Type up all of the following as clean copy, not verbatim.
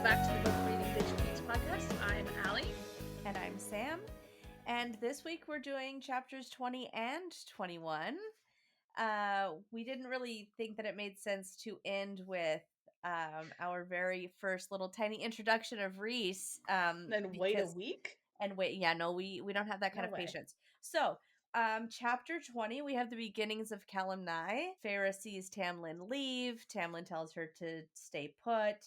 Welcome back to the Book Reading Bitch Beats podcast. I'm Allie. And I'm Sam. And this week we're doing chapters 20 and 21. We didn't really think that it made sense to end with our very first little tiny introduction of Rhys. Then wait a week? We don't have that kind of patience. So, chapter 20, we have the beginnings of Calanmai. Feyre sees Tamlin leave. Tamlin tells her to stay put.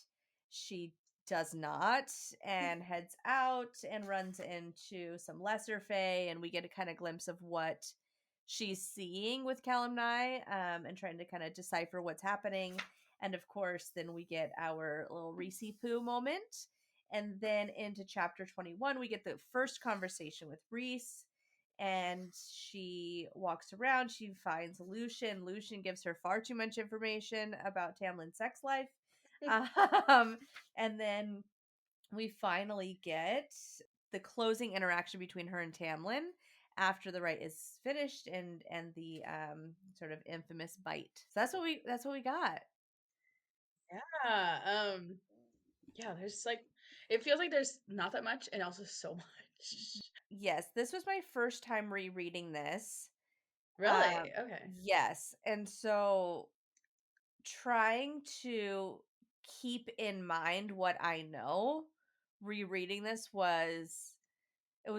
She does not and heads out and runs into some lesser fae, and we get a kind of glimpse of what she's seeing with Calanmai and trying to kind of decipher what's happening. And of course, then we get our little Rhys poo moment. And then into chapter 21, we get the first conversation with Rhys. And she walks around. She finds Lucien. Lucien gives her far too much information about Tamlin's sex life. And then we finally get the closing interaction between her and Tamlin after the rite is finished, and the sort of infamous bite. So that's what we got. Yeah, there's it feels like there's not that much and also so much. Yes, this was my first time rereading this. Really? Okay. Yes, and so trying to keep in mind what I know, rereading this was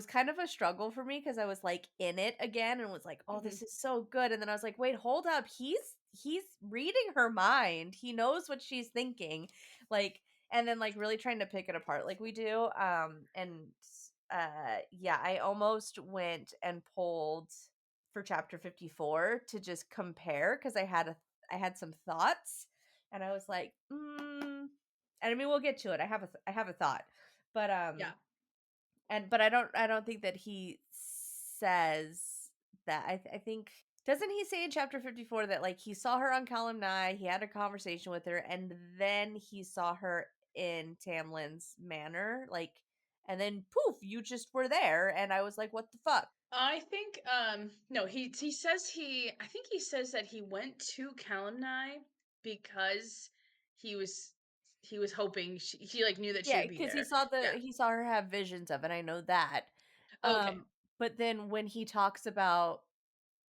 kind of a struggle for me because I was like in it again and was like, oh, this is so good. And then I was like, wait, hold up. He's reading her mind. He knows what she's thinking. Like, and then like really trying to pick it apart like we do. Yeah, I almost went and pulled for chapter 54 to just compare because I had some thoughts and I was like, and I mean we'll get to it. I have a thought. But Yeah. but I don't think that he says that. I think, doesn't he say in chapter 54 that like he saw her on Calanmai, he had a conversation with her, and then he saw her in Tamlin's manor, like, and then poof, you just were there, and I was like, what the fuck? I think no, he says I think he says that he went to Calanmai because he was hoping he like knew that she Yeah, would be because there. he saw her have visions of it. I know that. Okay. But then when he talks about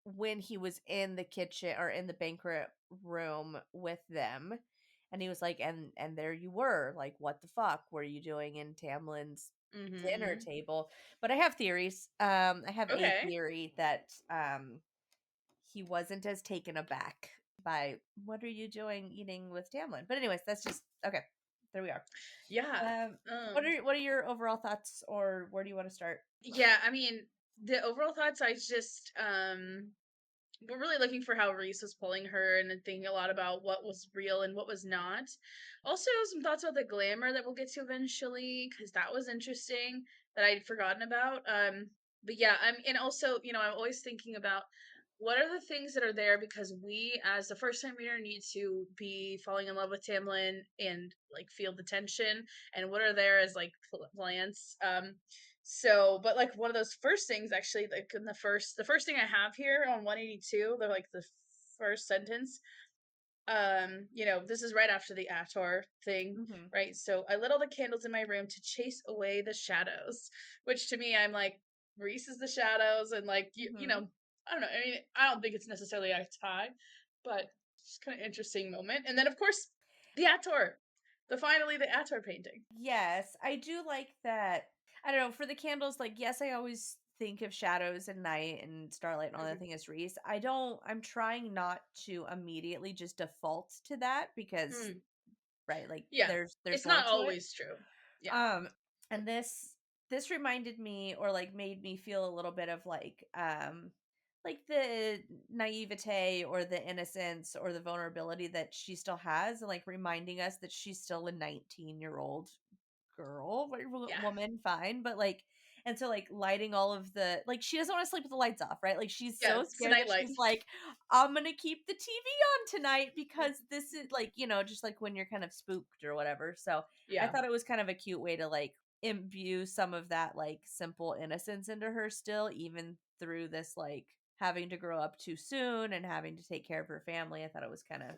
when he was in the kitchen or in the banquet room with them, and he was like, and there you were, like, what the fuck were you doing in Tamlin's dinner table? But I have theories. I have a Okay. theory that he wasn't as taken aback by what are you doing eating with Tamlin. But anyways, that's just okay. There we are. Yeah. What are your overall thoughts, or where do you want to start? Yeah, I mean, the overall thoughts, I just we're really looking for how Rhys was pulling her and then thinking a lot about what was real and what was not. Also, some thoughts about the glamour that we'll get to eventually, because that was interesting that I'd forgotten about. But yeah, and also, I'm always thinking about what are the things that are there because we, as the first time reader, need to be falling in love with Tamlin and like feel the tension, and what are there as like plants. So, but like one of those first things, actually, like in the first thing I have here on 182, they're like the first sentence. This is right after the Attor thing, Mm-hmm. right? So I lit all the candles in my room to chase away the shadows, which to me, I'm like, Rhys is the shadows, and like Mm-hmm. I don't know. I mean, I don't think it's necessarily a tie, but it's kind of interesting moment. And then of course, the Attor, finally the Attor painting. Yes, I do like that. I don't know, for the candles, like, yes, I always think of shadows and night and starlight and all that thing as Rhys. I'm trying not to immediately just default to that because, Mm, right, like yeah, there's it's more not to it. always true. Yeah. Um, and this reminded me, or like made me feel a little bit of like the naivete or the innocence or the vulnerability that she still has, and like reminding us that she's still a 19-year-old girl, Yeah. woman, fine, but like, and so like lighting all of the, like, she doesn't want to sleep with the lights off, right? Like she's Yeah, so it's a scared that nightlight. she's like, I'm gonna keep the TV on tonight because this is like, just like when you're kind of spooked or whatever. So I Yeah. thought it was kind of a cute way to like imbue some of that like simple innocence into her still, even through this like having to grow up too soon and having to take care of her family. I thought it was kind of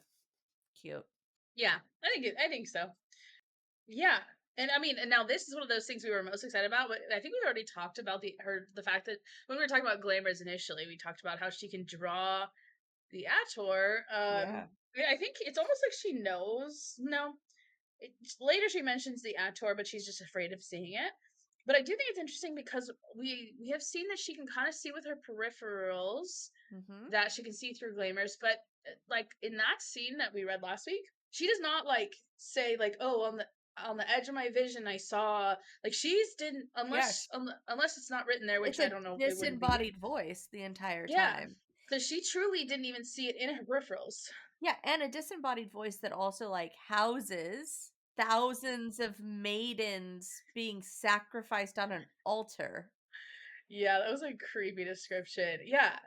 cute. Yeah. I think so. Yeah. And I mean, and now this is one of those things we were most excited about, but I think we've already talked about the fact that when we were talking about glamours initially, we talked about how she can draw the Attor. Yeah. I think it's almost like she knows. No, later she mentions the Attor, but she's just afraid of seeing it. But I do think it's interesting because we have seen that she can kind of see with her peripherals, Mm-hmm. that she can see through glamours, but like in that scene that we read last week, she does not like say like, oh, on the edge of my vision I saw, like she's didn't, Yeah. unless it's not written there, which It's I a don't know, it wouldn't be. disembodied voice the entire Yeah, time. because she truly didn't even see it in her peripherals. Yeah, and a disembodied voice that also like houses thousands of maidens being sacrificed on an altar. Yeah, that was a creepy description. Yeah,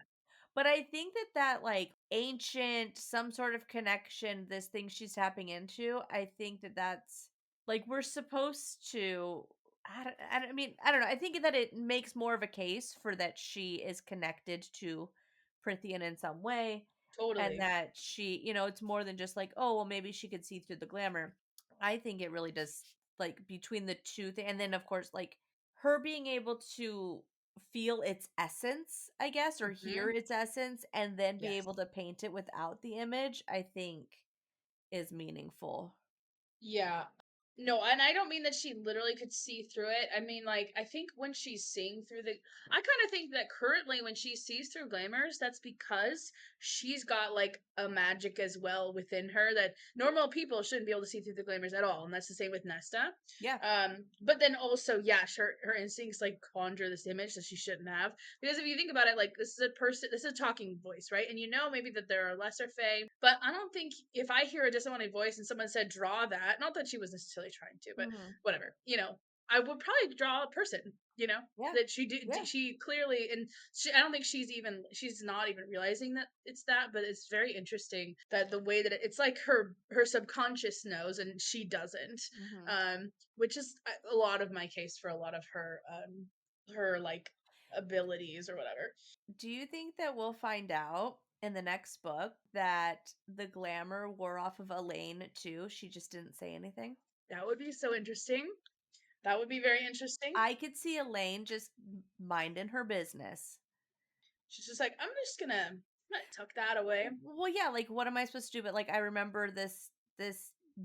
But I think that like ancient some sort of connection this thing she's tapping into, I think that that's like we're supposed to I mean, I don't know. I think that it makes more of a case for that she is connected to Prithian in some way, and totally. that she, it's more than just like, oh, well, maybe she could see through the glamour. I think it really does, like, between the two things. And then, of course, like, her being able to feel its essence, I guess, or hear Hmm. its essence, and then be Yes. able to paint it without the image, I think is meaningful. Yeah. No, and I don't mean that she literally could see through it. I mean, like, I think when she's seeing through I kind of think that currently when she sees through glamours, that's because she's got like a magic as well within her that normal people shouldn't be able to see through the glamours at all. And that's the same with Nesta. Yeah. But then also, yeah, her instincts like conjure this image that she shouldn't have. Because if you think about it, like, this is a talking voice, right? And you know maybe that there are lesser fae, but I don't think if I hear a disembodied voice and someone said draw that, not that she was necessarily trying to, but Hmm. whatever, I would probably draw a person, Yeah. that she did. Yeah. She clearly, and I don't think she's not even realizing that it's that, but it's very interesting that the way that it's like her subconscious knows and she doesn't, Hmm. which is a lot of my case for a lot of her like abilities or whatever. Do you think that we'll find out in the next book that the glamour wore off of Elaine too? She just didn't say anything. That would be so interesting. That would be very interesting. I could see Elaine just minding her business. She's just like, I'm gonna tuck that away. Well, yeah, like what am I supposed to do? But like I remember this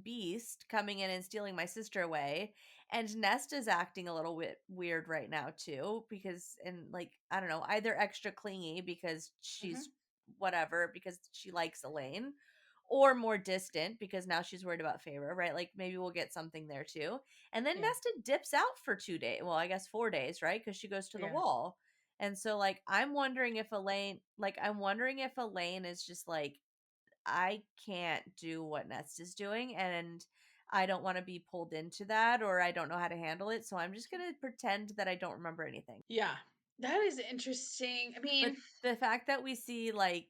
beast coming in and stealing my sister away, and Nesta's acting a little bit weird right now too because and like I don't know, either extra clingy because she's Hmm. whatever because she likes Elaine, or more distant because now she's worried about Feyre, right? Like maybe we'll get something there too. And then Yeah, Nesta dips out for 2 days. Well, I guess 4 days, right? Because she goes to the yeah, wall. And so like I'm wondering if Elaine is just like I can't do what Nest is doing and I don't want to be pulled into that or I don't know how to handle it, so I'm just going to pretend that I don't remember anything. yeah. That is interesting. I But mean, the fact that we see like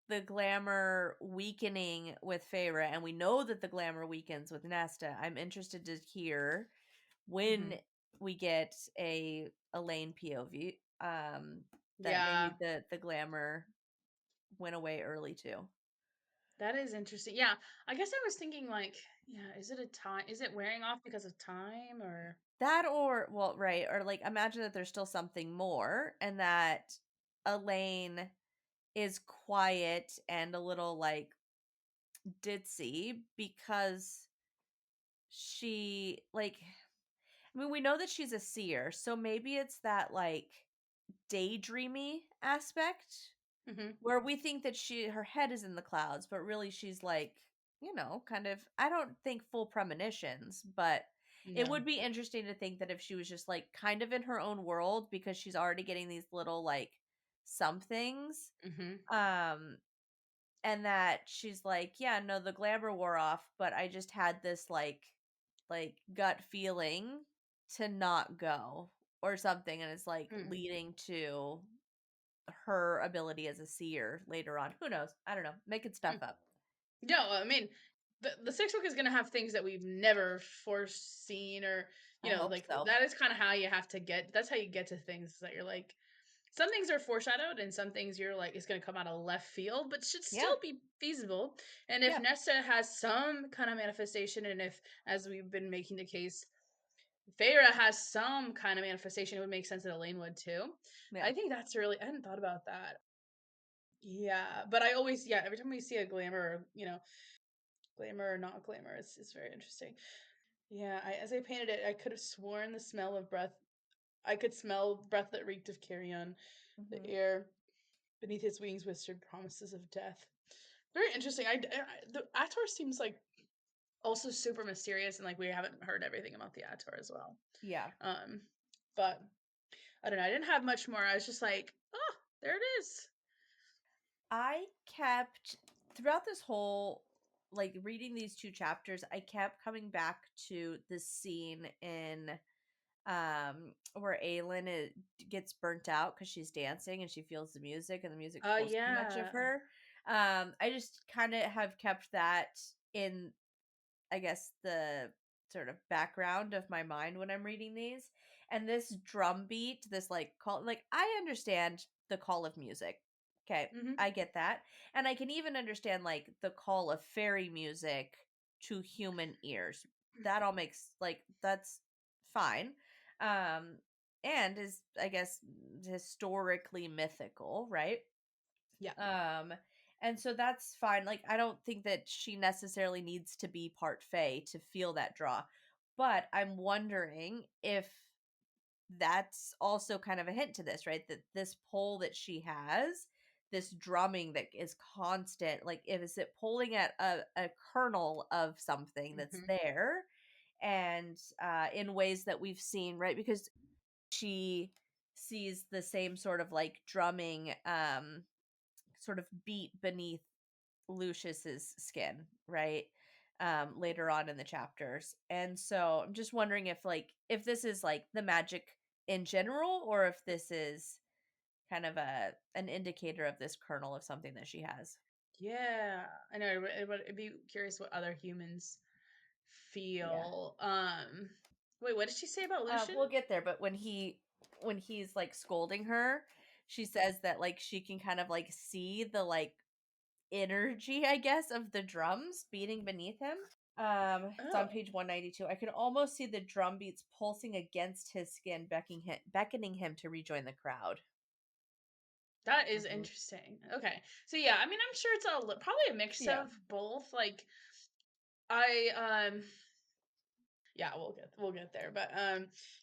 the glamour weakening with Feyre and we know that the glamour weakens with Nesta, I'm interested to hear when mhm. we get a Elaine POV that Yeah, maybe the glamour went away early too. that is interesting. Yeah, I guess I was thinking like, yeah, is it a time? Is it wearing off because of time or? That or well, right, or like imagine that there's still something more and that Elaine is quiet and a little like ditzy because she like I mean we know that she's a seer, so maybe it's that like daydreamy aspect Hmm. where we think that her head is in the clouds, but really she's like, kind of I don't think full premonitions, but it would No. be interesting to think that if she was just like kind of in her own world because she's already getting these little like somethings Hmm. um and that she's like, yeah, no, the glamour wore off, but I just had this like gut feeling to not go or something and it's like Hmm. leading to her ability as a seer later on. Who knows? I don't know. Making stuff Hmm. up. No, I mean, the sixth book is gonna have things that we've never foreseen, or I hope like so. that is kind of how you have to get. That's how you get to things that you're like. Some things are foreshadowed, and some things you're like it's gonna come out of left field, but should Yeah. still be feasible. And if Yeah. Nesta has some kind of manifestation, and if, as we've been making the case, Feyre has some kind of manifestation. It would make sense that Elain would too. Yeah. I think that's really, I hadn't thought about that. Yeah, but I always, every time we see a glamour, glamour or not glamour, it's very interesting. Yeah, as I painted it, I could have sworn the smell of breath. I could smell breath that reeked of carrion. The air beneath his wings whispered promises of death. Very interesting. The Attor seems like also super mysterious, and like we haven't heard everything about the Attor as well. Yeah. But I don't know. I didn't have much more. I was just like, oh, there it is. I kept throughout this whole like reading these 2 chapters, I kept coming back to this scene in where Aelin gets burnt out because she's dancing and she feels the music and the music pulls too much of Yeah. her. I just kind of have kept that in, I guess, the sort of background of my mind when I'm reading these. And this drum beat, this like call, like I understand the call of music. Okay, Mm-hmm. I get that. And I can even understand like the call of fairy music to human ears. That all makes like that's fine. Um and is, I guess, historically mythical, right? Yeah. And so that's fine. Like I don't think that she necessarily needs to be part Fae to feel that draw. But I'm wondering if that's also kind of a hint to this, right? That this pull that she has, this drumming that is constant, like if is it pulling at a kernel of something that's Mm-hmm. there, and in ways that we've seen, right? Because she sees the same sort of like drumming sort of beat beneath Lucius's skin, right? Later on in the chapters. And so I'm just wondering if this is like the magic in general, or if this is kind of an indicator of this kernel of something that she has. Yeah. I know. It'd be curious what other humans Yeah. feel. Wait, what did she say about Lucien? We'll get there, but when he's like scolding her, she says that like she can kind of like see the like energy, I guess, of the drums beating beneath him. It's on Oh, page 192. I could almost see the drum beats pulsing against his skin, beckoning him to rejoin the crowd. that is Hmm. interesting. Okay. So yeah, I mean, I'm sure it's probably a mix Yeah. of both. Like I yeah, we'll get there. But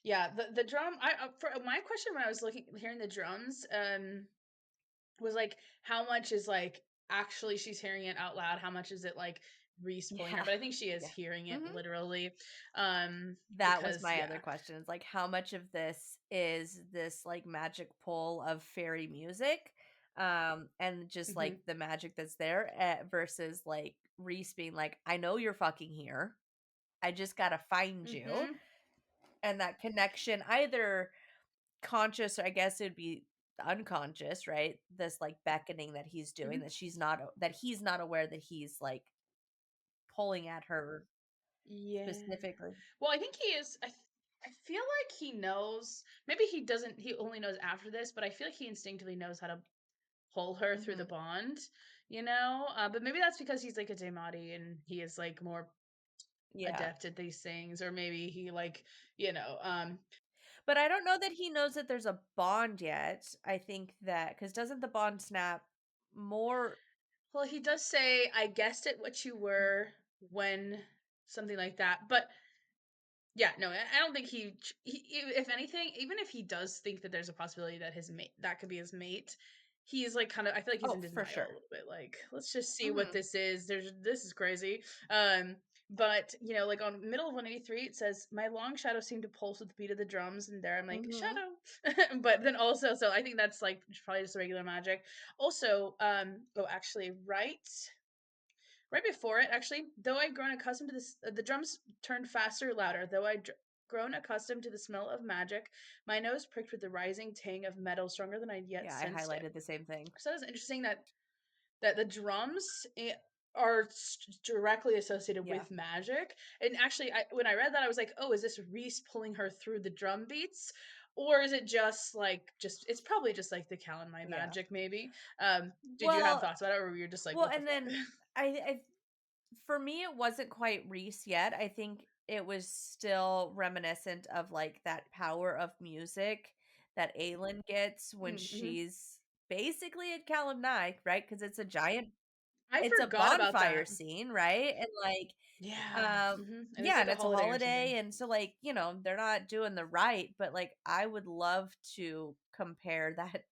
yeah, the drum for my question when I was hearing the drums was like how much is like actually she's hearing it out loud, how much is it like Rhys pulling her, Yeah. but I think she is Yeah. hearing it Hmm. literally That was because my other yeah. question. It's like, how much of this is this like magic pull of fairy music, and just Mhm. like the magic that's there, versus like Reese being like, I know you're fucking here. I just gotta find you. Mhm. And that connection, either conscious, or I guess it would be unconscious, right? This like beckoning that he's doing, Mhm. that he's not aware that he's like pulling at her Yeah. specifically. Well, I think he is. I feel like he knows. Maybe he doesn't. He only knows after this, but I feel like he instinctively knows how to pull her through the Hmm. bond. But maybe that's because he's like a Daemati and he is like more Yeah. adept at these things, or maybe he like you know. But I don't know that he knows that there's a bond yet. I think that because doesn't the bond snap more? Well, he does say, "I guessed at what you were when something like that," but yeah, no, I don't think if anything, even if he does think that there's a possibility that his mate, that could be his mate, he's like kind of, I feel like he's Oh, in for denial a sure. little bit. Like, let's just see what Hmm. this is. This is crazy. But like on middle of 183, it says, "My long shadow seemed to pulse with the beat of the drums," and there I'm like, Hmm. shadow. But then also, so I think that's like probably just regular magic. Also, actually, right before it, actually, though I'd grown accustomed to this, the drums turned faster, louder. Though I'd grown accustomed to the smell of magic, my nose pricked with the rising tang of metal stronger than I'd yet Yeah, I sensed it. highlighted the same thing. So it's interesting that the drums are directly associated Yeah. with magic. And actually, when I read that, I was like, oh, is this Rhys pulling her through the drum beats? Or is it just it's probably just like the Calanmai Yeah. magic, maybe. Did you have Well, thoughts about it, or were you just like, well, what the and fuck? then I for me, it wasn't quite Reese yet. I think it was still reminiscent of like that power of music that Aelin gets when Mm-hmm. she's basically at Calanmai, right? Because I it's a forgot about bonfire that. scene, right? And like Yeah. And it's yeah, like and a it's a holiday or holiday, something. and so like, they're not doing the right, but like I would love to compare that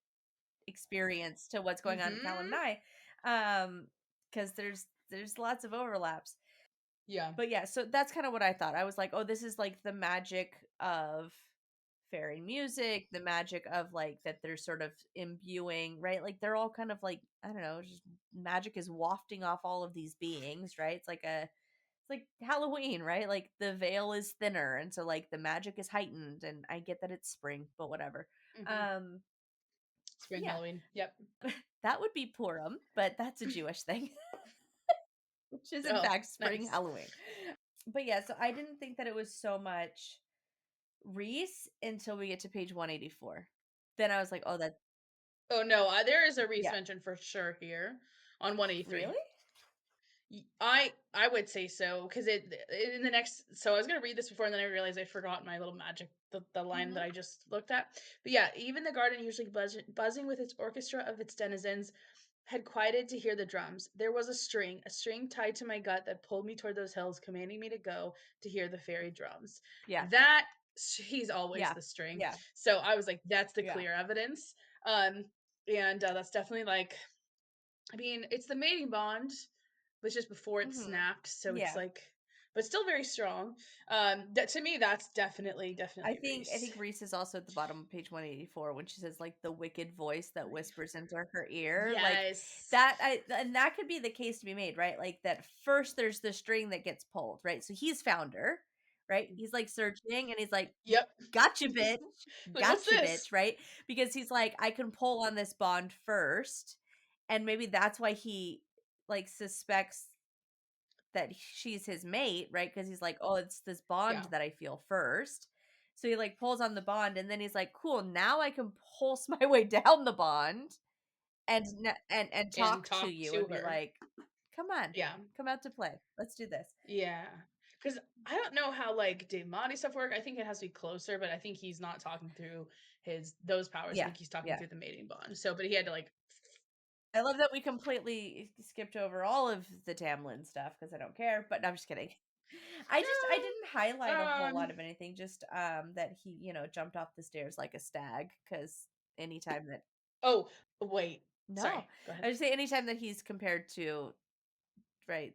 experience to what's going on in Mm-hmm. Calanmai. Because there's lots of overlaps. Yeah. But yeah, so that's kind of what I thought. I was like, oh, this is like the magic of fairy music, the magic of like that they're sort of imbuing, right? Like they're all kind of like, I don't know, just magic is wafting off all of these beings, right? It's like Halloween, right? Like the veil is thinner and so like the magic is heightened, and I get that it's spring, but whatever. Mm-hmm. Um Spring yeah, Halloween. Yep. that would be Purim, but that's a Jewish thing, which is in Oh, fact spring nice. Halloween. But yeah, so I didn't think that it was so much Rhys until we get to page 184. Then I was like, oh, that's Oh no, there is a Rhys yeah. mention for sure here on 183. Really? I would say so because it in the next. So I was gonna read this before, and then I realized I forgot my little magic the line that Hmm. I just looked at. But yeah, even the garden, usually buzzing with its orchestra of its denizens, had quieted to hear the drums. There was a string tied to my gut that pulled me toward those hills, commanding me to go to hear the fairy drums. Yeah. That he's always Yeah. the string. Yeah. So I was like, that's the Yeah. clear evidence. Um, and that's definitely like, I mean, it's the mating bond, but just before it Hmm. snapped, so it's Yeah. like, but still very strong. That to me, that's definitely I Rhys. think Reese is also at the bottom of page 184 when she says like the wicked voice that whispers into her ear. Like Yes. and that could be the case to be made, right? Like that first there's the string that gets pulled, right? So he's found her, right? He's like searching and he's like, Yep. gotcha, bitch. Like, what's Gotcha, this? bitch, right? Because he's like, I can pull on this bond first. And maybe that's why he like suspects that she's his mate, right? Because he's like, oh, it's this bond Yeah. that I feel first. So he like pulls on the bond, and then he's like, cool, now I can pulse my way down the bond and and And talk to talk you to and be her. like, come on, Yeah. come out to play. Let's do this. Yeah. Because I don't know how like Damani stuff work. I think it has to be closer, but I think he's not talking through those powers. I Yeah. think he's talking Yeah. through the mating bond. So, but he had to like, I love that we completely skipped over all of the Tamlin stuff because I don't care, but no, I'm just kidding. I didn't highlight a whole lot um, of anything, just that he, jumped off the stairs like a stag because anytime that oh, wait. no, Sorry. Go ahead. I would say anytime that he's compared to right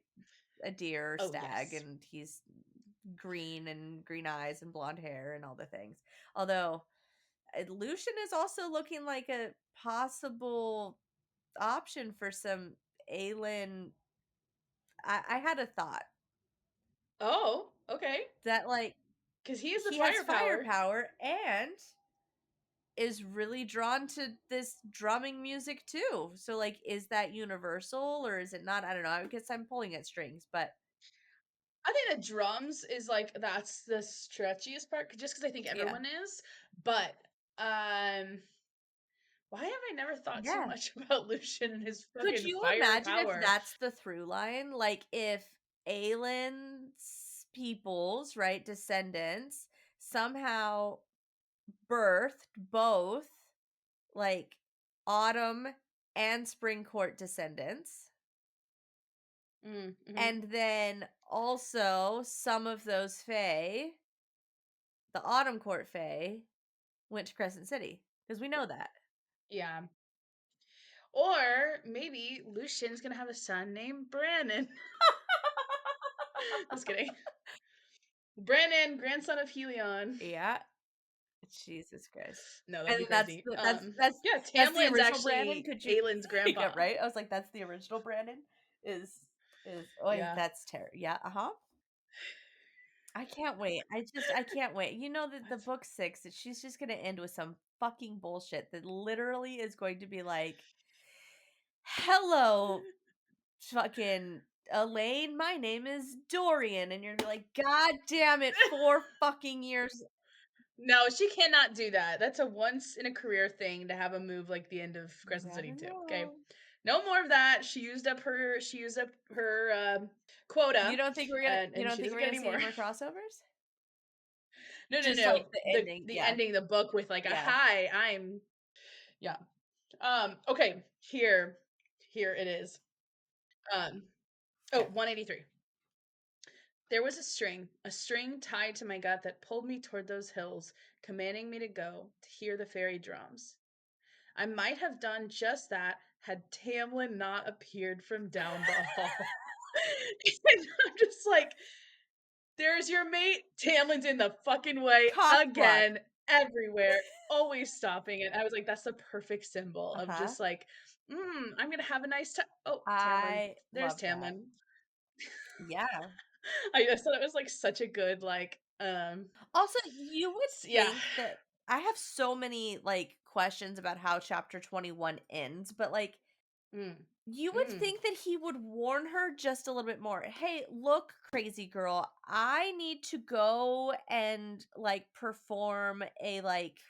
a deer or Oh, stag yes. and he's green and green eyes and blonde hair and all the things. Although Lucien is also looking like a possible option for some Aelin. I had a thought Oh, okay. that like Because he is the he has firepower. firepower and is really drawn to this drumming music too. So like is that universal or is it not? I don't know. I guess I'm pulling at strings, but I think the drums is like that's the stretchiest part, just because I think yeah. everyone is. But um, why have I never thought so Yeah. much about Lucian and his Could fucking you imagine if firepower? that's the through line? Like if Aelin's peoples, right, descendants somehow birthed both like autumn and spring court descendants. Mm-hmm. And then also some of those fae, the autumn court fae, went to Crescent City because we know that. Yeah. Or maybe Lucian's gonna have a son named Brandon. Just kidding. Brandon, grandson of Helion. Yeah, Jesus Christ. No, that'd And be crazy. Yeah, that's the Tamlin's original Brandon. actually Could you Aelin's yeah, grandpa. right? I was like, that's the original Brandon. Is oh Yeah. that's terrible. Yeah, uh-huh. I can't wait. I can't wait. You know that the book 6 that she's just gonna end with some fucking bullshit that literally is going to be like, hello, fucking Elaine, my name is Dorian, and you're like, God damn it, 4 fucking years. No, she cannot do that. That's a once in a career thing to have a move like the end of You Crescent City never too. Okay. know. No more of that. She used up her quota. You don't think we're gonna And she doesn't get any see any more. more crossovers? No, no, Just like no. the The ending, the yeah. ending the book with like a Yeah. hi, I'm yeah. Okay, here it is. Um oh, Okay. 183. There was a string tied to my gut that pulled me toward those hills, commanding me to go to hear the fairy drums. I might have done just that had Tamlin not appeared from down the hall. And I'm just like, there's your mate. Tamlin's in the fucking way Cockblock. again, everywhere, always stopping it. I was like, that's the perfect symbol of Uh-huh. just like, I'm gonna have a nice time. Oh, Tamlin. I There's love that. Tamlin. Yeah. I just thought it was like such a good Also, you would yeah. think that I have so many, like, questions about how chapter 21 ends, but, like, Mm, you would mm, think that he would warn her just a little bit more. "Hey, look, crazy girl, I need to go and, like, perform a, like,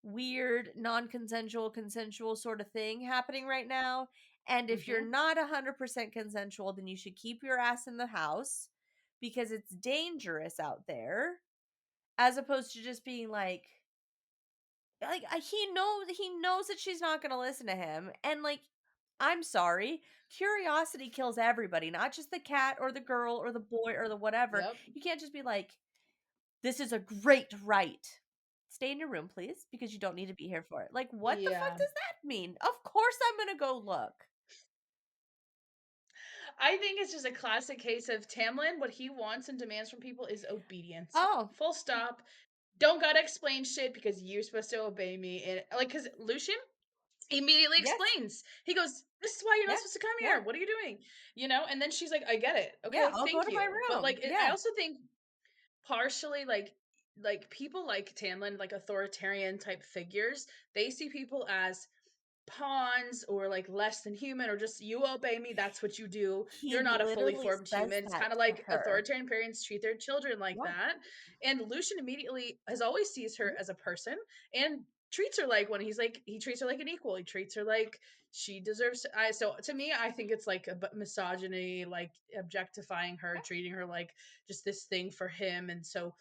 weird non-consensual consensual sort of thing happening right now, and if you're mm-hmm, not 100% consensual, then you should keep your ass in the house because it's dangerous out there," as opposed to just being like he knows that she's not going to listen to him, and like, I'm sorry, curiosity kills everybody, not just the cat or the girl or the boy or the whatever. yep, You can't just be like, this is a great right, stay in your room please because you don't need to be here for it. Like, what the fuck yeah. does that mean? Of course I'm going to go look. I think it's just a classic case of Tamlin. What he wants and demands from people is obedience. Oh, Full stop. Don't gotta explain shit because you're supposed to obey me. And like, because Lucien immediately yes. explains. He goes, "This is why you're not Yeah. supposed to come Yeah. here. What are you doing?" And then she's like, "I get it. Yeah, Okay, I'll go thank to my you." But room. I Yeah. also think partially like people like Tamlin, like authoritarian type figures, they see people as pawns or like less than human or just you obey me, that's what you do, He you're not a fully literally formed says human. It's that kind of to like her. authoritarian parents treat their children like Yeah. that. And Lucian immediately has always sees her Mhm. as a person and treats her like, when he treats her like an equal, he treats her like she deserves so to me, I think it's like a misogyny, like objectifying her, Yeah. treating her like just this thing for him. And so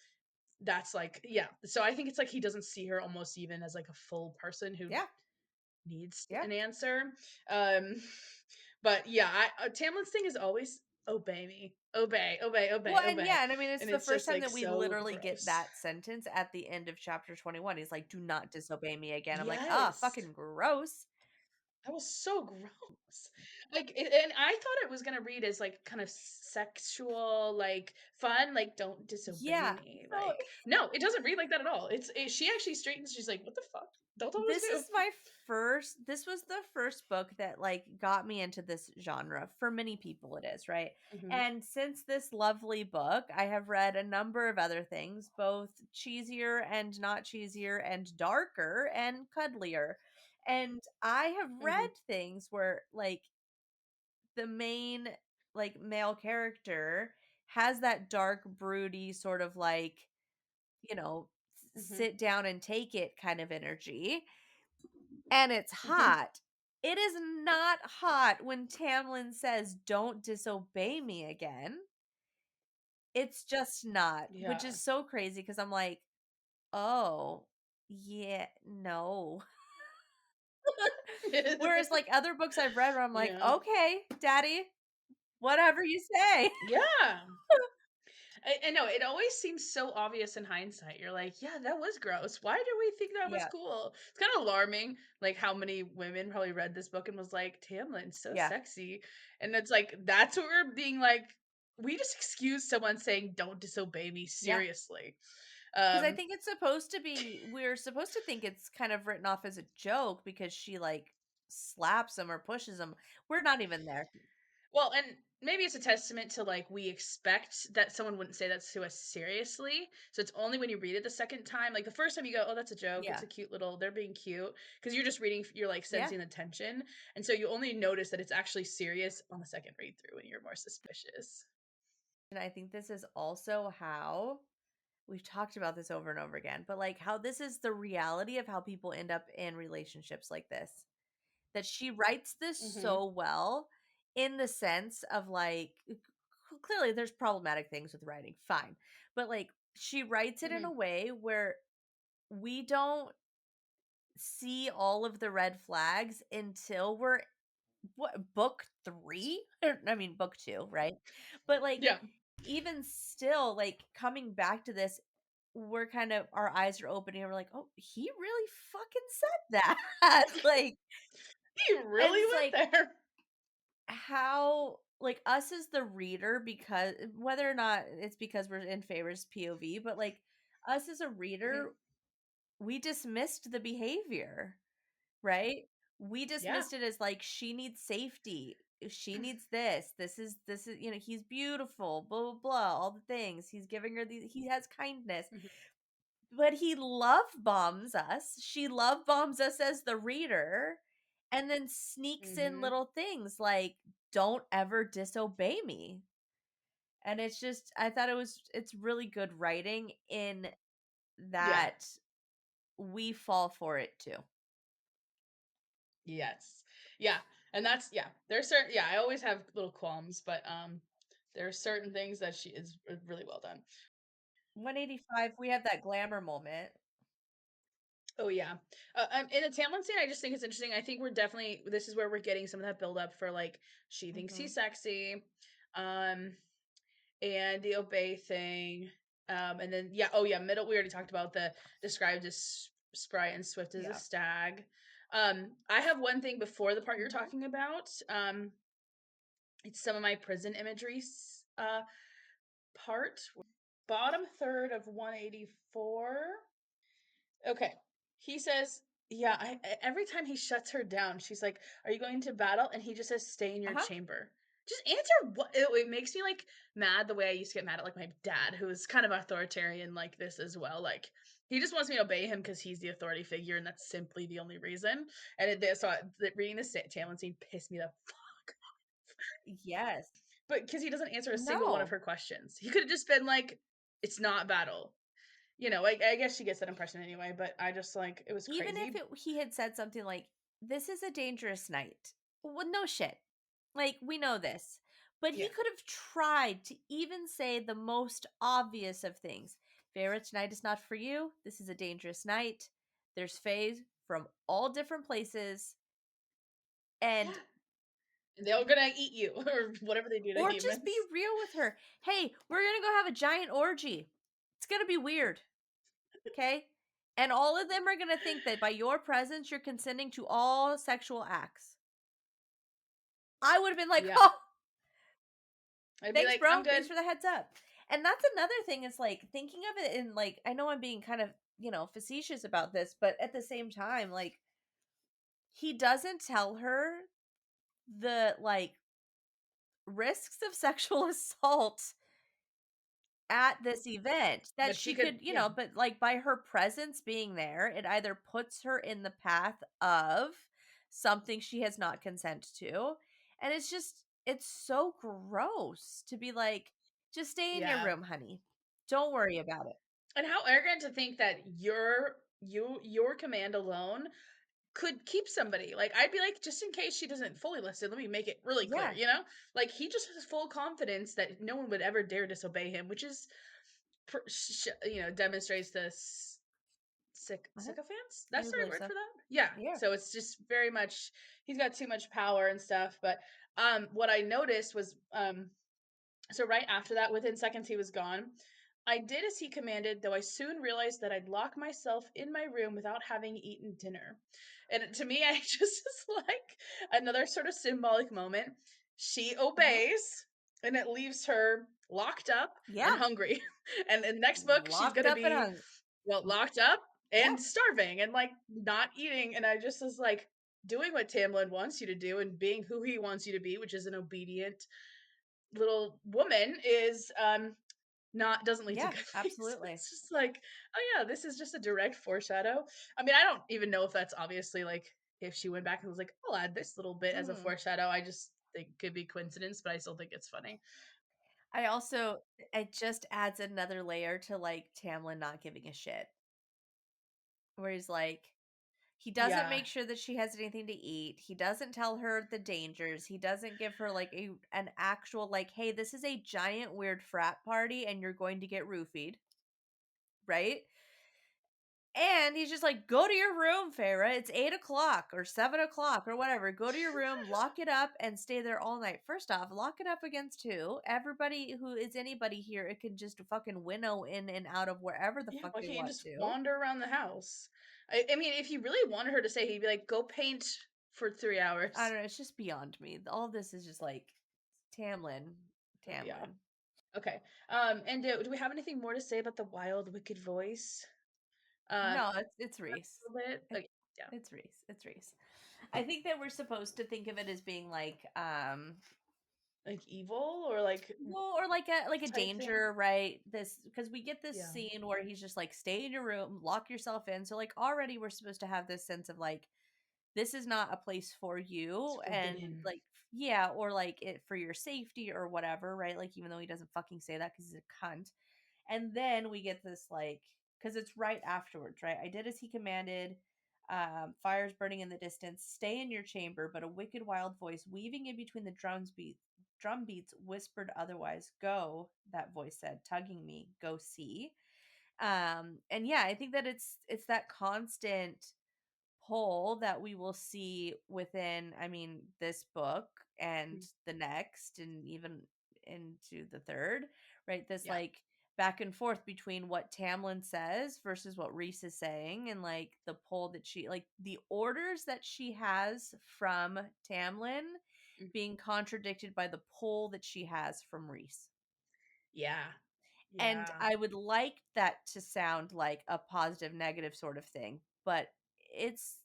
that's like, yeah, so I think it's like he doesn't see her almost even as like a full person who Yeah. needs Yeah. an answer. Um, but yeah, Tamlin's thing is always obey me, obey, obey, Well, obey, and obey, yeah, and I mean, it's and the it's first just time like that we so literally get gross. that sentence at the end of chapter 21. He's like, "Do not disobey me again." I'm like, "Ah, Yes, fucking gross." that was so gross. And I thought it was gonna read as like kind of sexual, like fun, like don't disobey Yeah. me. So Like no, it doesn't read like that at all. She actually straightens. She's like, what the fuck? Don't tell me what this to is do. my this was the first book that like got me into this genre. For many people it is, right? Hmm. And since this lovely book, I have read a number of other things, both cheesier and not cheesier and darker and cuddlier. And I have read Hmm. things where like the main like male character has that dark broody sort of like, you know, Hmm. sit down and take it kind of energy, and it's Hmm. hot. It is not hot when Tamlin says don't disobey me again. It's just not, which Yeah. is so crazy because I'm like, oh yeah, no. Whereas like other books I've read where I'm like, Yeah. okay daddy, whatever you say. Yeah. I know it always seems so obvious in hindsight. You're like, yeah, that was gross. Why did we think that was Yeah. cool? It's kind of alarming, like how many women probably read this book and was like, Tamlin's so Yeah. sexy. And it's like, that's what we're being like, we just excuse someone saying, don't disobey me Yeah. seriously. Because I Um, think it's supposed to be, we're supposed to think it's kind of written off as a joke because she like slaps him or pushes him. We're not even there. Well, and maybe it's a testament to like we expect that someone wouldn't say that to us seriously. So it's only when you read it the second time, like the first time you go, "Oh, that's a joke. It's Yeah. a cute little. They're being cute," because you're just reading. You're like Yeah. sensing the tension, and so you only notice that it's actually serious on the second read through, when you're more suspicious. And I think this is also how we've talked about this over and over again, but like how this is the reality of how people end up in relationships like this. that she writes this Mm-hmm. so well in the sense of like clearly there's problematic things with writing, fine. But like she writes it in Mm-hmm. a way where we don't see all of the red flags until we're book 3? I mean book 2, right? But like Yeah. even still, like coming back to this, we're kind of our eyes are opening and we're like, oh, he really fucking said that. Like, He and really it's like went there. how like us as the reader, because whether or not it's because we're in Feyre's POV, but like us as a Mm-hmm. reader, we dismissed the behavior, right? We Yeah. dismissed it as like she needs safety. She needs this. This is he's beautiful, blah blah blah, all the things. He's giving her these he has kindness. Mm-hmm. But he love bombs us. She love bombs us as the reader and then sneaks in Mm-hmm. little things like don't ever disobey me. And it's just I thought it's really good writing in Yeah. that we fall for it too. Yes. Yeah. And that's yeah. There's certain I always have little qualms, but there are certain things that she is really well done. 185, we have that glamour moment. Oh yeah. In the Tamlin scene, I just think it's interesting. I think we're definitely this is where we're getting some of that build up for like she thinks Mhm. he's sexy, um, and the obey thing, and then yeah, oh yeah, middle. We already talked about the described as spry and swift as a Yeah. stag. I have one thing before the part you're Mhm. talking about. It's some of my prison imagery part, bottom third of 184. Okay. He says, yeah, every time he shuts her down, she's like, "Are you going to battle?" And he just says, "Stay in your Uh-huh. chamber." Just answer what it makes me like mad the way I used to get mad at like my dad, who is kind of authoritarian like this as well. Like he just wants me to obey him because he's the authority figure, and that's simply the only reason. And reading this Tamlin scene pissed me the fuck. Yes. But because he doesn't answer a single one of No. her questions, he could have just been like, "It's not battle." I guess she gets that impression anyway, but I just like it was Even if crazy. he had said something like, "This is a dangerous night." Well, no shit. Like, we know this. But he Yeah. could have tried to even say the most obvious of things. Feyre, tonight is not for you. This is a dangerous night. There's fays from all different places. Yeah. And They're gonna eat you or whatever they do to or just be humans. real with her. Hey, we're gonna go have a giant orgy. It's gonna be weird. Okay? And all of them are gonna think that by your presence you're consenting to all sexual acts. I would have been like, Yeah. oh, I'd be thanks, like, bro. I'm good. Thanks for the heads up. And that's another thing is like thinking of it in like, I know I'm being kind of, facetious about this, but at the same time, like, he doesn't tell her the like risks of sexual assault at this event that But she she could, could, yeah. but like by her presence being there, it either puts her in the path of something she has not consent to. And it's so gross to be like, just stay in your Yeah. room, honey. Don't worry about it. And how arrogant to think that your command alone could keep somebody. Like I'd be like, just in case she doesn't fully listen, let me make it really clear, Yeah. Like he just has full confidence that no one would ever dare disobey him, which is demonstrates this Uh-huh. sycophants. I That's do the right believe word so. for that. Yeah. Yeah. So it's just very much he's got too much power and stuff. But what I noticed was so right after that, within seconds he was gone. I did as he commanded, though I soon realized that I'd lock myself in my room without having eaten dinner. And to me, I just is like another sort of symbolic moment. She Uh-huh. obeys, and it leaves her locked up and Yeah. hungry. And in the next book, she's Locked gonna up and be hungry. locked up Yeah. and starving and like not eating. And I just was like doing what Tamlin wants you to do and being who he wants you to be, which is an obedient little woman, is not doesn't lead to Yeah, good things. absolutely. It's just like, oh yeah, this is just a direct foreshadow. I mean, I don't even know if that's obviously like if she went back and was like, I'll add this little bit as a Mhm. foreshadow. I just think it could be coincidence, but I still think it's funny. I also it just adds another layer to like Tamlin not giving a shit. Where he's like, He doesn't Yeah. make sure that she has anything to eat. He doesn't tell her the dangers. He doesn't give her like an actual like, hey, this is a giant weird frat party and you're going to get roofied, right? And he's just like, go to your room, Feyre. It's 8 o'clock or 7 o'clock or whatever. Go to your room, lock it up, and stay there all night. First off, lock it up against who? Everybody who is anybody here, it can just fucking winnow in and out of wherever the Yeah, fuck why they can't you want just to. wander around the house? I mean, if he really wanted her to stay, he'd be like, go paint for 3 I hours. don't know. It's just beyond me. All this is just like Tamlin, Yeah. Tamlin. Okay. And do we have anything more to say about the wild, wicked voice? No, it's Rhys. A little bit. It, Okay. Yeah. it's Rhys. It's Rhys. I think that we're supposed to think of it as being like Like evil or like well, or like a type thing. danger, right? This because we get this Yeah. scene where he's just like, stay in your room, lock yourself in. So like already we're supposed to have this sense of like this is not a place for It's you, and forbidden. like yeah, or like it for your safety or whatever, right? Like even though he doesn't fucking say that because he's a cunt. And then we get this like because it's right afterwards, right? I did as he commanded. Fires burning in the distance. Stay in your chamber, but a wicked wild voice weaving in between the drum beats whispered otherwise. Go, that voice said, tugging me. Go see. And yeah, I think that it's that constant pull that we will see within, I mean, this book and Mm. the next and even into the third, right? This Yeah. like back and forth between what Tamlin says versus what Rhys is saying, and like the pull that she like the orders that she has from Tamlin Mm. being contradicted by the pull that she has from Rhys. Yeah. And Yeah. I would like that to sound like a positive, negative sort of thing, but it's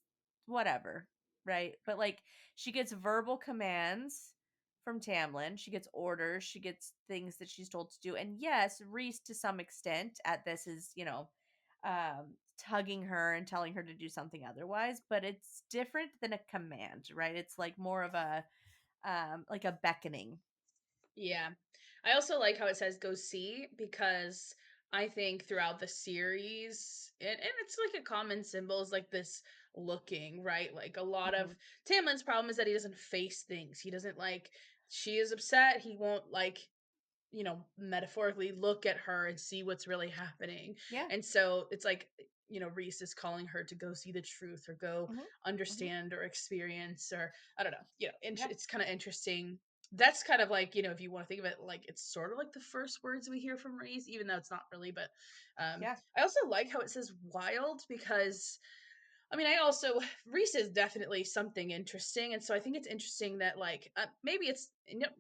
whatever, right? But like she gets verbal commands from Tamlin, she gets orders, she gets things that she's told to do. And yes, Rhys to some extent at this is, tugging her and telling her to do something otherwise, but it's different than a command, right? It's like more of a like a beckoning. Yeah. I also like how it says go see because I think throughout the series, and it's like a common symbol is like this looking, right? Like a lot of Mhm. Tamlin's problem is that he doesn't face things. He doesn't like, she is upset. He won't like, metaphorically look at her and see what's really happening. Yeah. And so it's like, Rhys is calling her to go see the truth or go Hmm. Hmm. understand or experience or I don't know. Yeah. It's kind of interesting. That's kind of like, if you want to think of it like it's sort of like the first words we hear from Rhys, even though it's not really. But Yeah. I also like how it says wild because I mean, I also Rhys is definitely something interesting, and so I think it's interesting that like maybe it's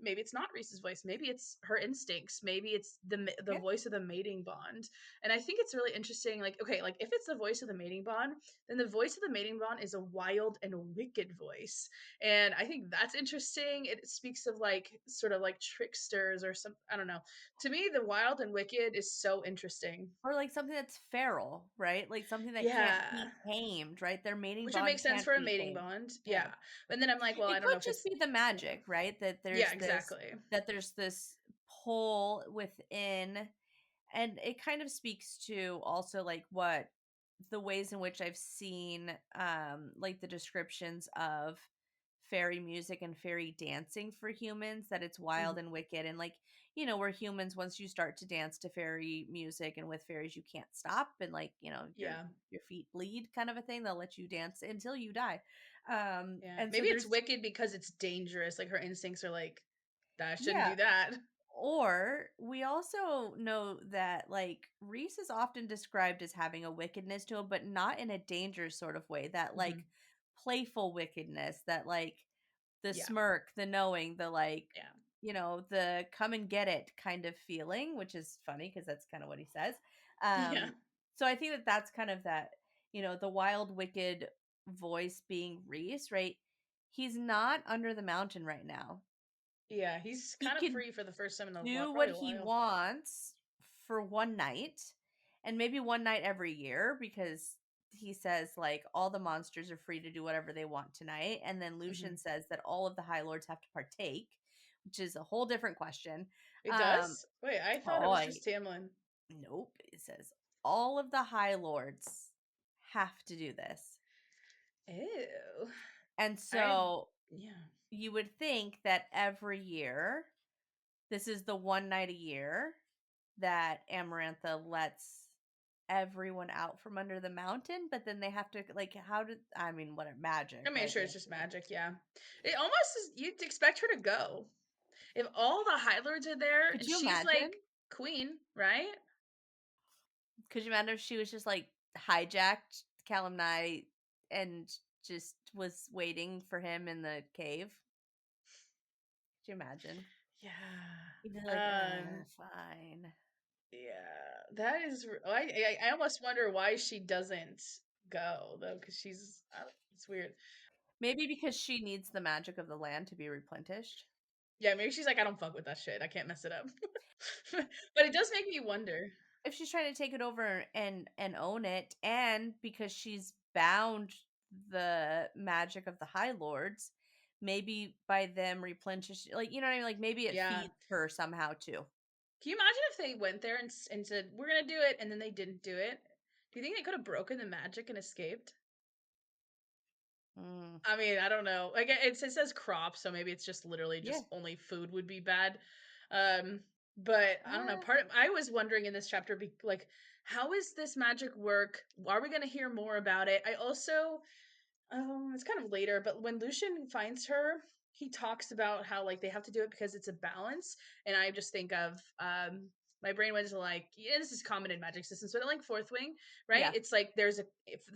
maybe it's not Rhys's voice, maybe it's her instincts, maybe it's the Yeah. voice of the mating bond, and I think it's really interesting. Like, okay, like if it's the voice of the mating bond, then the voice of the mating bond is a wild and wicked voice, and I think that's interesting. It speaks of like sort of like tricksters or some I don't know. To me, the wild and wicked is so interesting. Or like something that's feral, right? Like something that can't Yeah. be tamed, right? Their mating Which would bond make sense can't for a be mating tamed. bond. Yeah. Yeah. And then I'm like, well, I It don't know could if just it's be the yeah. magic, right? That Yeah, there's this exactly. pull within, and it kind of speaks to also like what the ways in which I've seen like the descriptions of fairy music and fairy dancing for humans, that it's Mhm. wild and wicked, and like we're humans, once you start to dance to fairy music and with fairies you can't stop, and like Yeah. your feet bleed kind of a thing, they'll let you dance until you die. Yeah. And so Maybe it's there's wicked because it's dangerous. Like her instincts are like, that shouldn't yeah. do that. Or we also know that like Rhys is often described as having a wickedness to him, but not in a dangerous sort of way. That like Hmm. playful wickedness, that like the Yeah. smirk, the knowing, the like, Yeah. the come and get it kind of feeling, which is funny because that's kind of what he says. Yeah. So I think that that's kind of that, the wild, wicked voice being Rhys, right? He's not under the mountain right now. Yeah. He's He kind of can free for the first time in do what probably a he while. wants for one night, and maybe one night every year, because he says like all the monsters are free to do whatever they want tonight, and then Lucien Hmm. says that all of the high lords have to partake, which is a whole different question. It um does? Wait, I thought it oh was just Tamlin. nope, it says all of the high lords have to do this. Ew. And so you would think that every year, this is the one night a year that Amarantha lets everyone out from under the mountain, but then they have to, like, what, magic, I mean, right? sure, it's just magic, yeah. It almost is, you'd expect her to go. If all the High Lords are there Could and you she's imagine? like queen, right? Could you imagine if she was just like hijacked Calanmai and just was waiting for him in the cave? Could you imagine? Yeah. He'd be like, fine. Yeah, that is. I almost wonder why she doesn't go though, because she's. It's weird. Maybe because she needs the magic of the land to be replenished. Yeah, maybe she's like, I don't fuck with that shit. I can't mess it up. But it does make me wonder. If she's trying to take it over and own it, and because she's bound the magic of the High Lords, maybe by them replenish, like, you know what I mean? Like, maybe it Yeah. feeds her somehow too. Can you imagine if they went there and said, we're gonna do it, and then they didn't do it? Do you think they could have broken the magic and escaped? Mm. I mean, I don't know. Like it says crop, so maybe it's just literally just only food would be bad. But I don't know. I was wondering in this chapter, like, how is this magic work? Are we going to hear more about it? I also, it's kind of later, but when Lucien finds her, he talks about how like they have to do it because it's a balance, and I just think of my brain went to like, yeah, this is common in magic systems, but like fourth wing, right? Yeah. It's like there's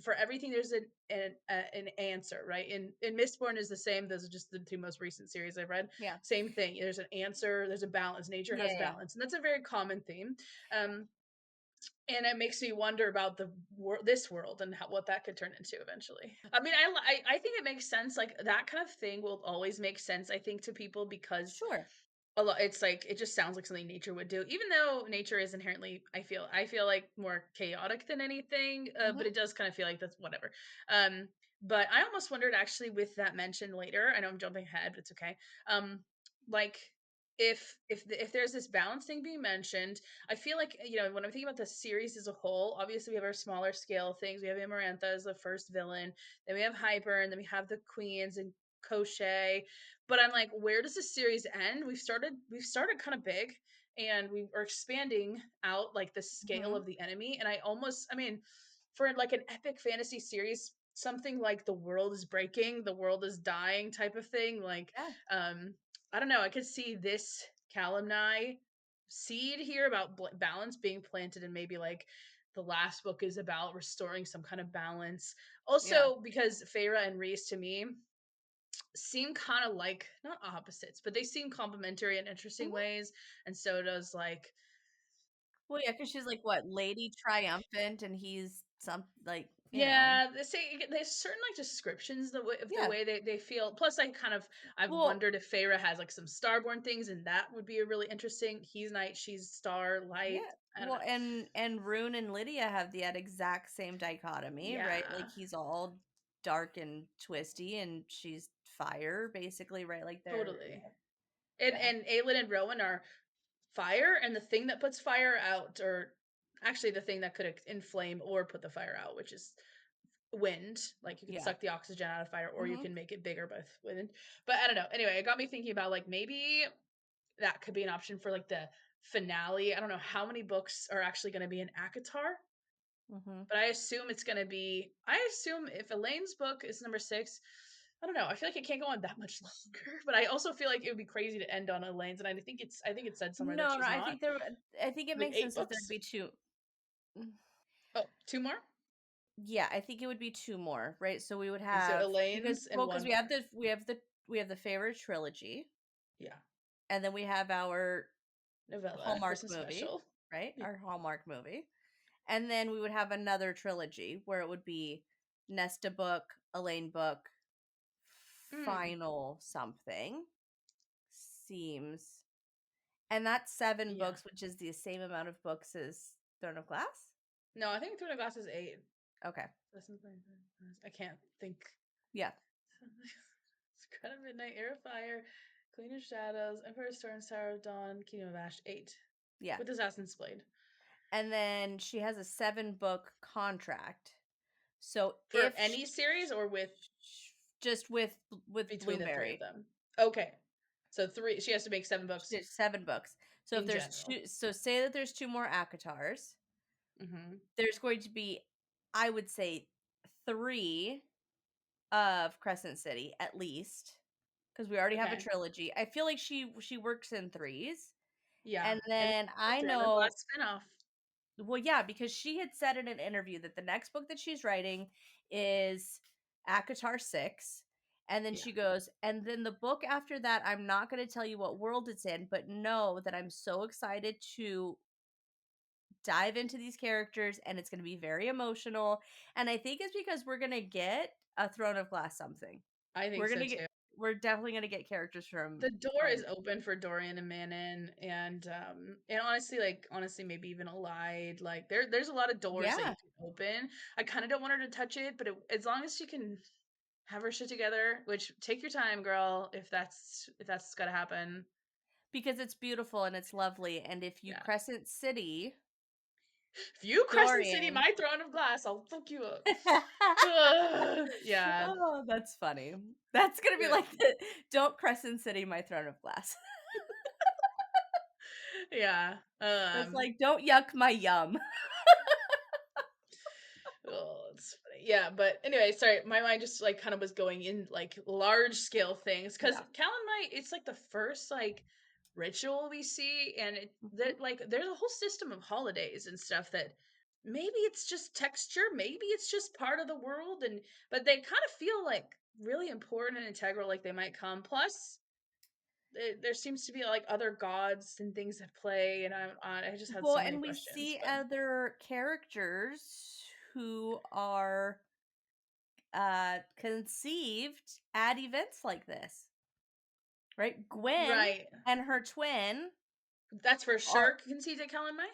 for everything there's an answer, right? In Mistborn is the same. Those are just the two most recent series I've read. Yeah. Same thing. There's an answer. There's a balance. Nature has balance, and that's a very common theme. And it makes me wonder about this world and what that could turn into eventually. I mean, I think it makes sense. Like that kind of thing will always make sense, I think, to people because a lot. It's like it just sounds like something nature would do, even though nature is inherently. I feel like more chaotic than anything, but it does kind of feel like that's whatever. But I almost wondered actually with that mention later. I know I'm jumping ahead, but it's okay. Like if there's this balance thing being mentioned, I feel like, you know, when I'm thinking about the series as a whole, obviously we have our smaller scale things. We have Amarantha as the first villain, then we have Hyper, and then we have the queens and Crochet. But I'm like, where does this series end? We've started kind of big, and we are expanding out like the scale of the enemy. And I mean, for like an epic fantasy series, something like the world is breaking, the world is dying type of thing, like I don't know. I could see this Calanmai seed here about balance being planted, and maybe like the last book is about restoring some kind of balance. Also, because Feyre and Rhys to me seem kind of like not opposites, but they seem complementary in interesting ways, and so does like. Well, yeah, because she's like what, Lady Triumphant, and he's some like Yeah, they say there's certain like descriptions the way they feel. Plus, I've wondered if Feyre has like some starborn things, and that would be a really interesting. He's night, she's star, light. I don't well, know. and Rune and Lydia have that exact same dichotomy, right? Like he's all dark and twisty, and she's fire, basically, right? Like they're totally. And Aelin and Rowan are fire, and the thing that puts fire out, or actually the thing that could inflame or put the fire out, which is wind. Like you can suck the oxygen out of fire, or you can make it bigger with wind. But I don't know. Anyway, it got me thinking about like maybe that could be an option for like the finale. I don't know how many books are actually going to be in ACOTAR, but I assume it's going to be. I assume if Elain's book is number 6, I don't know. I feel like it can't go on that much longer, but I also feel like it would be crazy to end on Elaine's, and I think it said somewhere that no, she's I not. think I think it Like makes 8 sense that there'd books. be 2. Oh, 2 more. Yeah, I think it would be 2 more, right? So we would Okay, so have Elaine's and because one more. we have the Feyre trilogy, Yeah, and then we have our novella, Hallmark Christmas movie, special. right? Yeah. Our Hallmark movie. And then we would have another trilogy where it would be Nesta book, Elaine book, final something. Seems. And that's 7 Yeah. books, which is the same amount of books as Throne of Glass. No, I think Throne of Glass is 8. Okay. I can't think. Yeah. Screen of Midnight, Air of Fire, Queen of Shadows, Emperor's Storm, Tower of Dawn, Kingdom of Ash, 8. Yeah. With Assassin's Blade. And then she has a 7-book contract. So For if any series or with just with between the three of Blueberry, them? Okay. So three, she has to make 7 books there's 7 books. So if in there's general. two, so say that there's 2 more ACOTARs, Mhm. there's going to be, I would say, 3 of Crescent City at least, because we already have a Okay. trilogy. I feel like she works in threes. Yeah. And And then the I Throne of know, Glass spinoff. well, yeah, because she had said in an interview that the next book that she's writing is ACOTAR 6. And then Yeah. she goes, and then the book after that, I'm not going to tell you what world it's in, but know that I'm so excited to dive into these characters and it's going to be very emotional. And I think it's because we're going to get a Throne of Glass something. I think We're going so to get, too. we're definitely going to get characters from, The door is open for Dorian and Manon, and honestly, like, honestly, maybe even Allied. Like, there's a lot of doors that you yeah, can open. I kind of don't want her to touch it, but as long as she can have her shit together, which take your time, girl, if that's gotta happen. because it's beautiful and it's lovely. And if you Yeah. Crescent City, If you Crescent City Dorian. my Throne of Glass, I'll fuck you up. Yeah. Oh, that's funny. That's gonna be Yeah. like the don't Crescent City my Throne of Glass. Yeah. That's like don't yuck my yum. Oh, it's funny. Yeah, but anyway, sorry, my mind just like kind of was going in like large scale things because Yeah. Calanmai, it's like the first like ritual we see, and Mhm. that like there's a whole system of holidays and stuff that maybe it's just texture, maybe it's just part of the world, and but they kind of feel like really important and integral, like they might come. Plus, there seems to be like other gods and things at play, and I just had Well, so many and we questions, see but other characters who are conceived at events like this. Right? Gwen right. and her twin That's for are sure conceded Calanmai?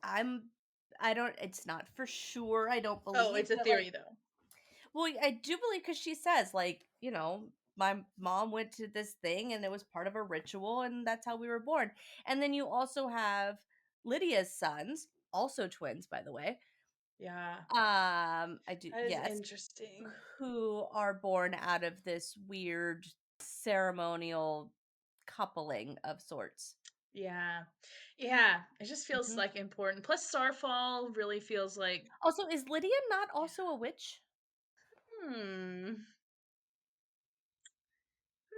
I'm I don't it's not for sure. I don't Oh, believe, it's a but like, theory though. well, I do believe because she says, like, my mom went to this thing and it was part of a ritual, and that's how we were born. And then you also have Lydia's sons, also twins, by the way. Yeah. I do, That is yes, interesting. who are born out of this weird ceremonial coupling of sorts. Yeah. Yeah. It just feels Mhm. like important. Plus Starfall really feels like Also, is Lydia not also a witch? hmm.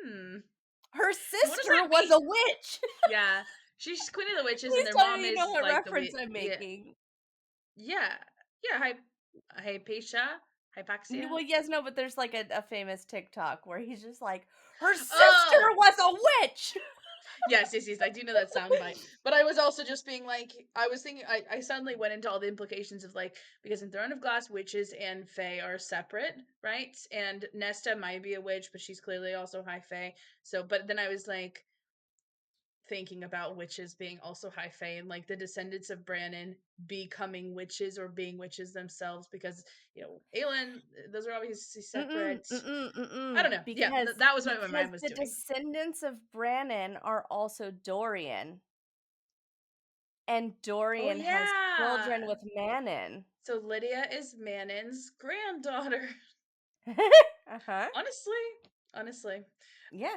Hmm. Her So what does sister that was mean? a witch. Yeah. She's Queen of the Witches and Please their tell me mom you know is what like the reference wit I'm yeah. making. Yeah. Yeah, Hypatia? Hypaxia? Well, yes, no, but there's like a famous TikTok where he's just like, her sister Oh, was a witch. yes. I do know that sound bite. But I was also just being like, I was thinking, I suddenly went into all the implications of like, because in Throne of Glass, witches and Fae are separate, right? And Nesta might be a witch, but she's clearly also high Fae. So, but then I was like, thinking about witches being also high fae and like the descendants of Brannon becoming witches or being witches themselves because Aelin, those are obviously Mm-mm, separate. mm-mm, I mm-mm. don't know. Yeah, Because that was what my because mind was the doing. descendants of Brannon are also Dorian, and Oh Dorian has children yeah. with Manon. So Lydia is Manon's granddaughter. Uh-huh. Honestly, Yeah.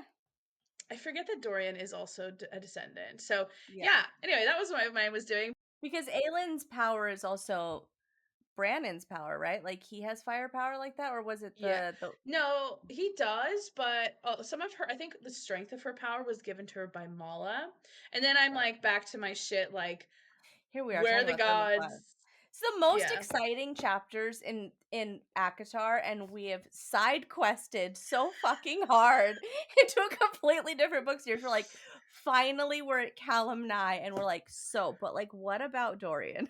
I forget that Dorian is also a descendant. So Yeah. yeah. Anyway, that was what my mind was doing. Because Aelin's power is also Brannon's power, right? Like he has firepower like that, or was it Yeah. the No, he does, but some of her, I think the strength of her power was given to her by Mala. And then I'm like back to my shit, like, here we are where are talking the about Throne of Glass. gods? It's the most Yeah. exciting chapters in ACOTAR, and we have side quested so fucking hard into a completely different book series. We're like, finally, we're at Calamni, and we're like, so, but like, what about Dorian?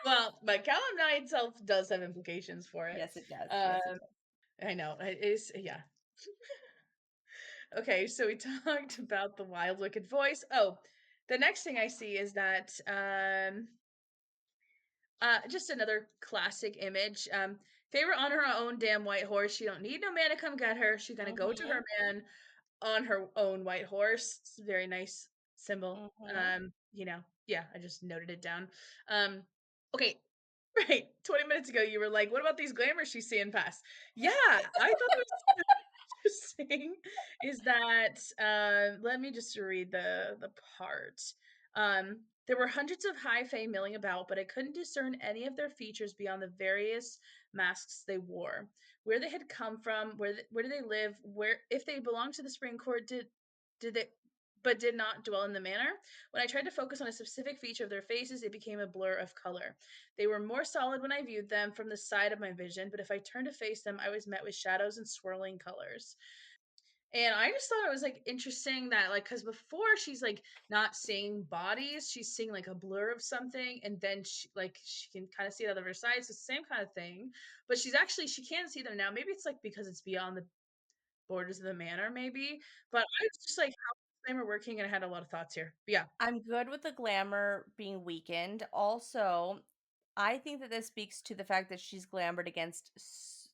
Well, but Calanmai itself does have implications for it. Yes, it does. Yes, it Um, does. I know. It is, yeah. Okay, so we talked about the wild, wicked voice. Oh, the next thing I see is that just another classic image. Feyre on her own damn white horse. She don't need no man to come get her. She's gonna go to Mm-hmm. her man on her own white horse. It's a very nice symbol. Mm-hmm. Yeah, I just noted it down. Um, okay. Right. 20 minutes ago, you were like, what about these glamours she's seeing past? Yeah, I thought it was interesting is that let me just read the part. There were hundreds of high fae milling about, but I couldn't discern any of their features beyond the various masks they wore. Where they had come from, where did they live, where if they belonged to the spring court, did they but did not dwell in the manor. When I tried to focus on a specific feature of their faces, it became a blur of color. They were more solid when I viewed them from the side of my vision, but if I turned to face them, I was met with shadows and swirling colors. And I just thought it was like interesting that like because before she's like not seeing bodies, she's seeing like a blur of something, and then she can kind of see it out of her side. So it's the same kind of thing, but she can see them now. Maybe it's like because it's beyond the borders of the manor, maybe. But I was just like, how is glamour working? And I had a lot of thoughts here. But yeah, I'm good with the glamour being weakened. Also, I think that this speaks to the fact that she's glamored against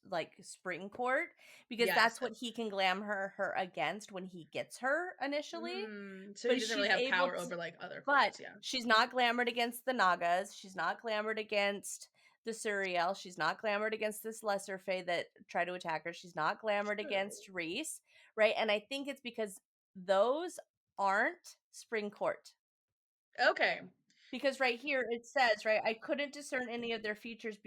like Spring Court because yes. that's what he can glamour her against when he gets her initially. So he But doesn't really she's have able power to, over like other but courts. Yeah. she's not glamored against the Nagas. She's not glamored against the Suriel. She's not glamored against this lesser fae that try to attack her. She's not glamored True. against Rhys, right? And I think it's because those aren't Spring Court. Okay. Because right here it says, right, I couldn't discern any of their features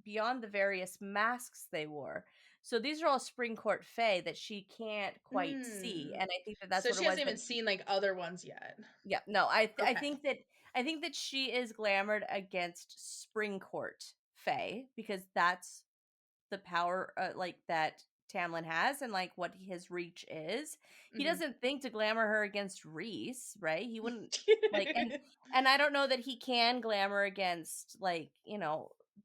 beyond the various masks they wore. So these are all Spring Court Fae that she can't quite see, Hmm. and I think that that's So what it she was. hasn't But even seen like other ones yet. yeah, no, I Okay. think that she is glamored against Spring Court Fae because that's the power like that Tamlin has and like what his reach is. He Hmm. doesn't think to glamour her against Rhys, right? He wouldn't like and I don't know that he can glamour against like,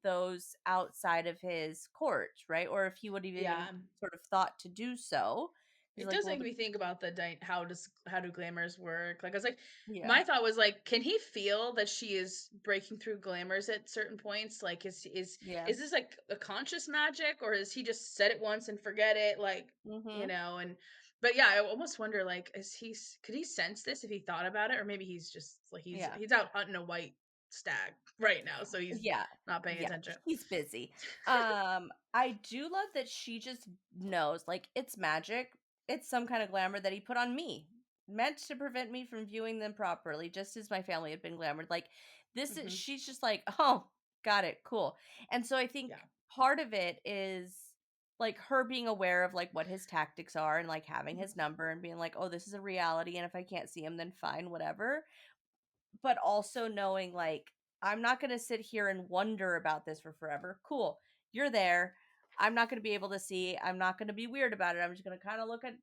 those outside of his court, right? Or if he would have even Yeah. sort of thought to do so. He's It like, does well, make me think about how do glamours work? Like I was like, yeah. my thought was like, can he feel that she is breaking through glamours at certain points? Like, Yeah. is this like a conscious magic, or is he just said it once and forget it? Like, Mhm. and but yeah, I almost wonder like, could he sense this if he thought about it, or maybe he's just like Yeah. he's out hunting a white stag right now, so he's Yeah. not paying Yeah. attention. He's busy. I do love that she just knows, like, it's magic. It's some kind of glamour that he put on me, meant to prevent me from viewing them properly, just as my family had been glamored. Like, this is, Hmm. she's just like, oh, got it, cool. And so I think Yeah. part of it is like her being aware of like what his tactics are and like having Hmm. his number and being like, oh, this is a reality. And if I can't see him, then fine, whatever, but also knowing like I'm not going to sit here and wonder about this for forever. Cool. You're there. I'm not going to be able to see. I'm not going to be weird about it. I'm just going to kind of look at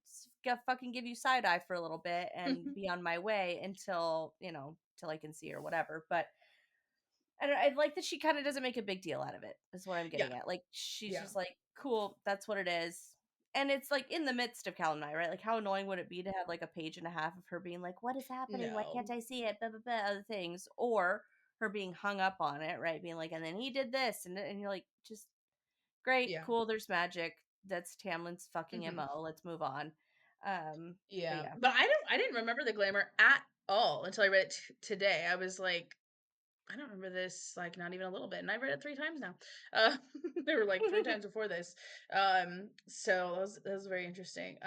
fucking give you side eye for a little bit and be on my way until, till I can see or whatever. But I like that she kind of doesn't make a big deal out of it. Is what I'm Yeah. getting at. Like she's Yeah. just like, cool, that's what it is. And it's like in the midst of Calanmai, right? Like how annoying would it be to have like a page and a half of her being like, "What is happening? Why can't No. I see it?" Blah blah blah, other things, or her being hung up on it, right? Being like, "And then he did this," and you're like, just great, Yeah. cool. There's magic. That's Tamlin's fucking Hmm. mo. Let's move on. But Yeah, yeah, but I didn't remember the glamour at all until I read it today. I was like, I don't remember this, like, not even a little bit, and I've read it 3 times now. Uh, there were, like, 3 times before this. So that was very interesting.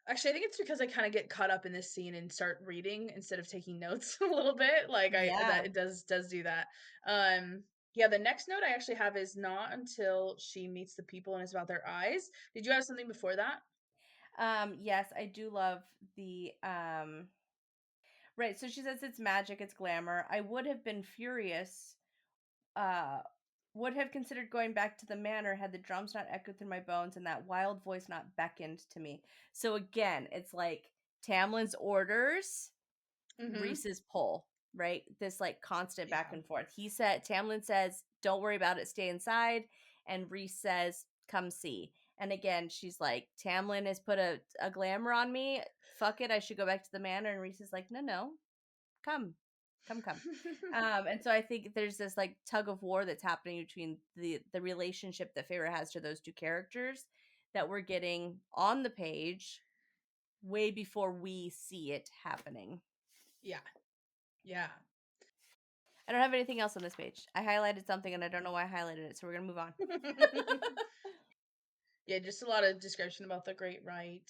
Actually, I think it's because I kinda get caught up in this scene and start reading instead of taking notes a little bit, like, I that yeah. it does do that. Yeah, the next note I actually have is not until she meets the people and it's about their eyes. Did you have something before that? Yes, I do love the right. So she says it's magic, it's glamour. I would have been furious, uh, would have considered going back to the manor had the drums not echoed through my bones and that wild voice not beckoned to me. So again, it's like Tamlin's orders, Mhm. Rhys's pull, right? This like constant back Yeah. and forth. Tamlin says, don't worry about it, stay inside. And Rhys says, come see. And again, she's like, Tamlin has put a glamour on me. Fuck it, I should go back to the manor. And Rhys is like, no, come, come. And so I think there's this like tug of war that's happening between the relationship that Feyre has to those two characters that we're getting on the page way before we see it happening. Yeah. Yeah. I don't have anything else on this page. I highlighted something and I don't know why I highlighted it, so we're gonna move on. Yeah, just a lot of description about the Great Rite.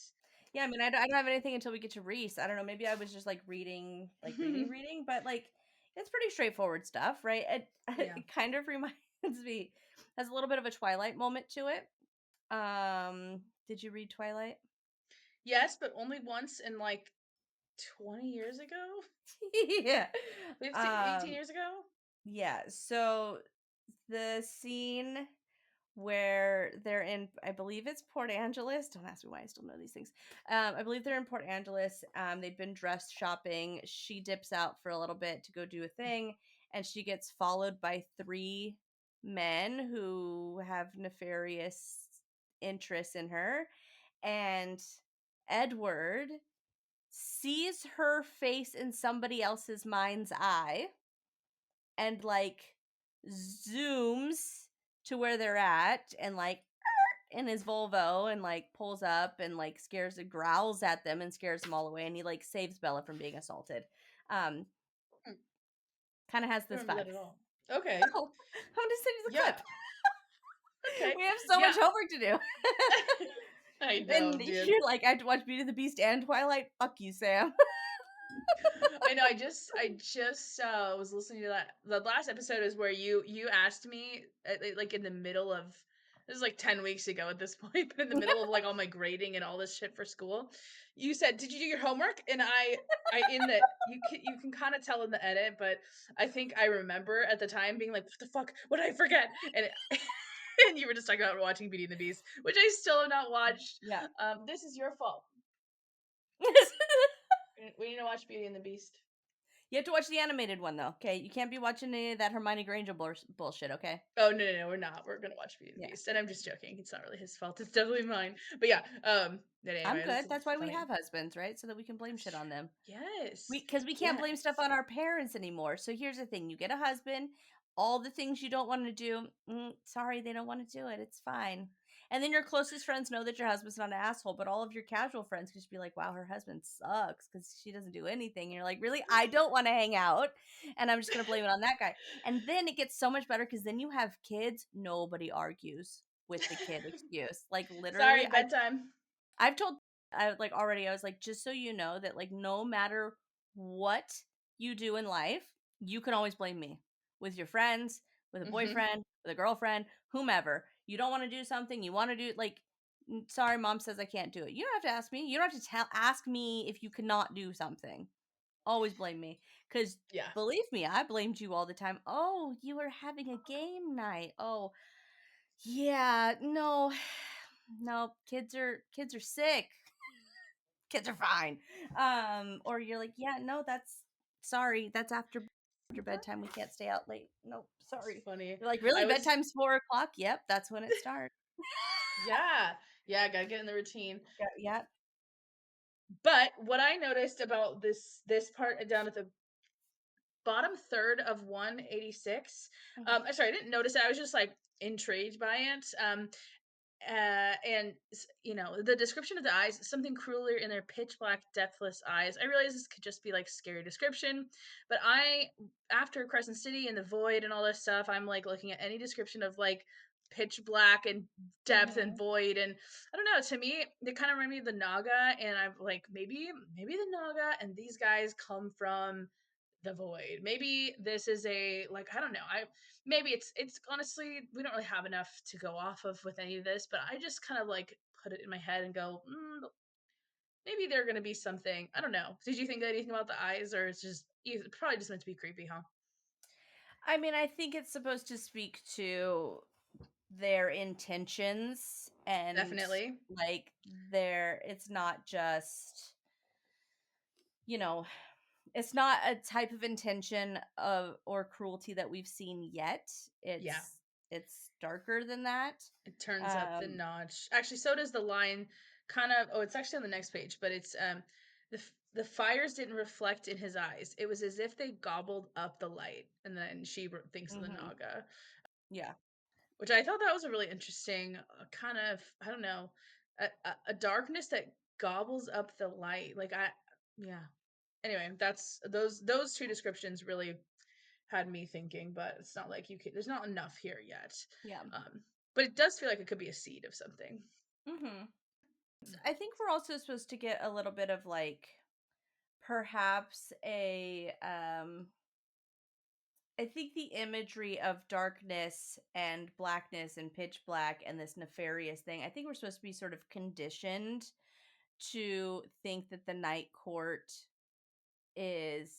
Yeah, I mean, I don't have anything until we get to Rhys. I don't know, maybe I was just like reading, but like it's pretty straightforward stuff, right? Yeah. It kind of reminds me, has a little bit of a Twilight moment to it. Did you read Twilight? Yes, but only once in like 20 years ago? Yeah. 15, 18 Um, years ago? yeah. So the scene where they're in, I believe it's Port Angeles. Don't ask me why I still know these things. I believe they're in Port Angeles. They've been dress shopping. She dips out for a little bit to go do a thing, and she gets followed by 3 men who have nefarious interests in her. And Edward sees her face in somebody else's mind's eye and like zooms to where they're at and like in his Volvo and like pulls up and like scares and growls at them and scares them all away, and he like saves Bella from being assaulted. Um Hmm, kind of has I this don't remember vibe. that at all. Okay. Oh, I'm just sending you the Yeah. clip. Okay. We have so Yeah. much homework to do. I know, And dude. you're like, I have to watch Beauty and the Beast and Twilight. Fuck you, Sam. I know. I just was listening to that. The last episode is where you asked me like in the middle of, this is like 10 weeks ago at this point, but in the middle of like all my grading and all this shit for school, you said, "Did you do your homework?" And I in the you can kind of tell in the edit, but I think I remember at the time being like, "What the fuck? What did I forget?" And and you were just talking about watching Beauty and the Beast, which I still have not watched. Yeah. This is your fault. We need to watch Beauty and the Beast. You have to watch the animated one though. Okay, you can't be watching any of that Hermione Granger bullshit. Okay. Oh, no, we're not. We're gonna watch Beauty and the Yeah, Beast, and I'm just joking. It's not really his fault. It's definitely mine. But yeah, but I'm anyway, good. that's That's why we funny. have husbands, right? So that we can blame shit on them. Yes, Because we can't blame stuff yes. on our parents anymore. So here's the thing: you get a husband, all the things you don't want to do. Sorry, they don't want to do it. It's fine. And then your closest friends know that your husband's not an asshole, but all of your casual friends could just be like, "Wow, her husband sucks because she doesn't do anything." And you're like, "Really? I don't want to hang out, and I'm just gonna blame it on that guy." And then it gets so much better because then you have kids. Nobody argues with the kid excuse. Like literally, Sorry, bedtime. I've told I like already, I was like, just so you know that like no matter what you do in life, you can always blame me with your friends, with a Hmm. boyfriend, with a girlfriend, whomever. You don't want to do something, you want to do like sorry, mom says I can't do it. You don't have to ask me. You don't have to ask me if you cannot do something. Always blame me cuz Yeah, believe me, I blamed you all the time. Oh, you were having a game night. Oh, yeah, no. No, kids are sick, kids are fine. Or you're like, yeah, no, that's sorry, that's after bedtime. We can't stay out late. Nope, it's sorry. funny. You're like, I really? was, Bedtime's 4 o'clock? Yep, that's when it starts. yeah, yeah. Gotta get in the routine. Yeah, yeah. But what I noticed about this part down at the bottom third of 186, Mhm. I'm sorry, I didn't notice it. I was just like intrigued by it. And the description of the eyes, something crueler in their pitch black depthless eyes. I realize this could just be like scary description, but after Crescent City and the void and all this stuff, I'm like looking at any description of like pitch black and depth and Mhm. void, and I don't know, to me they kind of remind me of the Naga, and I'm like, maybe the Naga and these guys come from the void. Maybe this is a, like, I don't know, maybe it's honestly, we don't really have enough to go off of with any of this, but I just kind of like put it in my head and go, maybe they're gonna be something. I don't know. Did you think anything about the eyes, or it's probably just meant to be creepy, huh? I mean, I think it's supposed to speak to their intentions and Definitely. like their it's not just, you know, it's not a type of intention of or cruelty that we've seen yet. Yeah, It's darker than that. it turns up the Um, notch. Actually, so does the line. Kind of. Oh, it's actually on the next page, but it's the fires didn't reflect in his eyes. It was as if they gobbled up the light, and then she thinks of the mhm. Naga, Yeah. which I thought that was a really interesting kind of, I don't know, a darkness that gobbles up the light. Like, yeah. Anyway, that's those two descriptions really had me thinking, but it's not like you could. There's not enough here yet. Yeah. But it does feel like it could be a seed of something. Mm-hmm. I think we're also supposed to get a little bit of like perhaps a I think the imagery of darkness and blackness and pitch black and this nefarious thing, I think we're supposed to be sort of conditioned to think that the night court is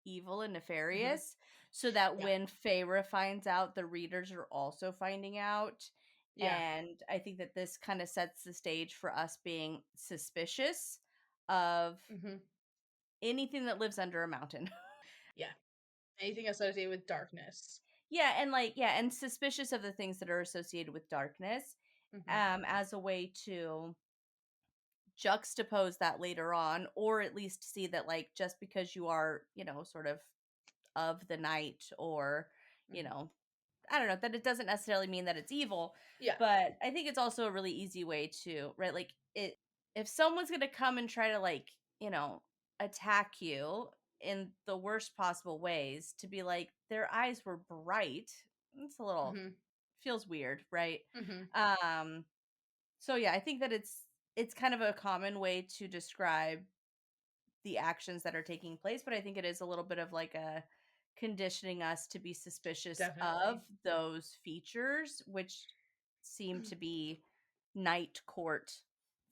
evil and Mm-hmm. nefarious, so that Yeah, when Feyre finds out, the readers are also finding out. yeah, And I think that this kind of sets the stage for us being suspicious of mm-hmm. anything that lives under a mountain. Yeah. Anything associated with darkness. Yeah, and like yeah, and suspicious of the things that are associated with darkness, Mm-hmm. as a way to juxtapose that later on, or at least see that like just because you are, sort of the night, or you Mm-hmm. know, I don't know, that it doesn't necessarily mean that it's evil. Yeah. But I think it's also a really easy way to, right, like it, if someone's gonna come and try to like, attack you in the worst possible ways, to be like their eyes were bright, it's a little, Mm-hmm. feels weird, right? Mm-hmm. um so yeah, I think that it's kind of a common way to describe the actions that are taking place, but I think it is a little bit of like a conditioning us to be suspicious of Definitely. those features, which seem to be night court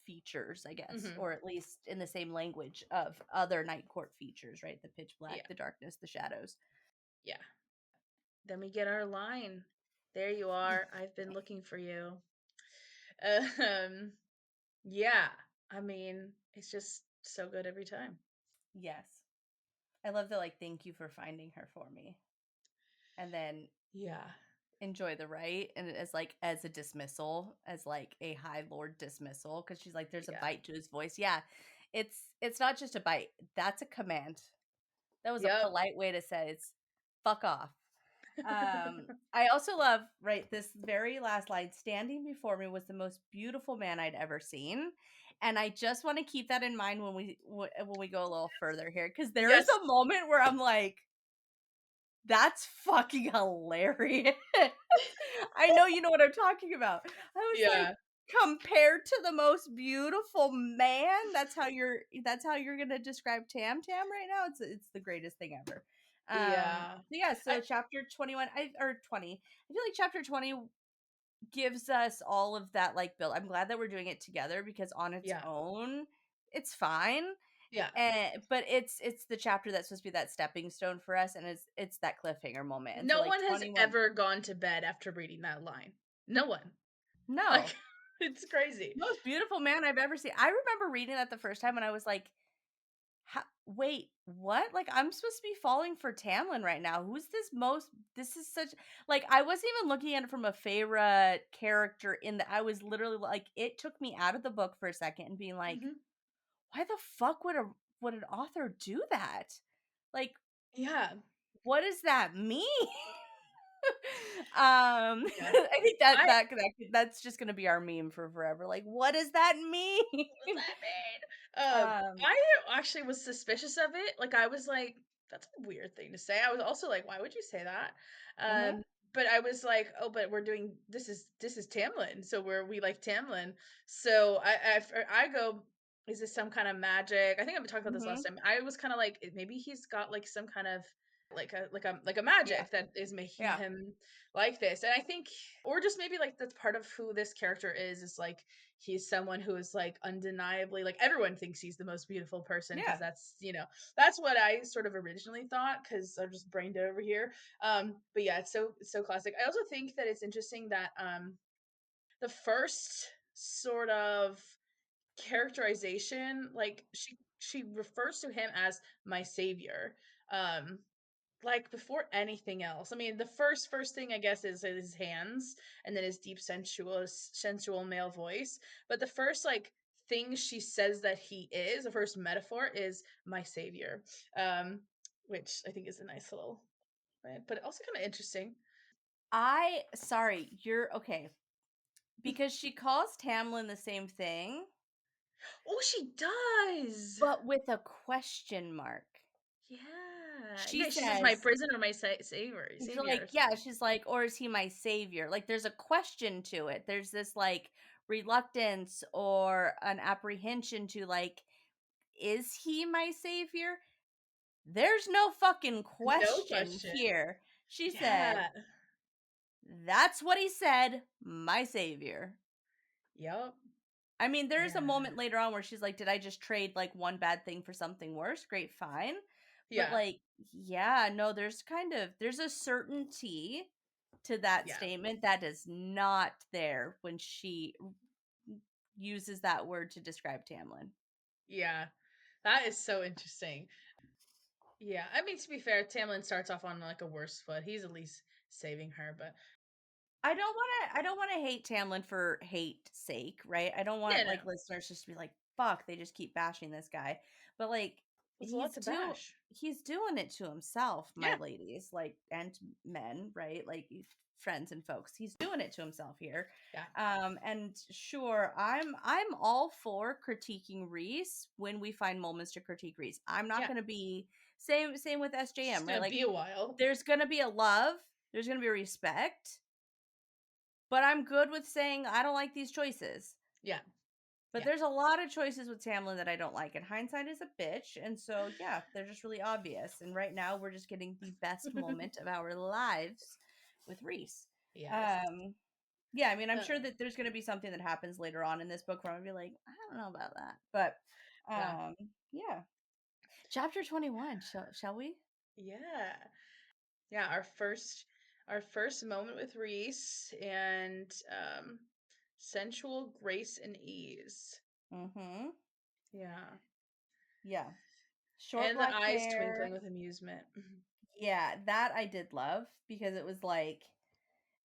features, I guess, Mm-hmm. or at least in the same language of other night court features, right? The pitch black, Yeah. the darkness, the shadows. Yeah. Then we get our line. There you are. I've been looking for you. Um, yeah. I mean, it's just so good every time. Yes. I love the like, thank you for finding her for me. And then Yeah. enjoy the right, and as like as a dismissal, as like a high lord dismissal, because she's like, there's a Yeah. bite to his voice. Yeah, it's not just a bite, that's a command. That was a Yep. polite way to say it's fuck off. I also love, right, this very last line: standing before me was the most beautiful man I'd ever seen. And I just want to keep that in mind when we go a little further here, because there is Yes. a moment where I'm like, that's fucking hilarious. I know you know what I'm talking about. I was like, Yeah. compared to the most beautiful man, that's how you're gonna describe Tam Tam right now. It's the greatest thing ever. Yeah. So yeah, I, so chapter 21, or 20. I feel like chapter 20 gives us all of that like build. I'm glad that we're doing it together, because on its yeah. own, it's fine. Yeah. But it's the chapter that's supposed to be that stepping stone for us, and it's that cliffhanger moment. And so No like one has 21, ever gone to bed after reading that line. No one. no, Like, it's crazy. most beautiful man I've ever seen. I remember reading that the first time, and I was like, wait, what? Like, I'm supposed to be falling for Tamlin right now. Who's this most? This is such, like, I wasn't even looking at it from a Feyre character, in that I was literally like, it took me out of the book for a second and being like, Hmm. why the fuck would an author do that? Like, Yeah. what does that mean? Yeah. I think that I that's just gonna be our meme for forever. Like, what does that mean? What does that mean? um, I actually was suspicious of it. Like, I was like, that's a weird thing to say. I was also like, why would you say that? mhm, But I was like, oh, but we're doing this is Tamlin, so we like Tamlin. So I go, is this some kind of magic? I think I've talked about this last mhm, time. I was kind of like, maybe he's got like some kind of like a yeah, magic that is making yeah, him like this. And I think, or just maybe like that's part of who this character is like he's someone who is like undeniably, like everyone thinks he's the most beautiful person because yeah. that's what I sort of originally thought, because I'm just brain dead over here. But yeah, it's so classic. I also think that it's interesting that the first sort of characterization, like she refers to him as my savior. um like before anything else. I mean, the first thing I guess is his hands, and then his deep sensual male voice. But the first like thing she says that he is, the first metaphor is my savior. Um, which I think is a nice little, right, but also kind of interesting. You're okay, because she calls Tamlin the same thing, Oh, she does. but with a question mark. Yeah. She She's just my says, prison or my savior, she's savior or like, yeah, something. she's like, or is he my savior? Like, there's a question to it. There's this like reluctance or an apprehension to like, is he my savior? There's no fucking No question question. here. She said, Yeah. that's what he said, my savior. Yep. I mean, there's a Yeah. moment later on where she's like, did I just trade like one bad thing for something worse? Great, fine. But Yeah. like, yeah, no, there's a certainty to that Yeah. statement that is not there when she uses that word to describe Tamlin. Yeah. That is so interesting. Yeah. I mean, to be fair, Tamlin starts off on like a worse foot. He's at least saving her, but I don't want to hate Tamlin for hate sake, right? I don't yeah, want no. like listeners just to be like, fuck, they just keep bashing this guy. But like It's a lot to bash. he's doing it to himself, my Yeah. ladies, like and men, right? Like friends and folks. He's doing it to himself here. Yeah. And sure, I'm all for critiquing Rhys when we find moments to critique Rhys. I'm not Yeah. gonna be same with It's just SJM, right? gonna Like be a while. there's gonna be a love, there's gonna be respect, but I'm good with saying I don't like these choices. Yeah. But Yeah. there's a lot of choices with Tamlin that I don't like, and hindsight is a bitch. And so, yeah, they're just really obvious. And right now, we're just getting the best moment of our lives with Rhys. Yes. Yeah, I mean, I'm Uh, sure that there's going to be something that happens later on in this book where I'm going to be like, I don't know about that. But yeah. yeah. Chapter 21, shall we? Yeah. Yeah, our first moment with Rhys and sensual grace and ease. Mm-hmm. Yeah. Yeah. Short And the black eyes hair. twinkling with amusement. Yeah, that I did love because it was like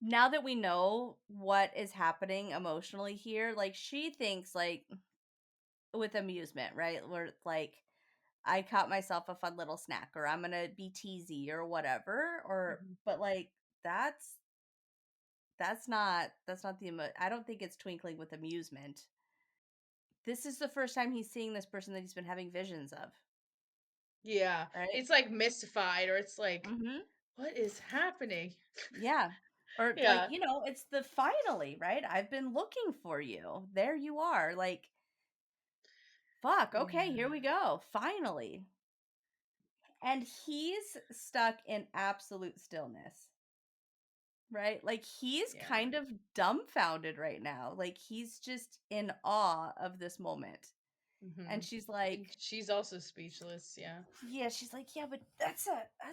now that we know what is happening emotionally here, like she thinks like with amusement, right? Where like I caught myself a fun little snack or I'm gonna be teasy or whatever. Or Mhm. but like that's not the I don't think it's twinkling with amusement. This is the first time he's seeing this person that he's been having visions of, Yeah. right? It's like mystified or it's like, Mm-hmm. what is happening? Yeah. Or like, Yeah. it's the finally, right? I've been looking for you. There you are. Like, fuck, okay, here Yeah. we go. Finally. And he's stuck in absolute stillness, right? Like he's Yeah. kind of dumbfounded right now. Like he's just in awe of this moment. And Mhm. she's And like, she's also speechless, yeah. yeah, she's like, yeah, but that's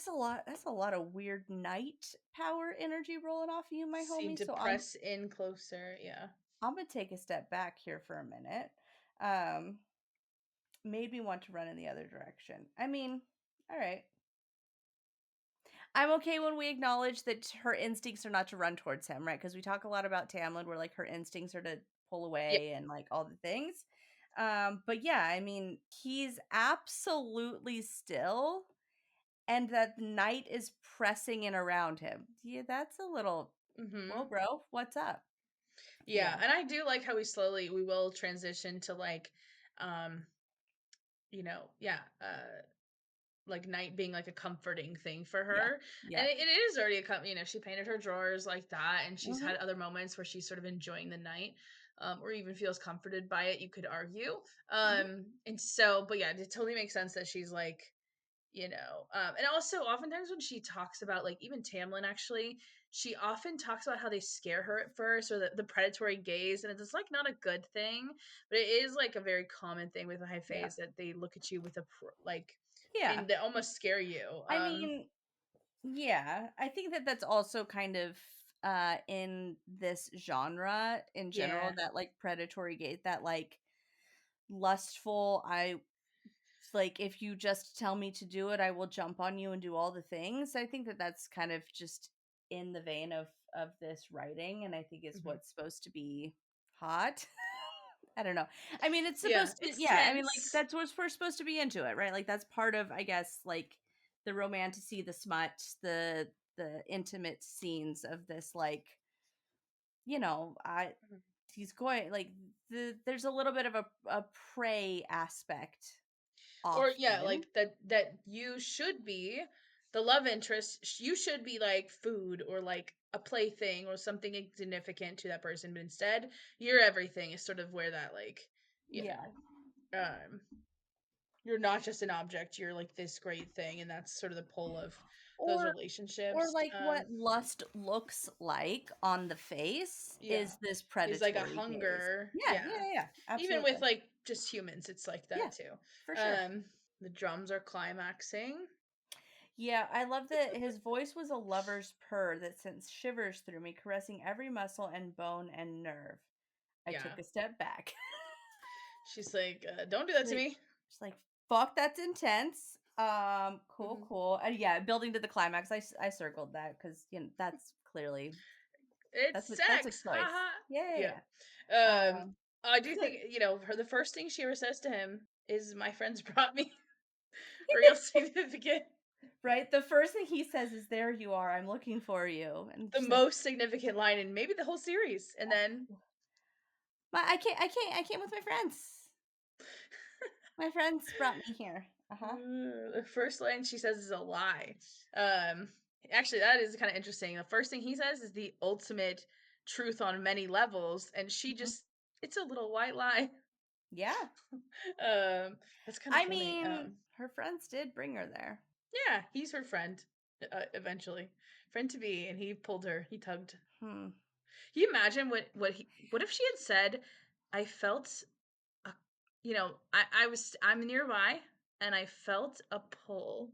a lot of weird night power energy rolling off of you, my Seem homie. to So press in closer, yeah. I'm gonna take a step back here for a minute. Um, made me want to run in the other direction. I mean, all right. I'm okay when we acknowledge that her instincts are not to run towards him, right? Because we talk a lot about Tamlin where like her instincts are to pull Yeah. away and like all the things. But yeah, I mean, he's absolutely still and that night is pressing in around him. Yeah, that's a little whoa, Mhm. bro, what's up? Yeah, Yeah. and I do like how we will transition to like um yeah, like night being like a comforting thing for Yeah. her. And Yeah. it is already she painted her drawers like that and she's Mm-hmm. had other moments where she's sort of enjoying the night, or even feels comforted by it, you could argue. Mm-hmm. And so but yeah, it totally makes sense that she's like, and also oftentimes when she talks about like even Tamlin actually, she often talks about how they scare her at first or the predatory gaze, and it's like not a good thing, but it is like a very common thing with the high Yeah. phase that they look at you with like Yeah. and they almost scare you. I mean, yeah, I think that that's also kind of in this genre in general Yeah. that like predatory gate that like lustful I like if you just tell me to do it I will jump on you and do all the things. I think that that's kind of just in the vein of this writing and I think it's Mhm. what's supposed to be hot. I don't know. I mean, it's Yeah, supposed to, it's yeah. I mean, like tense. that's what we're supposed to be into it, right? Like that's part of, I guess, like the romanticy, the smut, the intimate scenes of this. Like, I Mhm. he's going like there's a little bit of a prey aspect. often. like that you should be the love interest. You should be like food or like a plaything or something insignificant to that person, but instead you're everything. Is sort of where that like you're not just an object. You're like this great thing, and that's sort of the pull of those Or relationships. like what lust looks like on the face is this Is like a predatory gaze. hunger. Yeah, Even absolutely. with like just humans, it's like Yeah, that too. for sure. The drums are climaxing. Yeah, I love that his voice was a lover's purr that sent shivers through me, caressing every muscle and bone and nerve. I took a step back. She's like, don't do that to me. She's like, fuck, that's intense. Cool. And yeah, building to the climax. I circled that because that's clearly It's that's a sex. choice. Haha. Yeah. I do think, the first thing she ever says to him is, my friends brought me. Real significant. Right? The first thing he says is, there you are, I'm looking for you. And the most significant line in maybe the whole series. And then I came with my friends. My friends brought me here. The first line she says is a lie. Actually, that is kind of interesting. The first thing he says is the ultimate truth on many levels, and she just, it's a little white lie. Yeah. That's kind of funny. Mean, her friends did bring her there. Yeah, he's her friend, eventually. Friend to be, and he pulled her, he tugged. Can you imagine what if she had said, I felt I'm nearby and I felt a pull.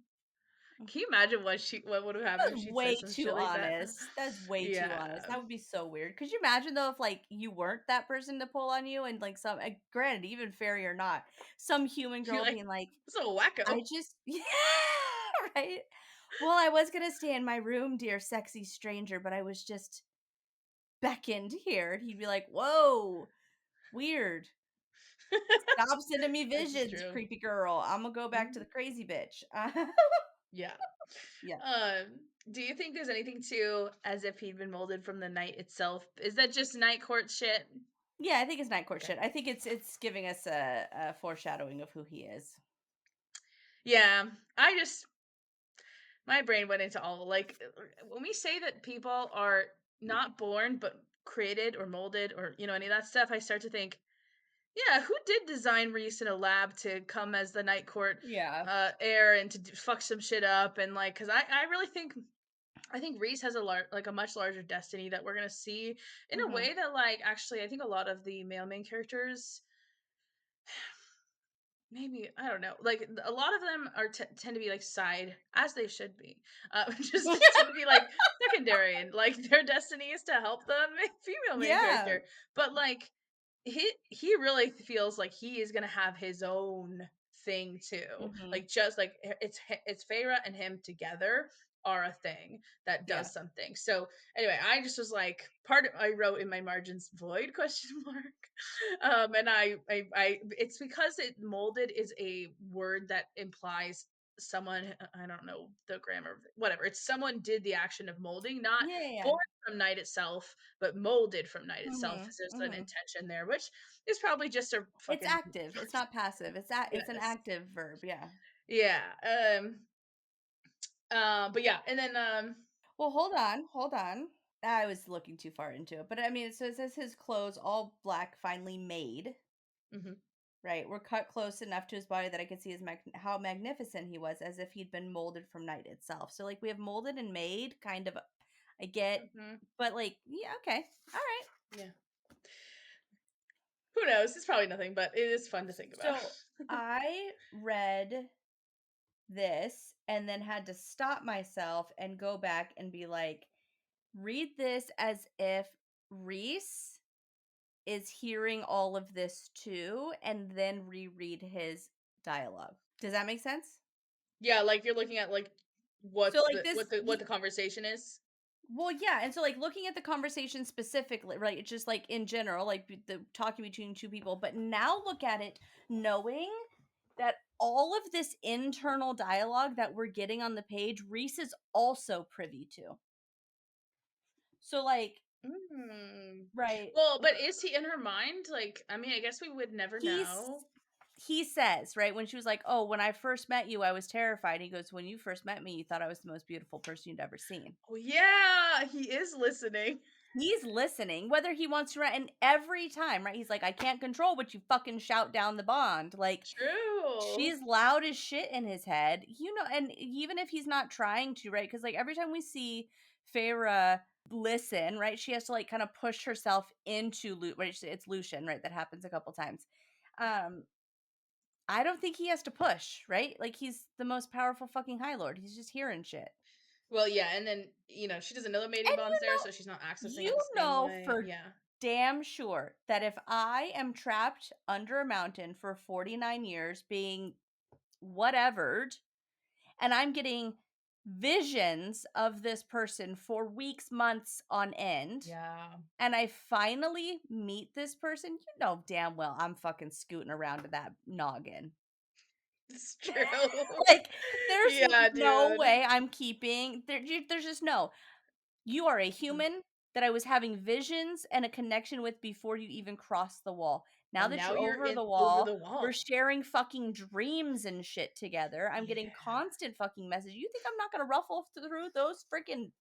Can you imagine what would have happened if she way said some too shit like honest. That's way too honest. That would be so weird. Could you imagine though if like you weren't that person to pull on you and like some granted even fairy or not, some human girl being like, so wacko. I just right. Well, I was gonna stay in my room, dear sexy stranger, but I was just beckoned here. And he'd be like, whoa, weird. Stop sending me visions, creepy girl. I'm gonna go back to the crazy bitch. Yeah. Yeah. Do you think there's anything to as if he'd been molded from the night itself? Is that just night court shit? Yeah, I think it's night court shit. I think it's giving us a foreshadowing of who he is. Yeah. My brain went into all, like, when we say that people are not born but created or molded or any of that stuff, I start to think, yeah, who did design Rhys in a lab to come as the night court heir and to fuck some shit up? And like, because I really think Rhys has a much larger destiny that we're gonna see in a way that, like, actually I think a lot of the male main characters, maybe, I don't know, like a lot of them are tend to be like side, as they should be, just tend to be like secondary, and like their destiny is to help the female main character, but like he really feels like he is gonna have his own thing too, like just like it's Feyre and him together are a thing that does something. So anyway, I just was like, I wrote in my margins, void question mark. And I it's because it molded is a word that implies someone, I don't know the grammar, whatever, it's someone did the action of molding, not born from night itself, but molded from night itself. There's an intention there, which is probably just a fucking, it's active, it's not passive, it's an active verb. But yeah, and then well, hold on, I was looking too far into it, but I mean, so it says his clothes all black, finely made. Right, were cut close enough to his body that I could see how magnificent he was, as if he'd been molded from night itself. So like we have molded and made, kind of, I get, but like, yeah, okay, all right, yeah, who knows, it's probably nothing, but it is fun to think about. So I read this and then had to stop myself and go back and be like, read this as if Rhys is hearing all of this too, and then reread his dialogue. Does that make sense? Yeah, like you're looking at like what the conversation is. Well, yeah, and so like looking at the conversation specifically, right? It's just like in general, like the talking between two people, but now look at it knowing that all of this internal dialogue that we're getting on the page, Rhys is also privy to. So like, right. Well, but is he in her mind? Like, I mean, I guess we would never know. he says, right, when she was like, oh, when I first met you, I was terrified. He goes, when you first met me, you thought I was the most beautiful person you'd ever seen. Oh, yeah, he is listening. He's listening, whether he wants to, and every time, right, he's like, I can't control what you fucking shout down the bond. Like, True. she's loud as shit in his head, and even if he's not trying to, right, because, like, every time we see Feyre listen, right, she has to, like, kind of push herself into right, it's Lucien, right, that happens a couple times. I don't think he has to push, right? Like, he's the most powerful fucking High Lord. He's just hearing shit. Well, yeah, and then, she doesn't know the mating And bond's there, so she's not accessing it you the same know way. for Yeah. damn sure that if I am trapped under a mountain for 49 years being whatevered, and I'm getting visions of this person for weeks, months on end, Yeah. and I finally meet this person, you know damn well I'm fucking scooting around to that noggin. It's true. Like, there's Yeah, no dude. way I'm keeping there's just no. You are a Mhm. human that I was having visions and a connection with before you even crossed the wall. Now And that now you're you're over in the over wall, the we're wall. sharing fucking dreams and shit together. I'm getting Yeah. constant fucking messages. You think I'm not gonna ruffle through those freaking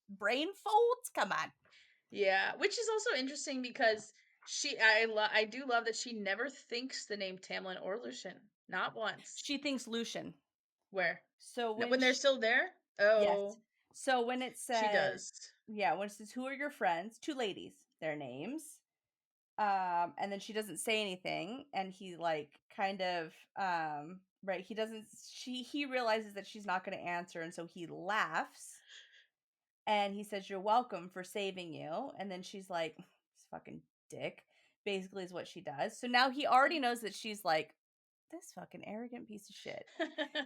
brain folds? Come on. Yeah, which is also interesting because I do love that she never thinks the name Tamlin or Lucian. Not once. She thinks Lucian. Where? So No, when when they're she, still there? yes. Oh, So when it she says, does. yeah, when it says, who are your friends? Two ladies, their names. And then she doesn't say anything, and he, like, kind of, right, he doesn't, he realizes that she's not going to answer, and so he laughs, and he says, you're welcome for saving you, and then she's like, this fucking dick, basically is what she does. So now he already knows that she's like, this fucking arrogant piece of shit.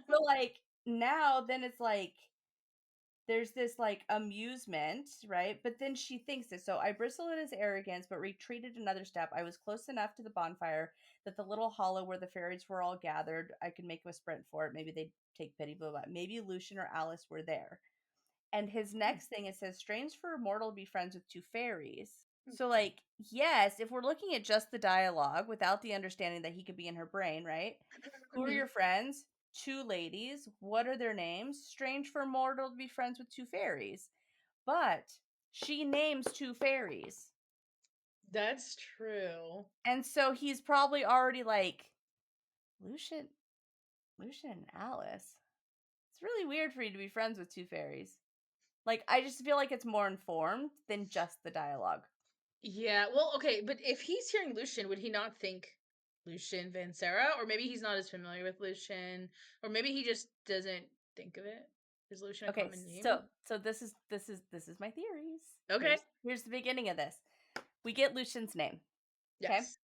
So, like, now then it's like there's this, like, amusement, right? But then she thinks this. So I bristled at his arrogance, but retreated another step. I was close enough to the bonfire that the little hollow where the fairies were all gathered, I could make a sprint for it. Maybe they'd take pity, blah, blah. Maybe Lucian or Alice were there. And his next thing, it says, strange for a mortal to be friends with two fairies. So, like, yes, if we're looking at just the dialogue without the understanding that he could be in her brain, right? Who are your friends? Two ladies. What are their names? Strange for a mortal to be friends with two fairies. But she names two fairies. That's true. And so he's probably already like, Lucian, Lucian and Alice. It's really weird for you to be friends with two fairies. Like, I just feel like it's more informed than just the dialogue. Yeah, well, okay, but if he's hearing Lucian, would he not think Lucian Vansera? Or maybe he's not as familiar with Lucian, or maybe he just doesn't think of it. Is Lucian a Okay, common name? so this is my theories. Okay. Here's the beginning of this. We get Lucian's name. Okay. Yes.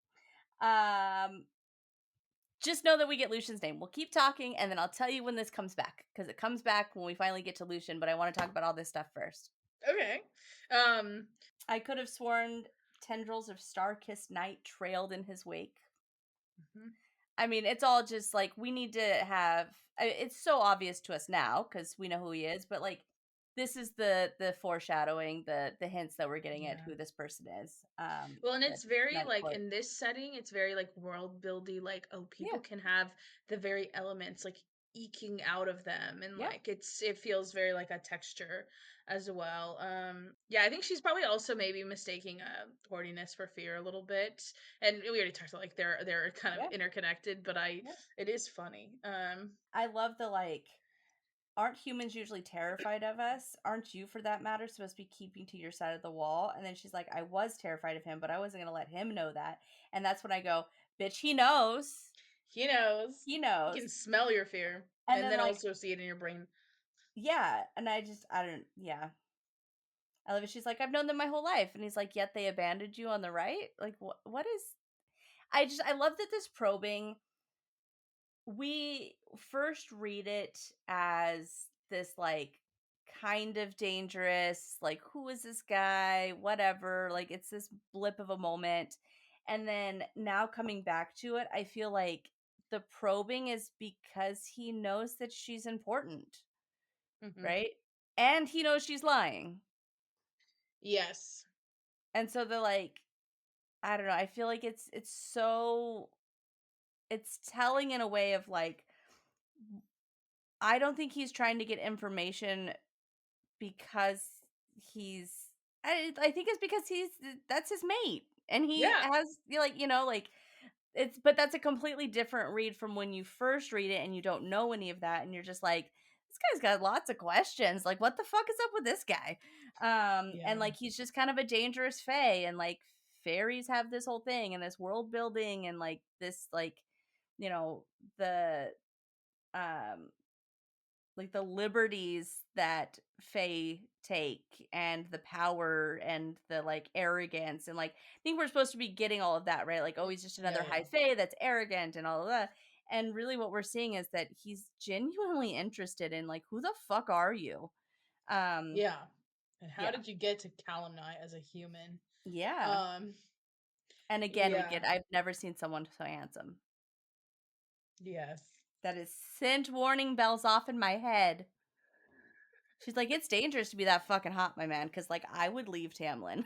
Just know that we get Lucian's name. We'll keep talking, and then I'll tell you when this comes back, because it comes back when we finally get to Lucian. But I want to talk about all this stuff first. Okay. Um, I could have sworn tendrils of star-kissed night trailed in his wake. mhm. I mean, it's all just like we need to have. It's so obvious to us now because we know who he is, but, like, this is the foreshadowing, the hints that we're getting at Yeah. who this person is. Well, and The it's very night like court. in this setting, it's very like world buildy, like, oh, people Yeah, can have the very elements like eking out of them, and yeah, like it feels very like a texture as well. Yeah, I think she's probably also maybe mistaking horniness for fear a little bit. And we already talked about like they're kind of yeah, interconnected, but yeah. it is funny. I love the, like, aren't humans usually terrified of us? Aren't you, for that matter, supposed to be keeping to your side of the wall? And then she's like, I was terrified of him, but I wasn't going to let him know that. And that's when I go, bitch, he knows. He knows. He He knows. can smell your fear And and then, then like, also see it in your brain. yeah. And I don't, yeah. I love it. She's like, I've known them my whole life. And he's like, yet they abandoned you on the right? Like, what is, I love that this probing, we first read it as this, like, kind of dangerous, like, who is this guy, whatever, like, it's this blip of a moment, and then now coming back to it, I feel like the probing is because he knows that she's important, Hmm. right? And he knows she's lying, Yes. and so they're like, I don't know, I feel like it's so it's telling in a way of like, I don't think he's trying to get information because he's I think it's because that's his mate, and he Yeah. has like, like it's but that's a completely different read from when you first read it and you don't know any of that and you're just like, this guy's got lots of questions. Like, what the fuck is up with this guy? And Yeah. like he's just kind of a dangerous fae, and like fairies have this whole thing and this world building and like this like, you know, the um like the liberties that fae take and the power and the like arrogance, and like I think we're supposed to be getting all of that, right? Like, oh, he's just Yeah, another high yeah. fae that's arrogant and all of that. And really what we're seeing is that he's genuinely interested in like, who the fuck are you? um Yeah. And how yeah, did you get to Calanmai as a human? yeah. Um, And again, we yeah. get, I've never seen someone so handsome. Yes. That is sent warning bells off in my head. She's like, it's dangerous to be that fucking hot, my man, because like I would leave Tamlin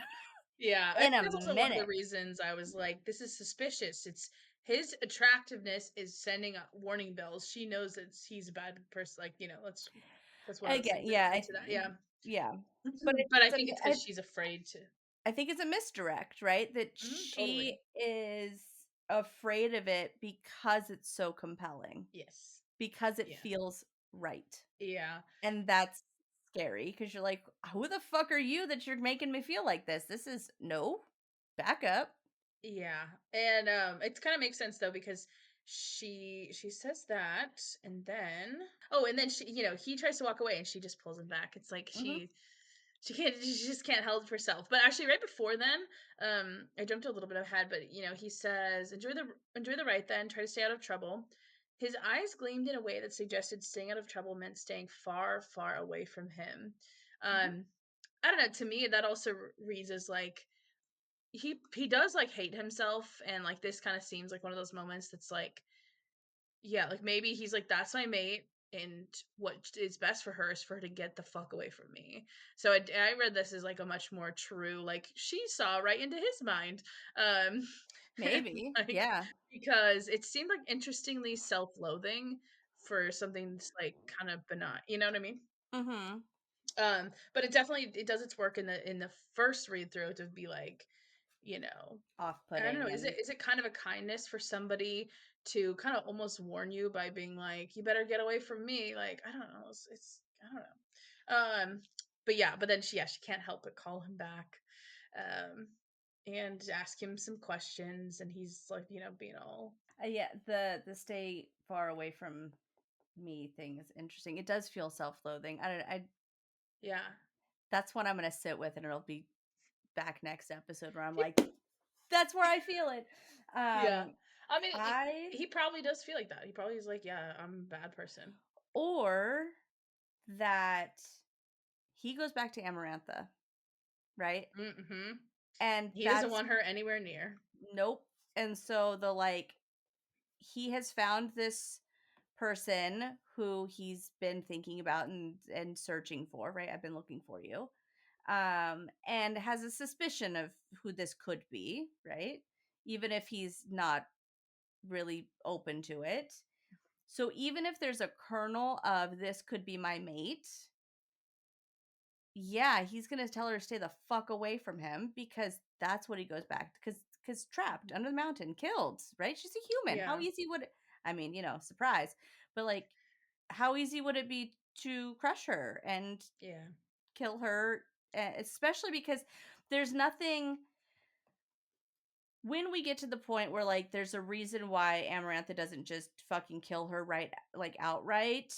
Yeah, I in think a that's also one of the minute. reasons I was like, this is suspicious. It's his attractiveness is sending up warning bells. She knows that he's a bad person. Like, that's one of those Again, things that yeah, go into that. Yeah. yeah. But But I it's think it's because she's afraid to. I think it's a misdirect, right? That she Totally. is afraid of it because it's so compelling, Yes. because it Yeah. feels right. Yeah. And that's scary because you're like, who the fuck are you that you're making me feel like this? This is no, back up. Yeah. And it kind of makes sense though because she says that and then and then he tries to walk away and she just pulls him back. It's like Hmm. she just can't help herself. But actually right before then, I jumped a little bit ahead, but he says, enjoy the ride then, try to stay out of trouble. His eyes gleamed in a way that suggested staying out of trouble meant staying far, far away from him. Hmm. Um I don't know, to me that also reads as like he does like hate himself, and like this kind of seems like one of those moments that's like, yeah, like maybe he's like, that's my mate, and what is best for her is for her to get the fuck away from me. So I read this as like a much more true, like she saw right into his mind. um Maybe. like, Yeah. because it seemed like interestingly self-loathing for something that's like kind of benign, you know what I mean? Hmm. But it does its work in the first read through to be like, you know, Off I don't know. putting and Is it kind of a kindness for somebody to kind of almost warn you by being like, "You better get away from me"? Like, I don't know. It's I don't know. But yeah, but then she can't help but call him back, um, and ask him some questions, and he's like, being all. yeah, the stay far away from me thing is interesting. It does feel self-loathing. I Yeah. That's what I'm gonna sit with, and it'll be back next episode where I'm like, that's where I feel it. Yeah. Um, I mean, I he probably does feel like that. He probably is like, "Yeah, I'm a bad person." or that he goes back to Amarantha, right? Mm-hmm. And He doesn't that's want her anywhere near. nope. And so the like he has found this person who he's been thinking about and searching for, right? I've been looking for you. And has a suspicion of who this could be, right? Even if he's not really open to it. So even if there's a kernel of this could be my mate, yeah, he's gonna tell her to stay the fuck away from him because that's what he goes back because trapped under the mountain, killed, right? She's a human. How Yeah. easy would it, I mean, surprise, but like, how easy would it be to crush her and Yeah. kill her? Especially because there's nothing when we get to the point where like there's a reason why Amarantha doesn't just fucking kill her right like outright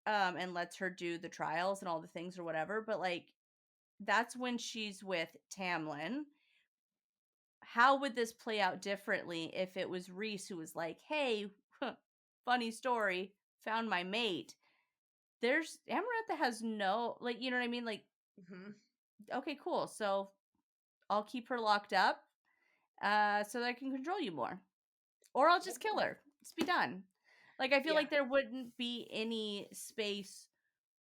and lets her do the trials and all the things or whatever, but like that's when she's with Tamlin. How would this play out differently if it was Rhys who was like, "Hey, funny story, found my mate." There's Amarantha has no like, you know what I mean? Like, Hmm. okay, cool. So I'll keep her locked up so that I can control you more. Or I'll just kill her. Just be done. Like, I feel Yeah. like there wouldn't be any space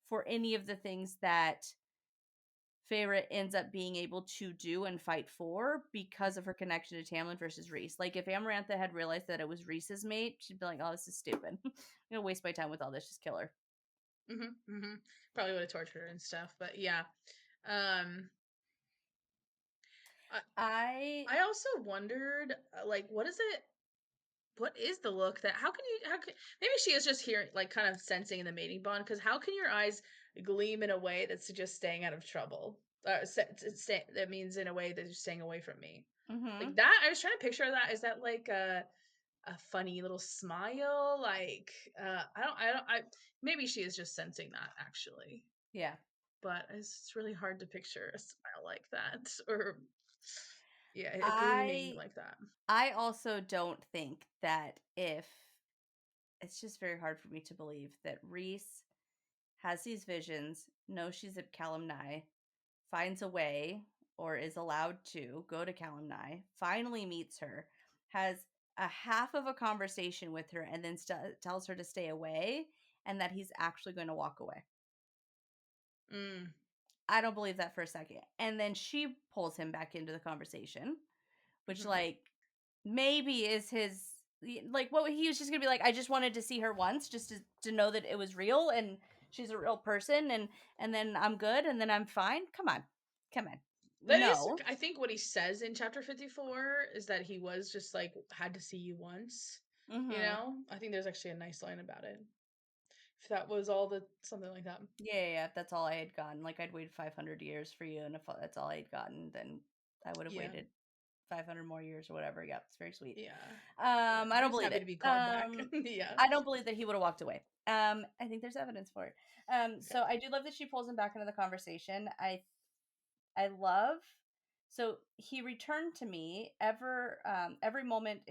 for any of the things that Feyre ends up being able to do and fight for because of her connection to Tamlin versus Rhys. Like, if Amarantha had realized that it was Rhys's mate, she'd be like, oh, this is stupid. I'm gonna waste my time with all this, just kill her. Probably would have tortured her and stuff, but yeah. I also wondered, like, what is it? What is the look that? How can maybe she is just here, like, kind of sensing in the mating bond? Because how can your eyes gleam in a way that suggests staying out of trouble? That means in a way that you're staying away from me. Like that, I was trying to picture that. Is that like a funny little smile? Like, I maybe she is just sensing that actually. Yeah. But it's really hard to picture a smile like that, or a gleaming like that. I also don't think that it's just very hard for me to believe that Rhys has these visions, knows she's at Calanmai, finds a way or is allowed to go to Calanmai, finally meets her, has a half of a conversation with her, and then tells her to stay away, and that he's actually going to walk away. I don't believe that for a second. And then she pulls him back into the conversation, which like maybe is his, like, what he was just gonna be like, I just wanted to see her once just to know that it was real and she's a real person, and then I'm good and then I'm fine. Come on. That is, I think, what he says in chapter 54 is that he was just like, had to see you once. You know, I think there's actually a nice line about it. If that was all something like that. Yeah, if that's all I had gotten, like, I'd waited 500 years for you, and if that's all I had gotten, then I would have waited 500 more years or whatever. Yeah, it's very sweet. Yeah. I don't believe happy it. To be called back. Yeah. I don't believe that he would have walked away. I think there's evidence for it. So I do love that she pulls him back into the conversation. I love. So he returned to me every movement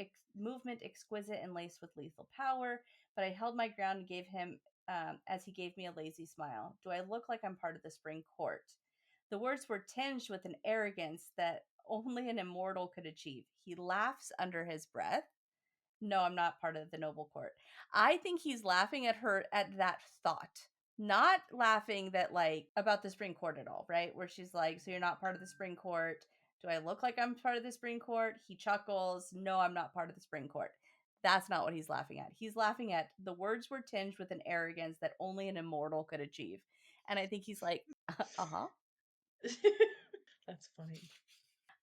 exquisite and laced with lethal power, but I held my ground and gave him as he gave me a lazy smile. Do I look like I'm part of the spring court? The words were tinged with an arrogance that only an immortal could achieve. He laughs under his breath. No, I'm not part of the noble court. I think he's laughing at her at that thought. Not laughing that, like, about the spring court at all, right? Where she's like, so you're not part of the spring court. Do I look like I'm part of the spring court? He chuckles. No, I'm not part of the spring court. That's not what he's laughing at. He's laughing at the words were tinged with an arrogance that only an immortal could achieve. And I think he's like, uh-huh. That's funny.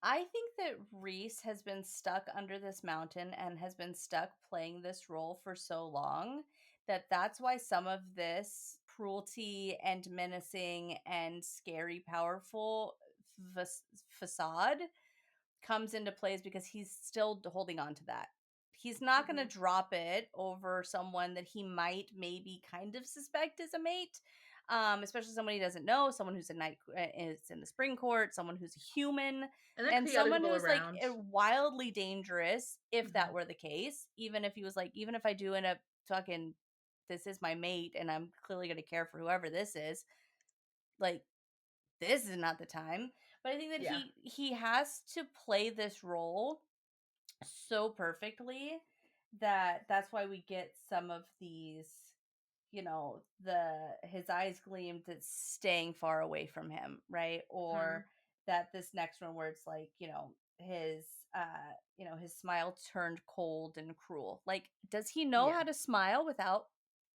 I think that Rhys has been stuck under this mountain and has been stuck playing this role for so long that that's why some of this cruelty and menacing and scary, powerful facade comes into place, because he's still holding on to that. He's not going to drop it over someone that he might maybe kind of suspect is a mate. Especially someone he doesn't know, someone who's is in the spring court, someone who's a human, and someone who's like wildly dangerous. If that were the case, even if he was like, even if I do end up fucking, this is my mate, and I'm clearly going to care for whoever this is, like, this is not the time. But I think that he has to play this role so perfectly that that's why we get some of these, his eyes gleamed, that's staying far away from him, right? Or that this next one where it's like, his his smile turned cold and cruel. Like, does he know how to smile without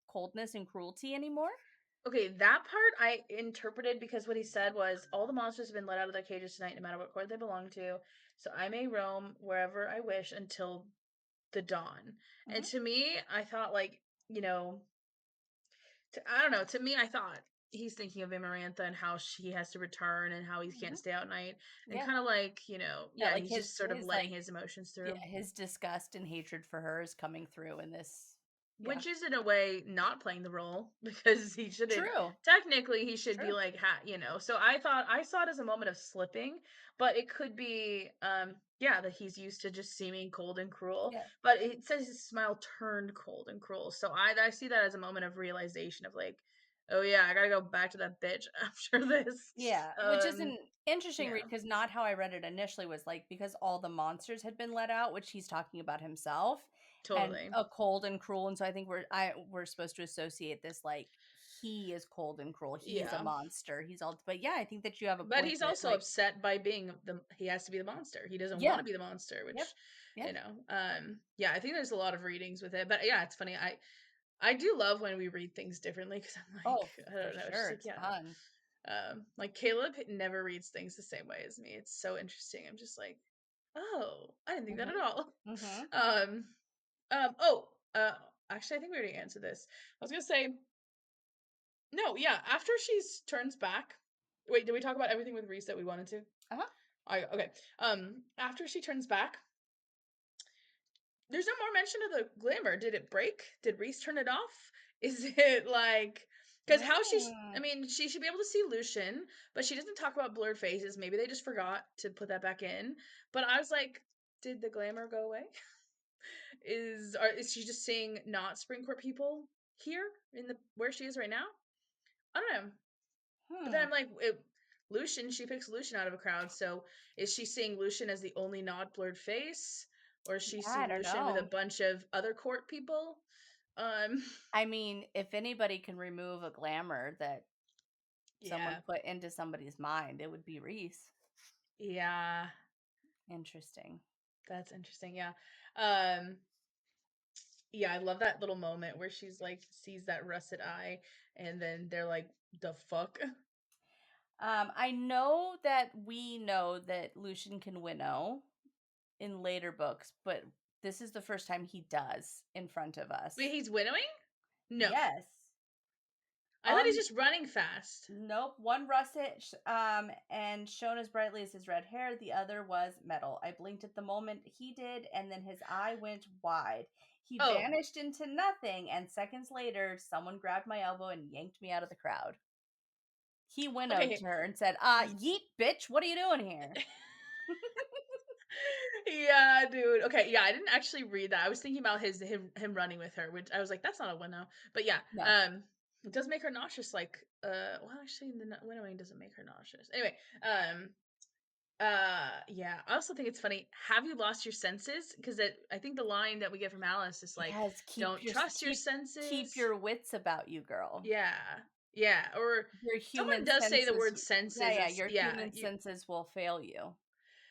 coldness and cruelty anymore? Okay, that part I interpreted, because what he said was, all the monsters have been let out of their cages tonight, no matter what court they belong to, so I may roam wherever I wish until the dawn. And to me, I thought, like, I don't know. To me, I thought he's thinking of Amarantha and how she has to return and how he can't stay out night, and kind of like, like he's just sort of letting his emotions through. Yeah, his disgust and hatred for her is coming through in this. Which is, in a way, not playing the role, because he shouldn't. Technically, he should be like, So I saw it as a moment of slipping, but it could be, that he's used to just seeming cold and cruel. Yeah. But it says his smile turned cold and cruel, so I see that as a moment of realization of like, oh yeah, I gotta go back to that bitch after this. Yeah, which is an interesting read, because not how I read it initially was like, because all the monsters had been let out, which he's talking about himself. Totally. And a cold and cruel, and so I think we're supposed to associate this like he is cold and cruel. He's a Yeah. monster. He's all, but yeah, I think that you have a But point he's that also like, upset by being he has to be the monster. He doesn't want yeah, to be the monster, yep, which, yep. yeah, I think there's a lot of readings with it. But yeah, it's funny. I do love when we read things differently because I'm like, Oh, I for don't know, it's just sure. like, It's yeah. fun. Like Caleb never reads things the same way as me. It's so interesting. I'm just like, oh, I didn't think that at Mm-hmm. all. Mm-hmm. Um, oh, actually, I think we already answered this. I was gonna say, no, yeah, after she turns back. Wait, did we talk about everything with Rhys that we wanted to? Uh-huh. Okay. After she turns back, there's no more mention of the glamour. Did it break? Did Rhys turn it off? Is it like, because how she's, I Mm. mean, she should be able to see Lucien, but she doesn't talk about blurred faces. Maybe they just forgot to put that back in. But I was like, did the glamour go away? Is she just seeing not Springcourt people here in the where she is right now? I don't know. But then Hmm. I'm like, Lucien, she picks Lucien out of a crowd. So is she seeing Lucien as the only not blurred face? Or is she Yeah, I seeing don't Lucien with a know. bunch of other court people? Um, I mean, if anybody can remove a glamour that someone yeah. put into somebody's mind, it would be Rhys. Yeah. Interesting. That's interesting. Yeah. Um, yeah, I love that little moment where she's like sees that russet eye and then they're like, the fuck? I know that we know that Lucian can winnow in later books, but this is the first time he does in front of Wait, us. he's winnowing? No. Yes. I thought he's just running fast. Nope. One russet, and shone as brightly as his red hair. The other was metal. I blinked at the moment he did, and then his eye went wide. He Oh, vanished into nothing, and seconds later, someone grabbed my elbow and yanked me out of the crowd. He winnowed okay. to her and said, yeet, bitch, what are you doing here? Yeah, dude. Okay, yeah, I didn't actually read that. I was thinking about him running with her, which I was like, that's not a winnow. But yeah, No. it does make her nauseous. Like, well, actually, the winnowing doesn't make her nauseous. Anyway, yeah. I also think it's funny. Have you lost your senses? Because I think the line that we get from Alice is like, Yes, "Don't trust your keep senses." your wits about you, girl. Yeah, yeah. Or Your someone human does say the senses, word yeah, senses. yeah, It's your yeah, human senses will fail you.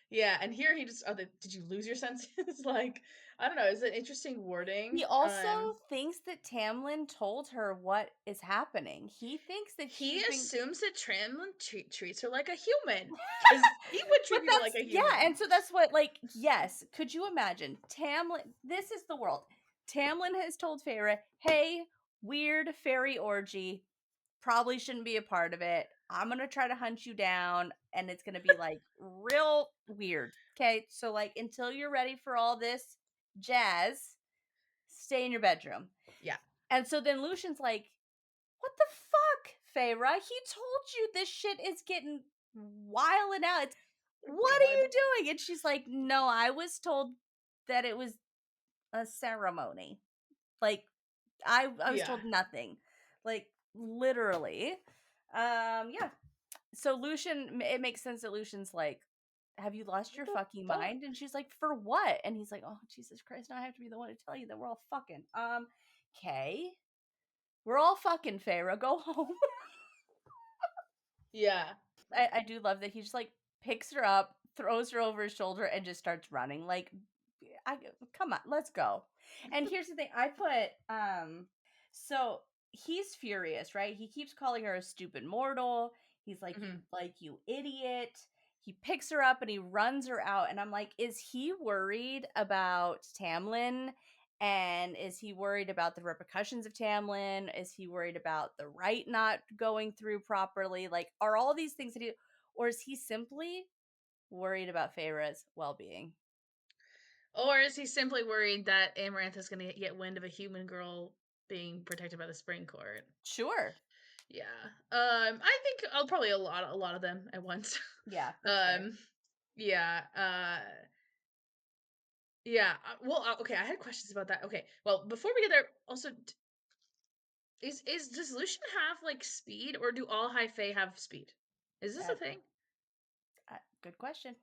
yeah, and here he just did you lose your senses? Like, I don't know, is it interesting wording? He also thinks that Tamlin told her what is happening. He thinks that He she's been assumes that Tramlin treats her like a human because he would treat but people like that's a yeah, human. and so that's what like yes, could you imagine? Tamlin this is the world. Tamlin has told Feyre, "Hey, weird fairy orgy. Probably shouldn't be a part of it. I'm going to try to hunt you down and it's going to be like real weird." Okay? So like until you're ready for all this jazz, stay in your bedroom. Yeah. And so then Lucian's like, "What the fuck, Feyre? He told you this shit is getting wild and out. It's what are you God. doing?" And she's like, "No, I was told that it was a ceremony. Like I was Yeah. told nothing. Like literally." Yeah. So Lucian, it makes sense that Lucian's like, "Have you lost What your the fucking fuck? mind?" And she's like, "For what?" And he's like, "Oh, Jesus Christ, now I have to be the one to tell you that we're all fucking." Okay. We're all fucking, Feyre. Go home. Yeah. I do love that he just like picks her up, throws her over his shoulder, and just starts running. Like, I come on, let's go. And here's the thing: I put so he's furious, right? He keeps calling her a stupid mortal. He's Mhm. like you idiot. He picks her up and he runs her out, and I'm like, is he worried about Tamlin? And is he worried about the repercussions of Tamlin? Is he worried about the right not going through properly? Like, are all these things that he, or is he simply worried about Feyre's well-being? Or is he simply worried that Amarantha is going to get wind of a human girl being protected by the spring court? Sure. Yeah. I think probably a lot of them at once. Yeah, that's fair. Yeah. Yeah. Well, okay. I had questions about that. Okay. Well, before we get there, also, does Lucian have like speed, or do all high fae have speed? Is this a That thing? good question.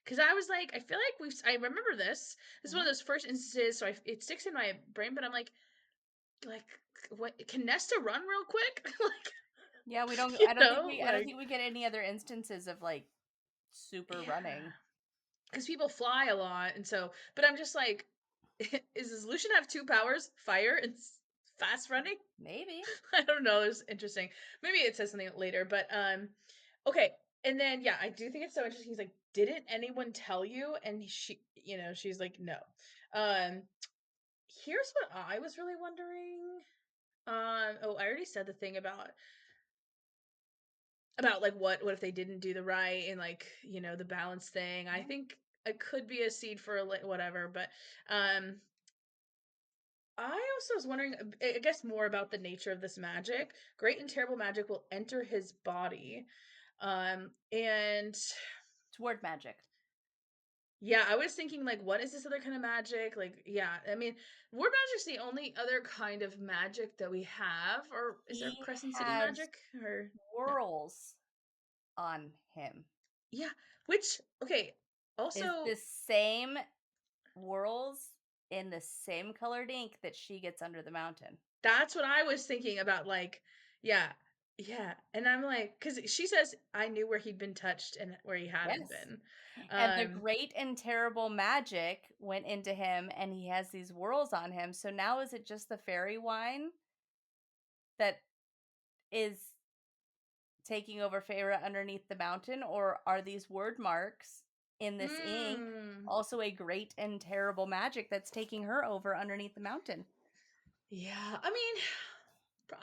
Because I was like, I feel like I remember this. This is one Mhm. of those first instances, so it sticks in my brain. But I'm like, like, what can Nesta run real quick? Like, yeah, we don't. you I don't think know, we. I don't think we get any other instances of like super running. because people fly a lot, and so. But I'm just like, does Lucien have 2 powers? Fire and fast running? Maybe. I don't know. It's interesting. Maybe it says something later, but okay. And then yeah, I do think it's so interesting. He's like, didn't anyone tell you? And she's like, no. Um, here's what I was really wondering. Oh, I already said the thing about like what if they didn't do the right and like the balance thing. I think it could be a seed for whatever, but I also was wondering, I guess, more about the nature of this magic. Great and terrible magic will enter his body. And It's word magic. yeah, I was thinking, like, what is this other kind of magic? Like, yeah, I mean, ward magic's the only other kind of magic that we have. Or is there He Crescent City has magic? Or no? whorls on him. Yeah, which, okay, Is also, the same whorls in the same colored ink that she gets under the mountain. that's what I was thinking about, like, yeah, yeah. And I'm like, because she says, I knew where he'd been touched and where he hadn't Yes. been. And the great and terrible magic went into him, and he has these whorls on him. So now is it just the fairy wine that is taking over Feyre underneath the mountain, or are these word marks in this ink also a great and terrible magic that's taking her over underneath the mountain? Yeah, I mean,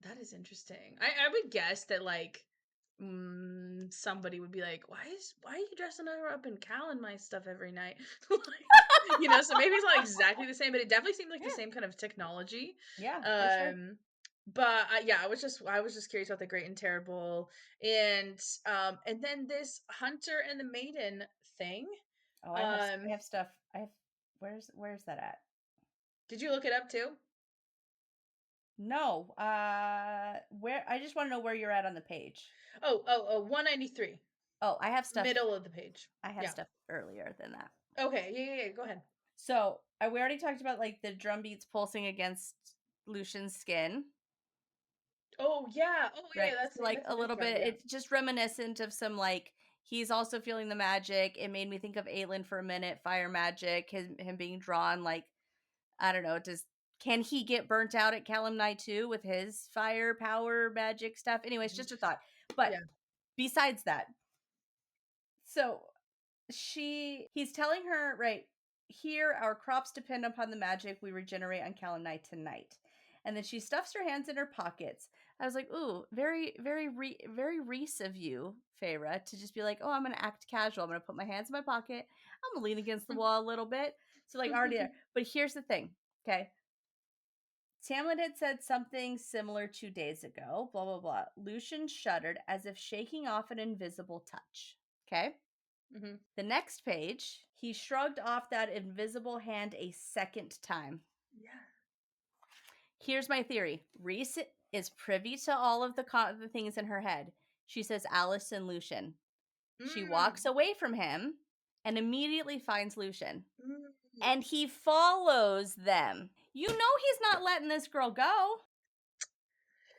that is interesting. I would guess that like somebody would be like, why are you dressing her up in Calanmai stuff every night? Like, so maybe it's not exactly the same, but it definitely seemed like the same kind of technology. Yeah, for sure. But yeah, I was just curious about the great and terrible, and then this Hunter and the Maiden thing. Oh, I have stuff. I have where's that at? Did you look it up too? No. Where I just want to know where you're at on the page. Oh, 193. Oh, I have stuff. Middle of the page. I have stuff earlier than that. Okay, yeah, go ahead. So we already talked about like the drum beats pulsing against Lucian's skin. Oh yeah, Right. That's So, like a little bit. yeah. It's just reminiscent of some like he's also feeling the magic. It made me think of Aelin for a minute. Fire magic, him being drawn. Like I don't know. Can he get burnt out at Calanmai too with his fire power magic stuff? Anyways, just a thought. But besides that, so he's telling her, right here, our crops depend upon the magic we regenerate on Calanmai tonight. And then she stuffs her hands in her pockets. I was like, ooh, very, very, very Rhys of you, Feyre, to just be like, oh, I'm going to act casual. I'm going to put my hands in my pocket. I'm going to lean against the wall a little bit. So, like, already there. But here's the thing, okay? Tamlin had said something similar 2 days ago, blah, blah, blah. Lucien shuddered as if shaking off an invisible touch, okay? Mm-hmm. The next page, he shrugged off that invisible hand a second time. Yeah. Here's my theory. Rhys is privy to all of the things in her head. She says Alice and Lucien. She walks away from him and immediately finds Lucien. And he follows them. You know he's not letting this girl go.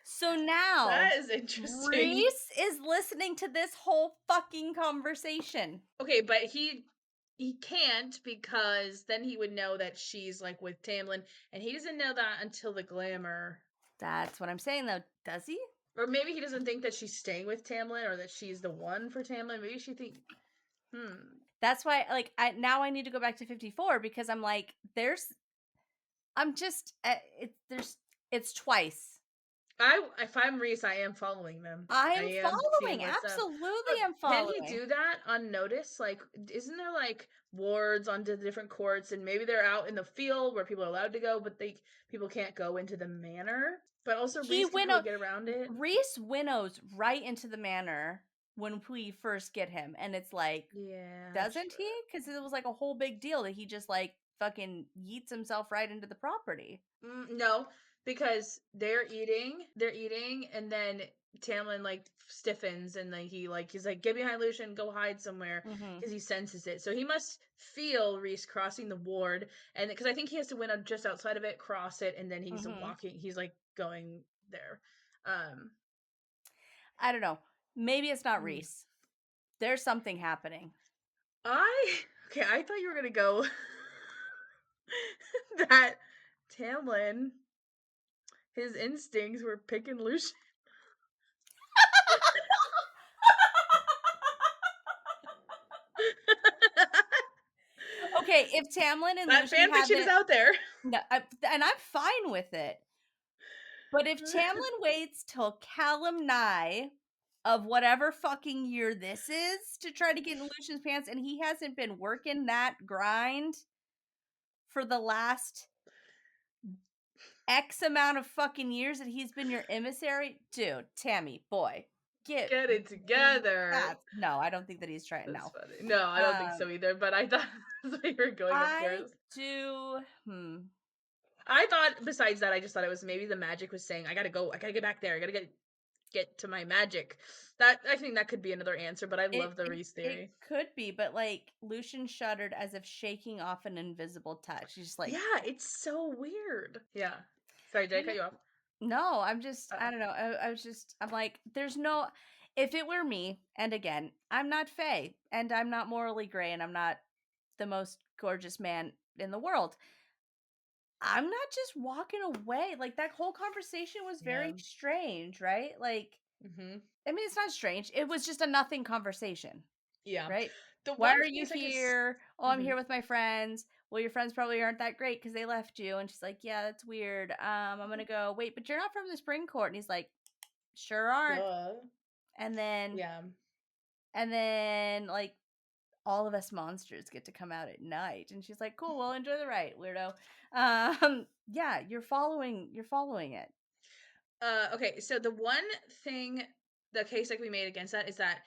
So now that is interesting. Rhys is listening to this whole fucking conversation. Okay, but he can't, because then he would know that she's like with Tamlin, and he doesn't know that until the glamour. That's what I'm saying, though. Does he? Or maybe he doesn't think that she's staying with Tamlin, or that she's the one for Tamlin. Maybe she thinks, That's why, like, I need to go back to 54, because I'm like, it's twice. If I'm Rhys, I am following them. I am following. Absolutely, I'm following. Can he do that unnoticed? Like, isn't there like wards onto the different courts, and maybe they're out in the field where people are allowed to go, but people can't go into the manor? But also, Rhys can probably get around it. Rhys winnows right into the manor when we first get him, and it's like, doesn't he? Because it was like a whole big deal that he just like fucking yeets himself right into the property. No, because they're eating, and then Tamlin like stiffens and then he's like get behind Lucien, go hide somewhere because he senses it. So he must feel Rhys crossing the ward, and because I think he has to win just outside of it, cross it, and then he's walking. He's like going there. I don't know. Maybe it's not Rhys. There's something happening. I thought you were gonna go that Tamlin, his instincts were picking Lucien. Okay, if Tamlin and That Lucien fanfiction is haven't, out there. no, and I'm fine with it. But if Tamlin waits till Calanmai of whatever fucking year this is to try to get in Lucien's pants, and he hasn't been working that grind for the last X amount of fucking years that he's been your emissary, dude, Tammy, boy, get it together. No, I don't think that he's trying. That's No, funny. No, I don't think so either. But I thought that's what you were going with I yours. do. I thought besides that, I just thought it was maybe the magic was saying, I gotta go, I gotta get back there, I gotta get to my magic. That I think that could be another answer, but I love the Rhys It theory. could be, but like Lucien shuddered as if shaking off an invisible touch. He's just like, yeah, it's so weird. Yeah. Sorry, did I cut you off? No, I'm just, I don't know. I'm like, there's no, if it were me, and again, I'm not Faye, and I'm not morally gray, and I'm not the most gorgeous man in the world. I'm not just walking away. Like, that whole conversation was very strange, right? Like, I mean, it's not strange. It was just a nothing conversation. Yeah. Right? The Why one are thing you is here? Oh, I'm here with my friends. Well, your friends probably aren't that great because they left you. And she's like, yeah, that's weird. I'm gonna go, wait, but you're not from the spring court. And he's like, sure aren't. Duh. And then like all of us monsters get to come out at night. And she's like, cool, well, enjoy the ride, weirdo. Yeah, you're following it. Okay, so the one thing, the case that we made against that is that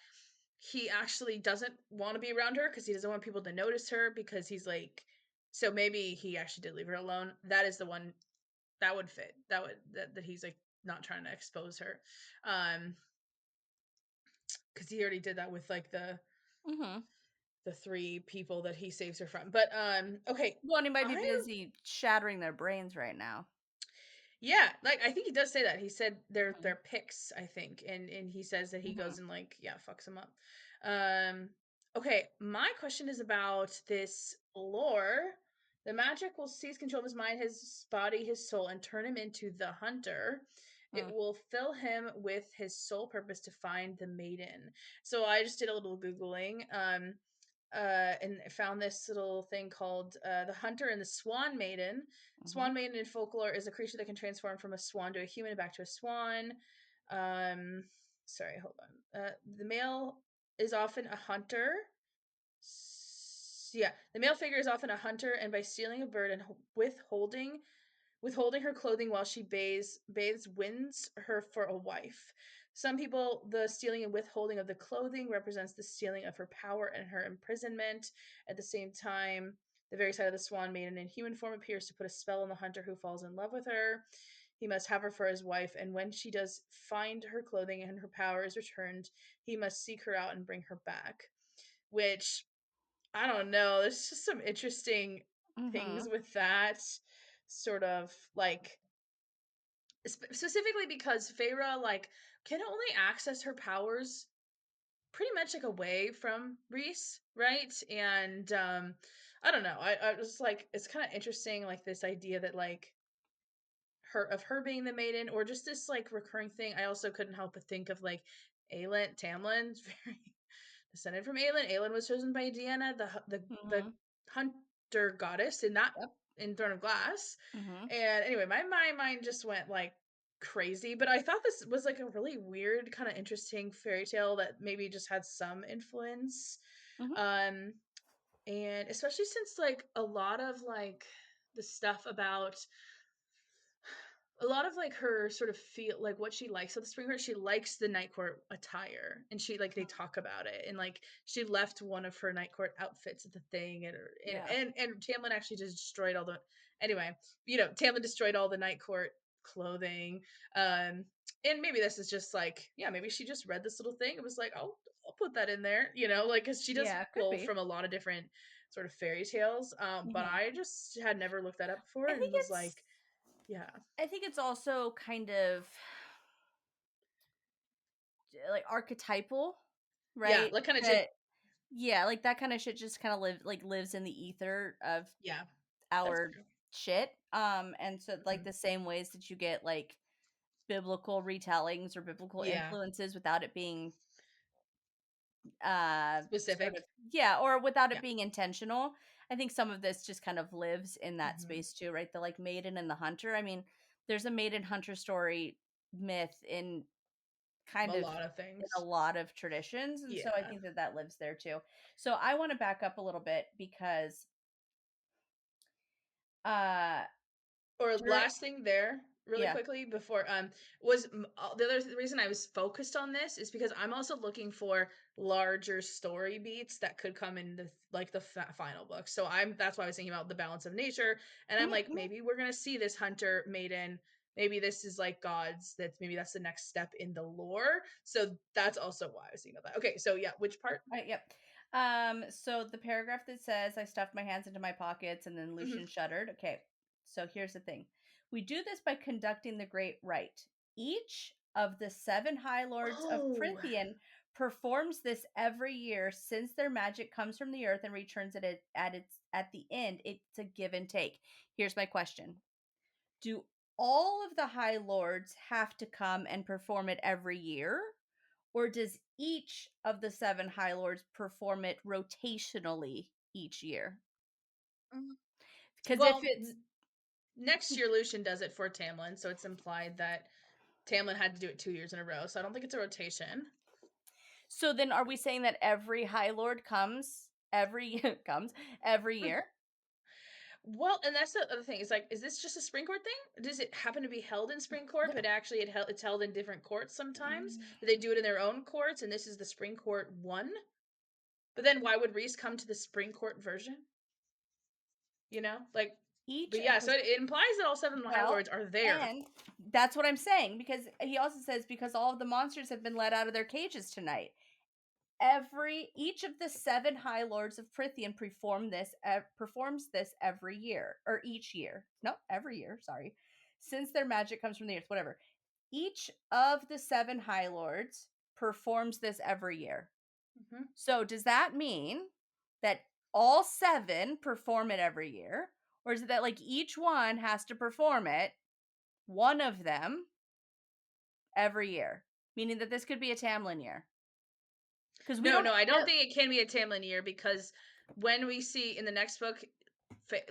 he actually doesn't want to be around her because he doesn't want people to notice her because he's like, so maybe he actually did leave her alone. That is the one that would fit. That he's like not trying to expose her, because he already did that with like the three people that he saves her from. But okay, well, and he might be busy shattering their brains right now. Yeah, like I think he does say that. He said they're picks, I think, and he says that he goes and like fucks them up. Okay, my question is about this lore. The magic will seize control of his mind, his body, his soul, and turn him into the hunter. It will fill him with his sole purpose to find the maiden. So I just did a little googling. And found this little thing called the Hunter and the Swan Maiden. Swan Maiden in folklore is a creature that can transform from a swan to a human and back to a swan. Sorry, hold on. The male is often a hunter. Yeah, the male figure is often a hunter, and by stealing a bird and withholding her clothing while she bathes, wins her for a wife. Some people, the stealing and withholding of the clothing represents the stealing of her power and her imprisonment. At the same time, the very sight of the Swan Maiden in human form appears to put a spell on the hunter who falls in love with her. He must have her for his wife, and when she does find her clothing and her power is returned, he must seek her out and bring her back. Which, I don't know, there's just some interesting things with that sort of like, specifically because Feyre like can only access her powers pretty much like away from Rhys, right? And I don't know. I was like, it's kind of interesting, like this idea that like her being the maiden, or just this like recurring thing. I also couldn't help but think of like Aelin, Tamlin's very descended from Aelin. Aelin was chosen by Deanna, the hunter goddess, in that in Throne of Glass. And anyway, my mind just went like crazy, but I thought this was like a really weird, kind of interesting fairy tale that maybe just had some influence. And especially since like a lot of like the stuff about a lot of like her sort of feel like what she likes of the spring court, she likes the night court attire, and she like they talk about it, and like she left one of her night court outfits at the thing, and Tamlin actually just destroyed all the, anyway, Tamlin destroyed all the night court clothing. And maybe this is just like, yeah, maybe she just read this little thing. It was like, oh, I'll put that in there, like, because she does Yeah, could pull be. from a lot of different sort of fairy tales. But Mhm. I just had never looked that up before I and think was like, yeah, it's also kind of like archetypal, yeah, right? like kind of, That yeah, like that kind of shit just kind of lives in the ether of yeah, that's our true. shit. And so like Mhm. the same ways that you get like biblical retellings or biblical Yeah, influences without it being sort of specific. yeah, or without it Yeah. being intentional. I think some of this just kind of lives in that Hmm. space too, right? The like maiden and the hunter. I mean, there's a maiden hunter story myth in kind A of lot of in a things. lot of traditions, and so I Yeah. think that that lives there too. So I want to back up a little bit because uh Or during last thing there, really yeah. quickly before was the other reason I was focused on this is because I'm also looking for larger story beats that could come in the like the final book. So that's why I was thinking about the balance of nature, and I'm Mhm, like, mhm. maybe we're gonna see this hunter maiden. Maybe this is like gods. Maybe that's the next step in the lore. So that's also why I was thinking about that. Okay, so yeah, which part? Right, yep. So the paragraph that says I stuffed my hands into my pockets and then Hmm. Lucien shuddered. Okay. So here's the thing. We do this by conducting the great rite. Each of the 7 high lords of Oh, Prithian performs this every year since their magic comes from the earth and returns at the end. It's a give and take. Here's my question. Do all of the high lords have to come and perform it every year? Or does each of the 7 high lords perform it rotationally each year? mm, Because if well, it's next year Lucian does it for Tamlin, so it's implied that Tamlin had to do it 2 years in a row. So I don't think it's a rotation. so then are we saying that every high lord comes comes every year? Well, and that's the other thing. It's like, is this just a spring court thing? Does it happen to be held in spring court, but actually it's held in different courts sometimes? Mm. Do they do it in their own courts, and this is the spring court one? But then why would Rhys come to the spring court version? Like, Each but of yeah. the So it implies that all 7 High well, Lords are there. and that's what I'm saying because he also says because all of the monsters have been let out of their cages tonight. Every each of the 7 high lords of Prithian performs this every year or each year. No, every year, sorry. Since their magic comes from the earth, whatever. Each of the 7 high lords performs this every year. Hmm. So does that mean that all 7 perform it every year, or is it that like each one has to perform it, one of them every year? Meaning that this could be a Tamlin year. Because we No, don't no, I don't think it can be a Tamlin year because when we see in the next book,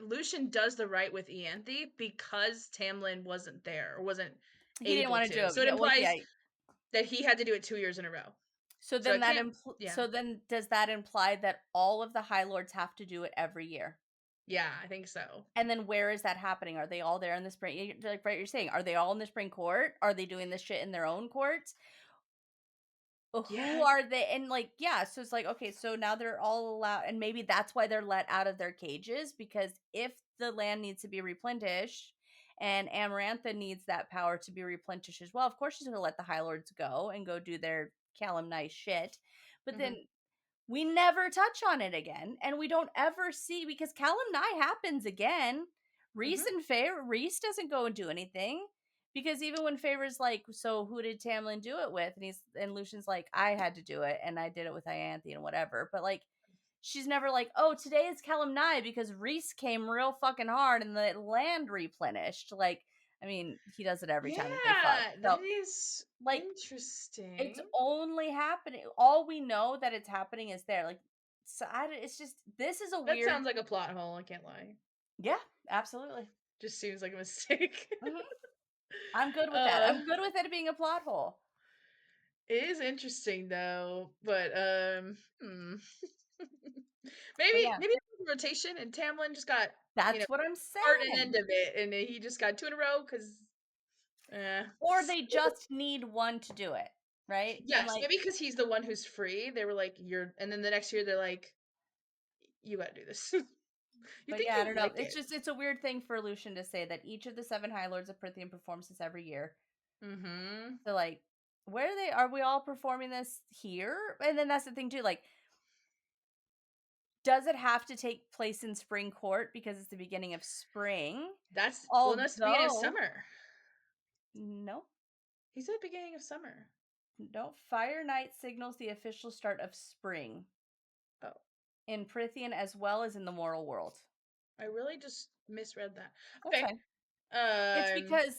Lucian does the right with Ianthe because Tamlin wasn't there or wasn't he didn't able want to do to. it. So it Yeah, well, yeah. implies that he had to do it 2 years in a row. So So then it can't. Yeah, so then does that imply that all of the high lords have to do it every year? yeah, I think so. And then where is that happening? Are they all there in the spring? Like right, you're saying, are they all in the spring court? Are they doing this shit in their own courts? Who Yeah, are they? And like, yeah, so it's like, okay, so now they're all allowed, and maybe that's why they're let out of their cages because if the land needs to be replenished and Amarantha needs that power to be replenished as well, of course she's going to let the High Lords go and go do their Calanmai shit. But then hmm, we never touch on it again, and we don't ever see because Calanmai happens again. Rhys hmm. and Rhys doesn't go and do anything because even when Feyre's like, "So who did Tamlin do it with?" and Lucian's like, "I had to do it, and I did it with Ianthe and whatever." But like, she's never like, "Oh, today is Calanmai because Rhys came real fucking hard and the land replenished." Like, I mean, he does it every time that they fuck. Yeah, So that is like, it's interesting. only happening. All we know that it's happening is there. Like, so it's just this is a That weird. sounds like a plot hole. I can't lie. Yeah, absolutely. Just seems like a mistake. Hmm. I'm good with that. uh, I'm good with it being a plot hole. it is interesting though, but But maybe yeah, maybe it was a rotation and Tamlin just got you know that's what I'm start and saying. end of it, and he just got 2 in a row because. Or they just need one to do it, right? And Yes, like, maybe because he's the one who's free. They were like, "You're," and then the next year they're like, "You got to do this." You But think yeah, I you'd don't know. like it. It's a weird thing for Lucien to say that each of the 7 High Lords of Prythian performs this every year. Mm-hmm. So like, where are we all performing this here? And then that's the thing too, like, does it have to take place in spring court because it's the beginning of spring? That's well, no, it's the beginning of Although, summer. no, He said beginning of summer. no, Fire Night signals the official start of spring Oh, in Prythian as well as in the moral world. I really just misread that. That's Okay. fine. It's because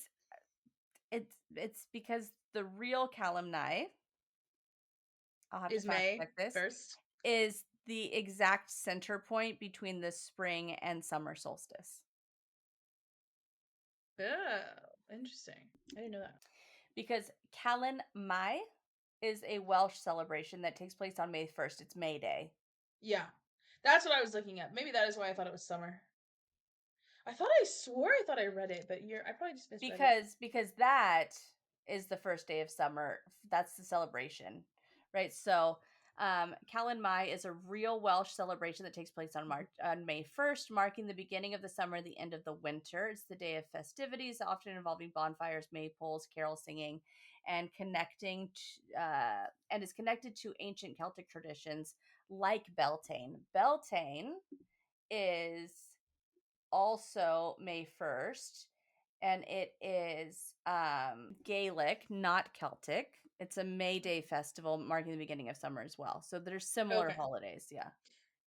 it's because the real Calanmai, I'll have to Is fact May check this, 1st? is the exact center point between the spring and summer solstice. Oh, interesting. I didn't know that. Because Calanmai is a Welsh celebration that takes place on May 1st. It's May Day. Yeah. That's what I was looking at. Maybe that is why I thought it was summer. I swore I thought I read it, but I probably just misread it. Because that is the first day of summer. That's the celebration, right? So Calanmai is a real Welsh celebration that takes place on May 1st, marking the beginning of the summer, the end of the winter. It's the day of festivities, often involving bonfires, maypoles, carol singing, and and is connected to ancient Celtic traditions like Beltane. Beltane is also May 1st, and it is Gaelic, not Celtic. It's a May Day festival marking the beginning of summer as well. So there's similar Okay. holidays, yeah.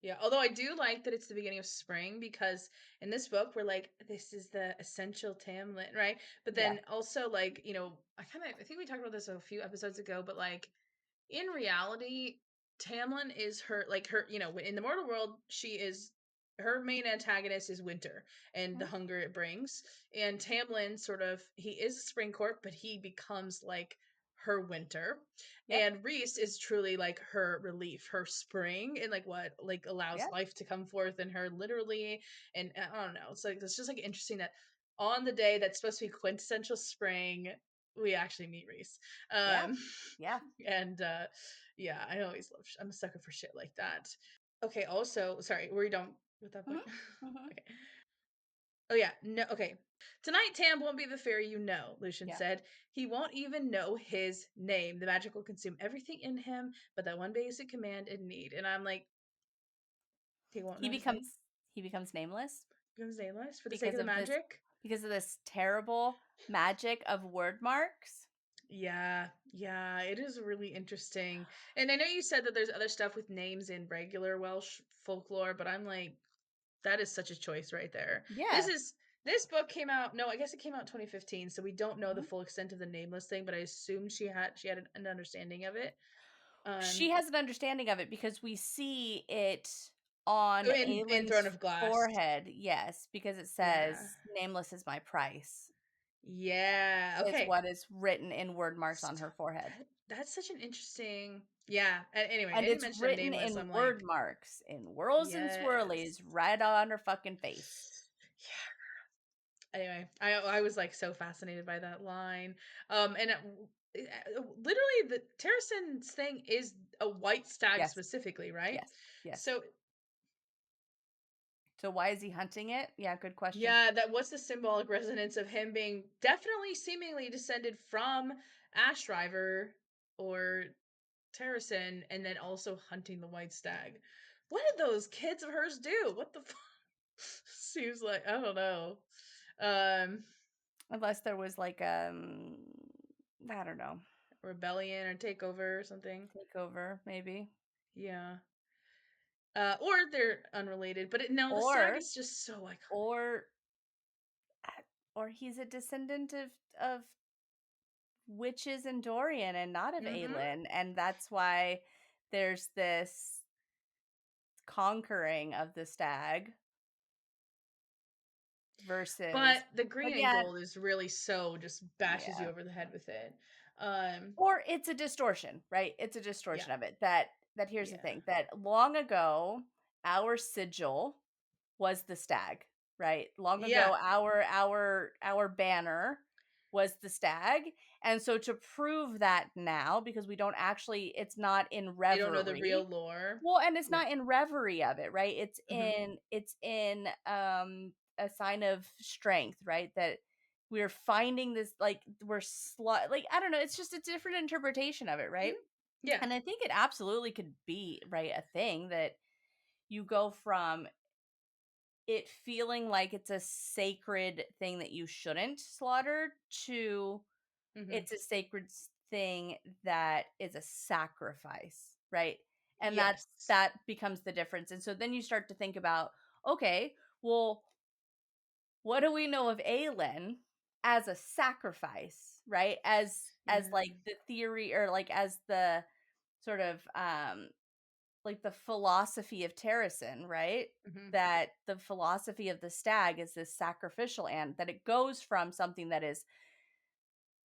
Yeah, although I do like that it's the beginning of spring because in this book we're like, this is the essential Tamlin, right? But Yeah. then also like, I think we talked about this a few episodes ago, but like in reality, Tamlin is in the mortal world, her main antagonist is winter and the Mhm. hunger it brings. And Tamlin he is a spring court, but he becomes like her winter. Yep. And Rhys is truly like her relief, her spring, and like what like allows Yeah. life to come forth in her literally. And I don't know, it's just like interesting that on the day that's supposed to be quintessential spring, we actually meet Rhys. Yeah. Um, Yeah. and yeah, I always love. I'm a sucker for shit like that. Okay. Also, sorry, were you done with that point? Mhm. Mhm. Okay. Oh yeah. No. Okay. Tonight, Tam won't be the fairy you know. Lucien Yeah. said he won't even know his name. The magic will consume everything in him, but that one basic command and need. And I'm like, he won't He know his name. becomes he becomes nameless Becomes nameless for the sake because of the of this magic. because of this terrible magic of word marks. Yeah, yeah, it is really interesting. And I know you said that there's other stuff with names in regular Welsh folklore, but I'm like, that is such a choice right there. Yeah. This book came out, no, I guess it came out in 2015, so we don't know the Mhm. full extent of the nameless thing, but I assume she had an understanding of it. She has an understanding of it because we see it on In Throne Aelin's of Glass. forehead. Yes, because it Yeah. says nameless is my price. Yeah. Is Okay. what is written in word marks on So her forehead. that's such an interesting. Yeah. Anyway, And any it's mention of written nameless, in I'm word like, marks, in whirls and swirlies, yes. right on her fucking face. Anyway, I was like so fascinated by that line. And literally the Terrasen's thing is a white stag Yes, specifically, right? yes, yes. So So why is he hunting it? Yeah, good question. yeah, that what's the symbolic resonance of him being definitely seemingly descended from Ashriver or Terrasen, and then also hunting the white stag. What did those kids of hers do? What the fuck? Seems like I don't know. Um Unless there was like I don't know, Rebellion or takeover or something. takeover maybe. Yeah. Or they're unrelated, but no, the stag Or is just so iconic. or or he's a descendant of witches in Dorian and not of Mm-hmm. Aelin, and that's why there's this conquering of the stag versus But the green but and yeah, gold is really so just bashes you yeah. over the head with it. Um, Or it's a distortion, right? It's a yeah, distortion of it. That here's the yeah, thing, that long ago our sigil was the stag, right? Long yeah. ago our banner was the stag, And so to prove that now, because we don't actually, it's not in They don't know the real reverie. lore. Well, and it's Yeah. not in reverie of it, right? It's Mhm. in a sign of strength, right? That we're finding this, like, like, I don't know, it's just a different interpretation of it, right? Mhm. Yeah. And I think it absolutely could be, right, a thing that you go from it feeling like it's a sacred thing that you shouldn't slaughter to Mhm. it's a sacred thing that is a sacrifice, right? And Yes. that becomes the difference. And so then you start to think about, okay, well, what do we know of Aelin as a sacrifice, right? As Yeah. like the theory, or like as the sort of like the philosophy of Terrasen, right? Mhm. That the philosophy of the stag is this sacrificial, and that it goes from something that is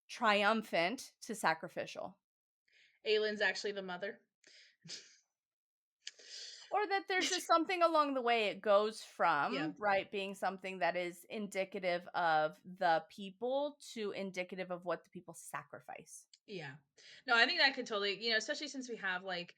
triumphant to sacrificial. Aelin's actually the mother. Or that there's just something along the way it goes Yeah. from, right, being something that is indicative of the people to indicative of what the people sacrifice. Yeah. No, I think that could totally, especially since we have like,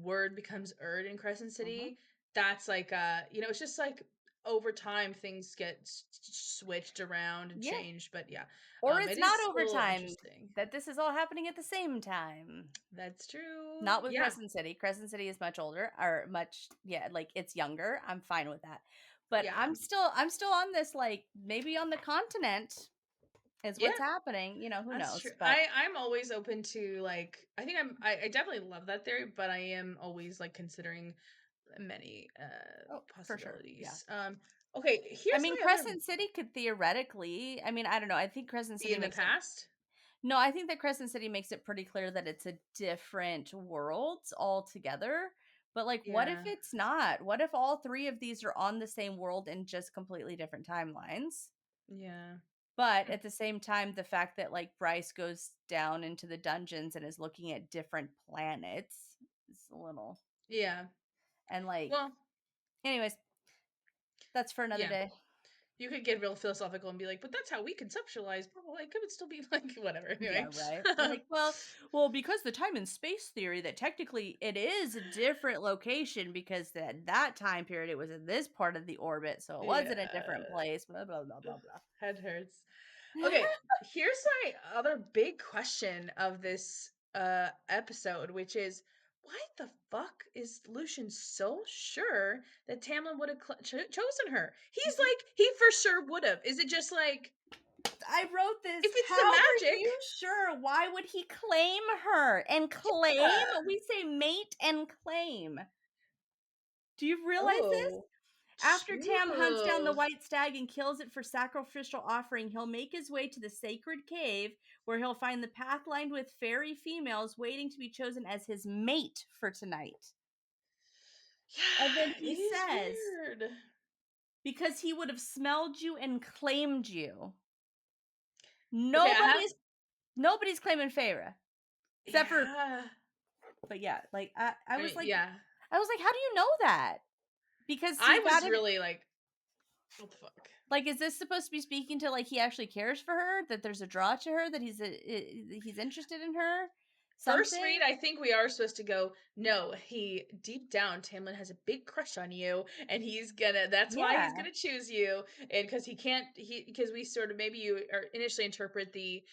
word becomes erd in Crescent Mhm. City. That's like it's just like over time things get switched around and Yeah. changed, but yeah. Or it's It not is still overtime, interesting. that this is all happening at the same time. That's true. Not with Yeah. Crescent City. Crescent City is much older, or much, yeah, like it's younger. I'm fine with that. But Yeah. I'm still on this, like, maybe on the continent is Yeah. what's happening, who That's true. knows, but I'm always open to like I definitely love that theory, but I am always like considering many oh, for sure. Yeah. possibilities. Okay, I here's mean, my other Crescent City could theoretically, I mean, I don't know. I think Crescent be City in the makes it past. No, I think that Crescent City makes it pretty clear that it's a different world altogether. But like, what if Yeah. it's not? What if all three of these are on the same world in just completely different timelines? Yeah. But Hmm. at the same time, the fact that like Bryce goes down into the dungeons and is looking at different planets is a little, Yeah. and like, Well, anyways, that's for another yeah. day. You could get real philosophical and be like, but that's how we conceptualize. Well, like, it would still be like whatever. Yeah, Anyway. right. Like, well, because the time and space theory that technically it is a different location because that time period it was in this part of the orbit, so it was in a different Yeah. place. Blah blah blah blah Head hurts. blah. Okay, here's my other big question of this episode, which is why the fuck is Lucien so sure that Tamlin would have chosen her? He's like, he for sure would have. Is it just like, I wrote this. if it's How the are magic? you sure? Why would he claim her? And claim? Yeah. We say mate and claim. Do you realize this? Oh, After Tam hunts down the true. white stag and kills it for sacrificial offering, he'll make his way to the sacred cave where he'll find the path lined with fairy females waiting to be chosen as his mate for tonight. And then Yeah, it he is says, weird. because he would have smelled you and claimed you. Okay, I have, Nobody's claiming Feyre. Except for, yeah. but yeah, like I I was mean, like, yeah. how do you know that? Because I he's got was it. really like, what the fuck? Like, is this supposed to be speaking to like he actually cares for her? That there's a draw to her? That he's interested in her? First Something? read, I think we are supposed to go, no, he deep down, Tamlin has a big crush on you, and that's why he's Yeah. gonna choose you. And because because we sort of, maybe you are initially interpret the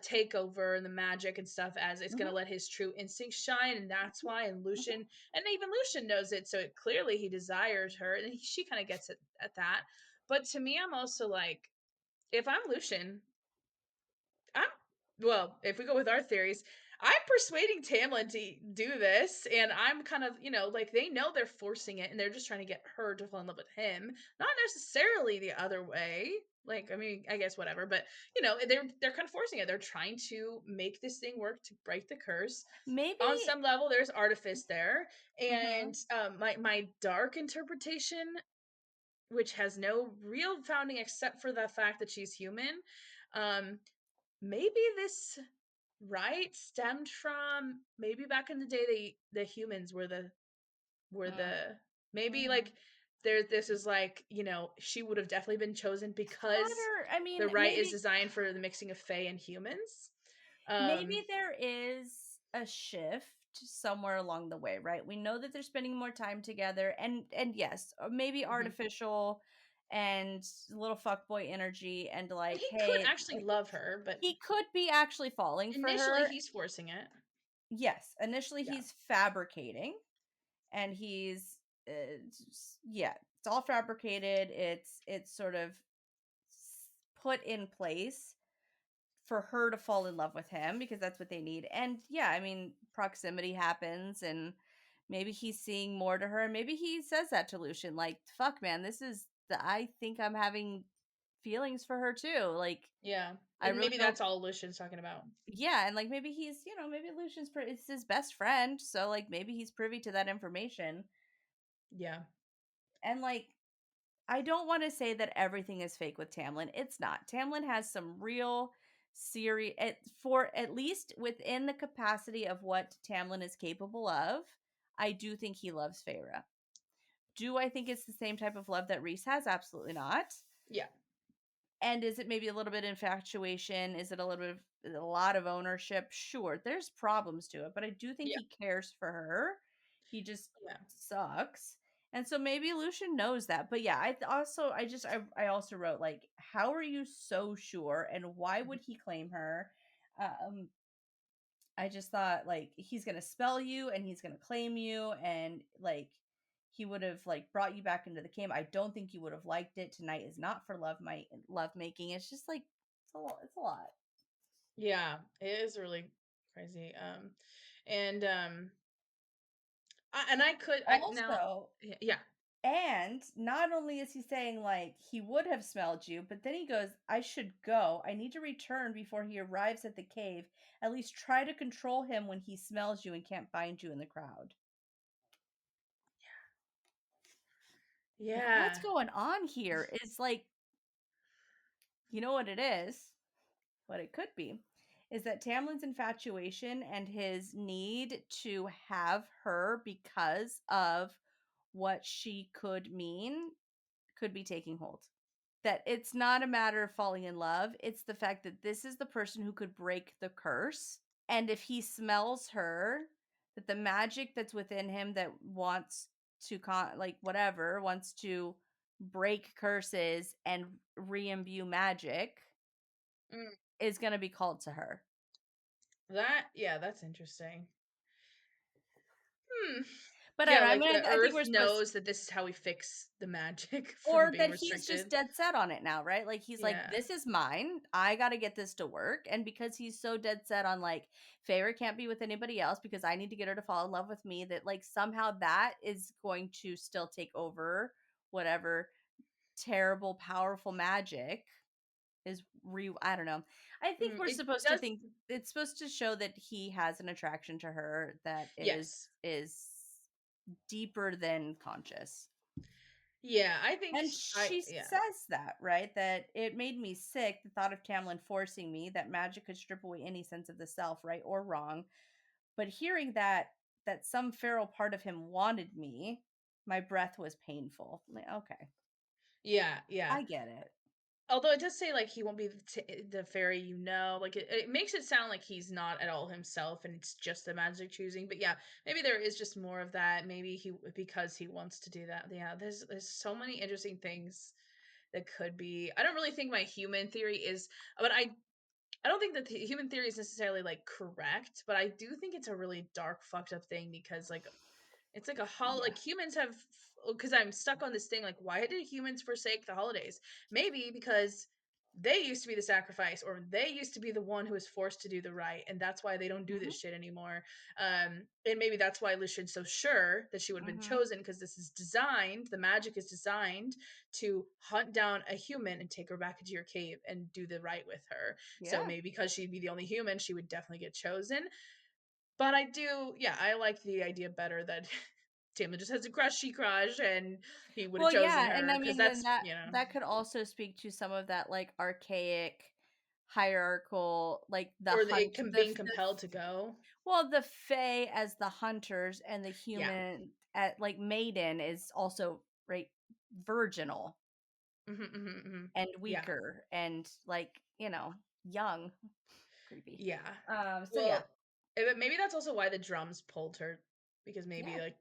takeover and the magic and stuff as it's gonna Hmm. let his true instincts shine, and that's why. And Lucien, and even Lucien knows it, so clearly he desires her, and she kind of gets it at that. But to me, I'm also like, if I'm Lucien, I'm well, if we go with our theories, I'm persuading Tamlin to do this, and I'm kind of, like they know they're forcing it and they're just trying to get her to fall in love with him, not necessarily the other way. Like, I mean, I guess whatever, but they're kind of forcing it. They're trying to make this thing work to break the curse. Maybe. On some level, there's artifice there, Hmm. and my dark interpretation, which has no real founding except for the fact that she's human, um, maybe this right stemmed from maybe back in the day the humans were the maybe like this is like, she would have definitely been chosen because That, or I mean, the right is maybe. designed for the mixing of fae and humans. Maybe Um, there is a shift somewhere along the way, right? We know that they're spending more time together, and yes, maybe mhm. artificial and little fuckboy energy, and And like, he could hey, actually love her, but he could be actually falling for initially her. he's forcing it. Yes, initially Yeah. he's fabricating, and he's yeah, it's all fabricated. It's sort of put in place for her to fall in love with him because that's what they need. And yeah, I mean, proximity happens, and maybe he's seeing more to her, and maybe he says that to Lucien, like, fuck man, this is the I think I'm having feelings for her too. Like, Yeah. I And really maybe don't. that's all Lucian's talking about. Yeah, and like maybe he's, maybe Lucian's it's his best friend, so like maybe he's privy to that information. Yeah. And like, I don't want to say that everything is fake with Tamlin. It's not. Tamlin has some real serious, for at least within the capacity of what Tamlin is capable of. I do think he loves Feyre. Do I think it's the same type of love that Rhys has? Absolutely not. Yeah. And is it maybe a little bit infatuation? Is it a little bit of a lot of ownership? Sure, there's problems to it, but I do think Yeah. he cares for her. He just Yeah. sucks. And so maybe Lucian knows that. But yeah, I also wrote, like, how are you so sure, and why Mhm. would he claim her? Um I just thought, like, he's going to spell you and he's going to claim you, and like he would have like brought you back into the game. I don't think you would have liked it. Tonight is not for love making. It's just like it's a lot. Yeah. It is really crazy. And I could I now Also, yeah. and not only is he saying like he would have smelled you, but then he goes, I should go. I need to return before he arrives at the cave. At least try to control him when he smells you and can't find you in the crowd. Like, what's Yeah. going on here is like, you know what it is? What it could be is that Tamlin's infatuation and his need to have her because of what she could mean could be taking hold. That it's not a matter of falling in love, it's the fact that this is the person who could break the curse. And if he smells her, that the magic that's within him that wants to like whatever, wants to break curses and re-imbue magic Mm, is going to be called to her. yeah, that's interesting. Hmm. But I Yeah, don't know. like the I think earth we're supposed, knows that this is how we fix the magic from or being that he's just restricted. dead set on it now, right? Like he's like, Yeah. this is mine. I got to get this to work. And because he's so dead set on like, Feyre can't be with anybody else because I need to get her to fall in love with me, that like somehow that is going to still take over whatever terrible, powerful magic is I don't know. I think we're It supposed to does. think it's supposed to show that he has an attraction to her that Yes. is deeper than conscious. Yeah, I think And she yeah. says that, right? That it made me sick, the thought of Tamlin forcing me, that magic could strip away any sense of the self, right or wrong. But hearing that some feral part of him wanted me, my breath was painful. Like, okay, Yeah, yeah. I get it. Although it does say like he won't be the fairy, like it makes it sound like he's not at all himself and it's just the magic choosing. But yeah, maybe there is just more of that. Maybe he because he wants to do that. Yeah, there's so many interesting things that could be. I don't really think my human theory is, but I don't think that the human theory is necessarily like correct, but I do think it's a really dark, fucked up thing because like it's like Yeah. like humans have, because I'm stuck on this thing like why did humans forsake the holidays? Maybe because they used to be the sacrifice or they used to be the one who was forced to do the right and that's why they don't do Mhm. this shit anymore. And maybe that's why Lucian's so sure that she would have been Mhm. chosen because this is designed, the magic is designed to hunt down a human and take her back into your cave and do the right with her. So Yeah. maybe because she'd be the only human she would definitely get chosen. But I do, yeah, I like the idea better that Tamlin just has a crushy crush and he would have Well, chosen yeah, and her I because mean then that's, that could also speak to some of that like archaic hierarchical, like or being compelled to go. the fae as the hunters and the Yeah. human at like maiden is also right virginal Hmm, hmm, hmm. and Yeah. weaker and like, young. creepy. Yeah. So yeah. Maybe that's also why the drums pulled her, because maybe Yeah, like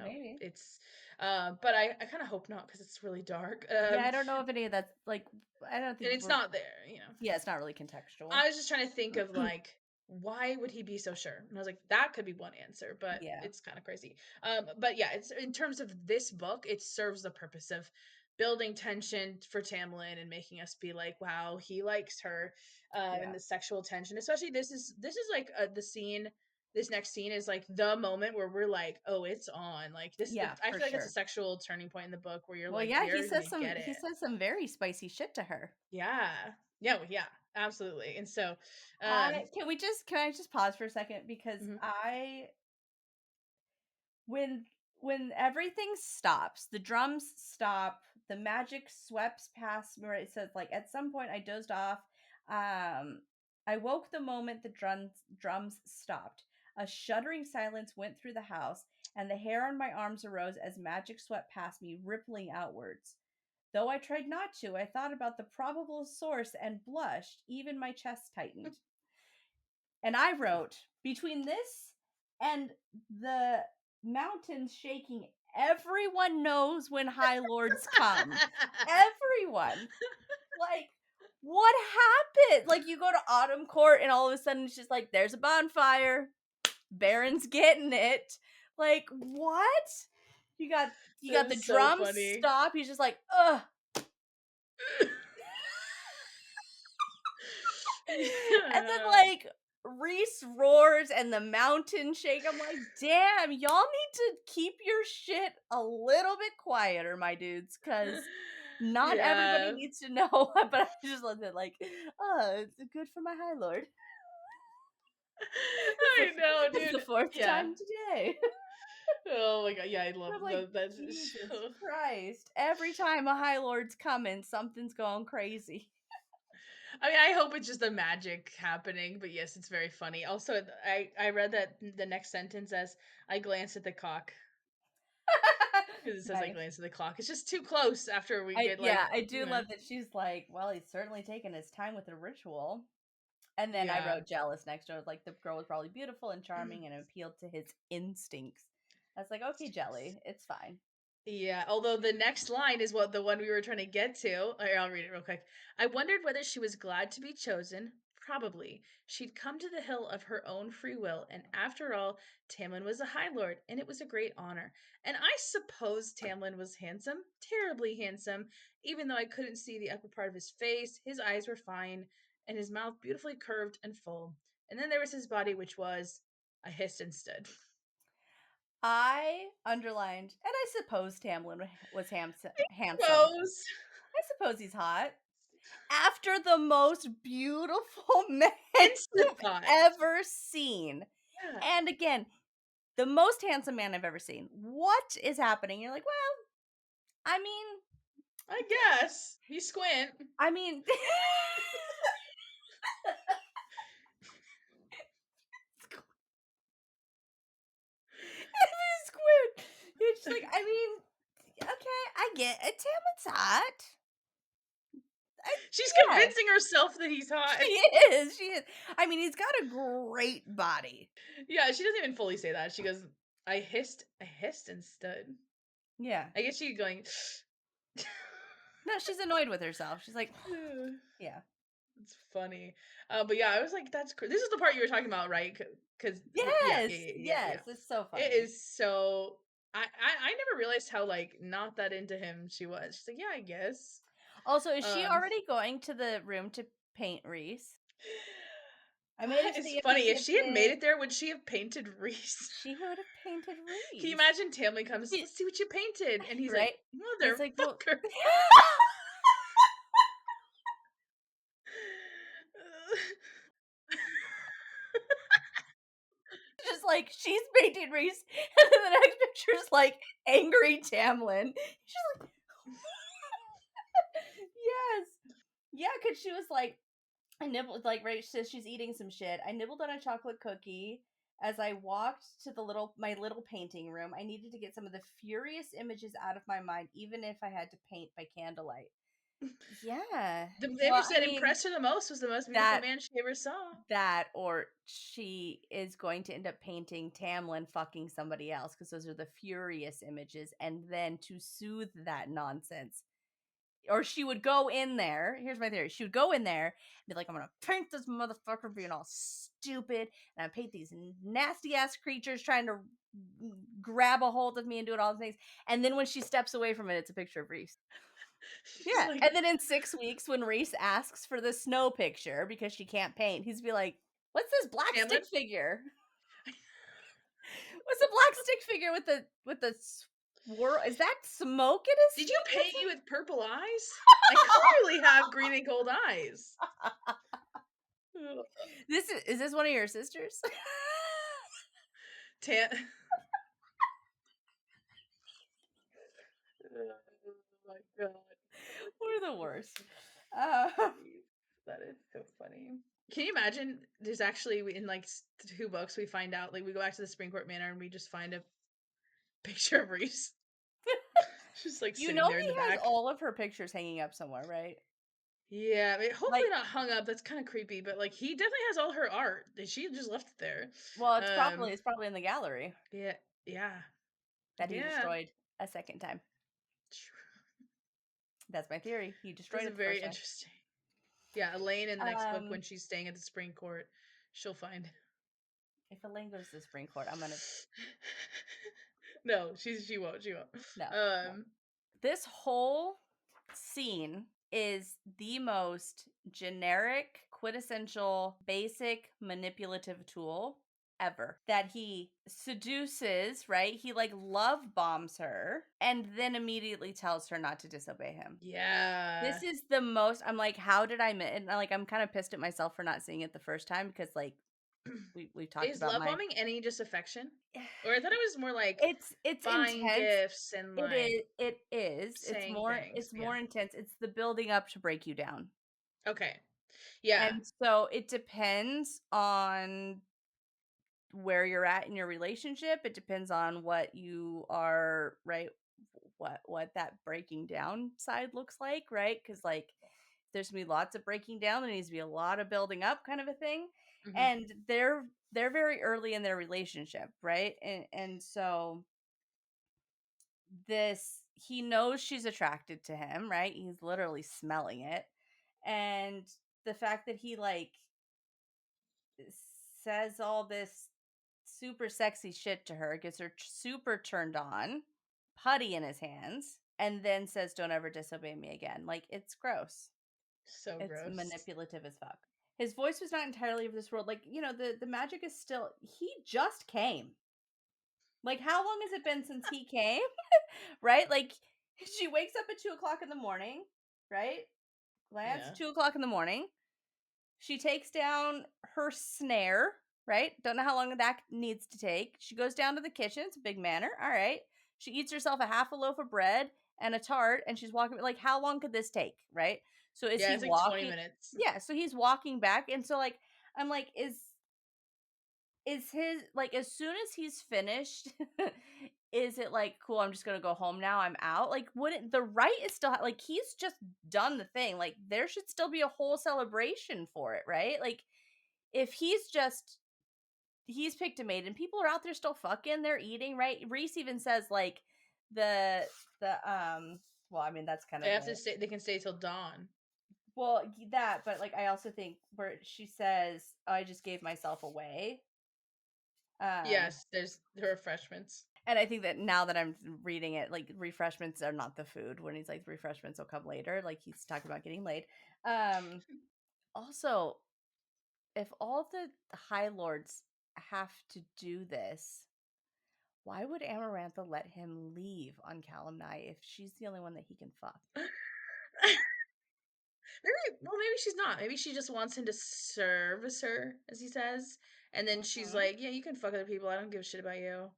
maybe. it's but I kind of hope not, because it's really dark. Yeah, I don't know if any of that's like I don't think And it's we're not there. yeah, it's not really contextual. I was just trying to think of like, why would he be so sure? And I was like, that could be one answer, but Yeah. it's kind of crazy. But yeah, it's in terms of this book, it serves the purpose of building tension for Tamlin and making us be like, wow, he likes her, and the sexual tension. Especially this is like the scene. This next scene is like the moment where we're like, oh, it's on. Like this, Yeah, I for feel like it's sure. a sexual turning point in the book where you're Well, like, yeah, we're gonna get it. he says some very spicy shit to her. Yeah, yeah, absolutely. And so, Can I just pause for a second because mhm. when everything stops, the drums stop, the magic sweeps past me. Right? It says like at some point I dozed off. I woke the moment the drums stopped. A shuddering silence went through the house, and the hair on my arms arose as magic swept past me, rippling outwards. Though I tried not to, I thought about the probable source and blushed. Even my chest tightened. And I wrote, between this and the mountains shaking, everyone knows when High Lords come. Everyone. Like, what happened? Like, you go to Autumn Court and all of a sudden it's just like, there's a bonfire. Baron's getting it. Like, what? You got That the is so drums funny. stop. He's just like, ugh. And then like Rhys roars and the mountains shake. I'm like, damn, y'all need to keep your shit a little bit quieter, my dudes, because not everybody Yeah. needs to know. But I just love it, like, oh, it's good for my High Lord. I know, This is the dude. fourth Yeah. time today. Oh my god, yeah, I love I'm like, that. Jesus Christ. Every time a High Lord's coming, something's going crazy. I mean, I hope it's just the magic happening, but yes, it's very funny. Also, I read that the next sentence as I glanced at the clock, because it says I Nice. glanced at the clock. It's just too close after we get like, I do love that she's like, well, he's certainly taken his time with the ritual. And then I yeah. wrote jealous next to it. Like the girl was probably beautiful and charming and appealed to his instincts. I was like, okay, Jelly, it's fine. Yeah, although the next line is what the one we were trying to get to. I'll read it real quick. I wondered whether she was glad to be chosen. Probably. She'd come to the hill of her own free will, and after all, Tamlin was a High Lord, and it was a great honor. And I suppose Tamlin was handsome, terribly handsome, even though I couldn't see the upper part of his face. His eyes were fine, and his mouth beautifully curved and full. And then there was his body, which was. I hissed and stood. I underlined, and I suppose Tamlin was handsome. Rose. I suppose he's hot. After the most beautiful man Instant you've thought. ever seen. Yeah. And again, the most handsome man I've ever seen. What is happening? You're like, well, I mean, I guess. You squint. I mean, squid. It's just like, I mean, okay, I get it. Tamlin's hot. She's Yeah, convincing herself that he's hot. she is. She is. I mean, he's got a great body. Yeah, she doesn't even fully say that. She goes, I hissed and stood. Yeah. I guess she's going, No, she's annoyed with herself. She's like, yeah. it's funny. But yeah, I was like, that's this is the part you were talking about, right? Because Yes, yes. It's so funny. It is so. I never realized how like not that into him she was. She's like, yeah, I guess. Also, is she already going to the room to paint Rhys? I made it to It's the funny. empty If she had made pit. it there, would she have painted Rhys? She would have painted Can you Rhys. imagine Tamlin comes, let's see what you painted? And he's Right? like, He's like, well, motherfucker. just like she's painting Rhys, and then the next picture is like angry Tamlin. She's like, yes, yeah, because she was like, I nibbled, like, right, says she's eating some shit. I nibbled on a chocolate cookie as I walked to my little painting room. I needed to get some of the furious images out of my mind, even if I had to paint by candlelight. Yeah. They Well, ever I said mean, impressed her the most was the most beautiful that man she ever saw. or she is going to end up painting Tamlin fucking somebody else because those are the furious images, and then to soothe that nonsense, or she would go in there. Here's my theory: she would go in there and be like, "I'm gonna paint this motherfucker being all stupid, and I paint these nasty ass creatures trying to grab a hold of me and doing all the things." And then when she steps away from it, it's a picture of Rhys. She's Yeah, like, and then in 6 weeks, when Rhys asks for the snow picture because she can't paint, he's be like, "What's this black Tamlin? stick figure? What's a black stick figure with the swirl? Is that smoke in his Did you face? paint you with purple eyes? I clearly have green and gold eyes. Ugh. Is this one of your sisters?" Tan. Oh my god. We're the worst. That is so funny. Can you imagine? There's actually in like 2 books we find out, like we go back to the Spring Court Manor and we just find a picture of Reese, just like You sitting know there in the he has back. all of her pictures hanging up somewhere, right? Yeah, I mean, hopefully Like, not hung up. That's kind of creepy, but like he definitely has all her art. She just left it there. well, Um, it's probably in the gallery yeah, yeah, that he yeah. destroyed a second time. That's my theory. He This destroyed is it the very first time. interesting. Yeah, Elaine in the next book when Um, she's staying at the Spring Court, she'll find. if Elain goes to the Supreme Court, I'm gonna No, she won't. She won't. no, no. Um, This whole scene is the most generic, quintessential, basic manipulative tool ever. That he seduces, right? He like love bombs her and then immediately tells her not to disobey him. yeah. This is the most, I'm like, how did I miss? And like, I'm kind of pissed at myself for not seeing it the first time because like we talked Is about love my bombing any just affection? Or I thought it was more like it's buying intense. gifts and like It is. saying things. It's Yeah. more intense. It's the building up to break you down. Okay. Yeah. And so it depends on where you're at in your relationship. It depends on what you are, right? What that breaking down side looks like, right? Cuz like there's going to be lots of breaking down, there needs to be a lot of building up kind of a thing. Hmm. And they're very early in their relationship, right? And so this he knows she's attracted to him, right? He's literally smelling it. And the fact that he like says all this super sexy shit to her, gets her super turned on, putty in his hands, and then says, "Don't ever disobey me again." Like, it's gross. So It's gross. manipulative as fuck. His voice was not entirely of this world. Like, the magic is still, he just came. Like, how long has it been since he came? Right? Like, she wakes up at 2 o'clock in the morning, right? Glance, Yeah. 2 o'clock in the morning. She takes down her snare, right? Don't know how long that needs to take. She goes down to the kitchen. It's a big manor. All right. She eats herself a half a loaf of bread and a tart, and she's walking. Like, how long could this take, right? So is Yeah, he it's like 20 walking? minutes. Yeah. So he's walking back, and so like, I'm like, is his like as soon as he's finished? Is it like cool? I'm just gonna go home now. I'm out. Like, wouldn't the right is still like he's just done the thing? Like, there should still be a whole celebration for it, right? Like, if he's picked a maiden, people are out there still fucking, they're eating, right? Rhys even says like the well, I mean that's kind They of have to a stay. They can stay till dawn. well that, but like I also think where she says, "I just gave myself away." Yes, there's the refreshments. And I think that now that I'm reading it, like refreshments are not the food. When he's like refreshments will come later, like he's talking about getting laid. Um Also, if all the High Lords have to do this, why would Amarantha let him leave on Calanmai if she's the only one that he can fuck? Maybe, well, maybe she's not. Maybe she just wants him to service her, as he says. And then she's Mm-hmm. like, "Yeah, you can fuck other people. I don't give a shit about you.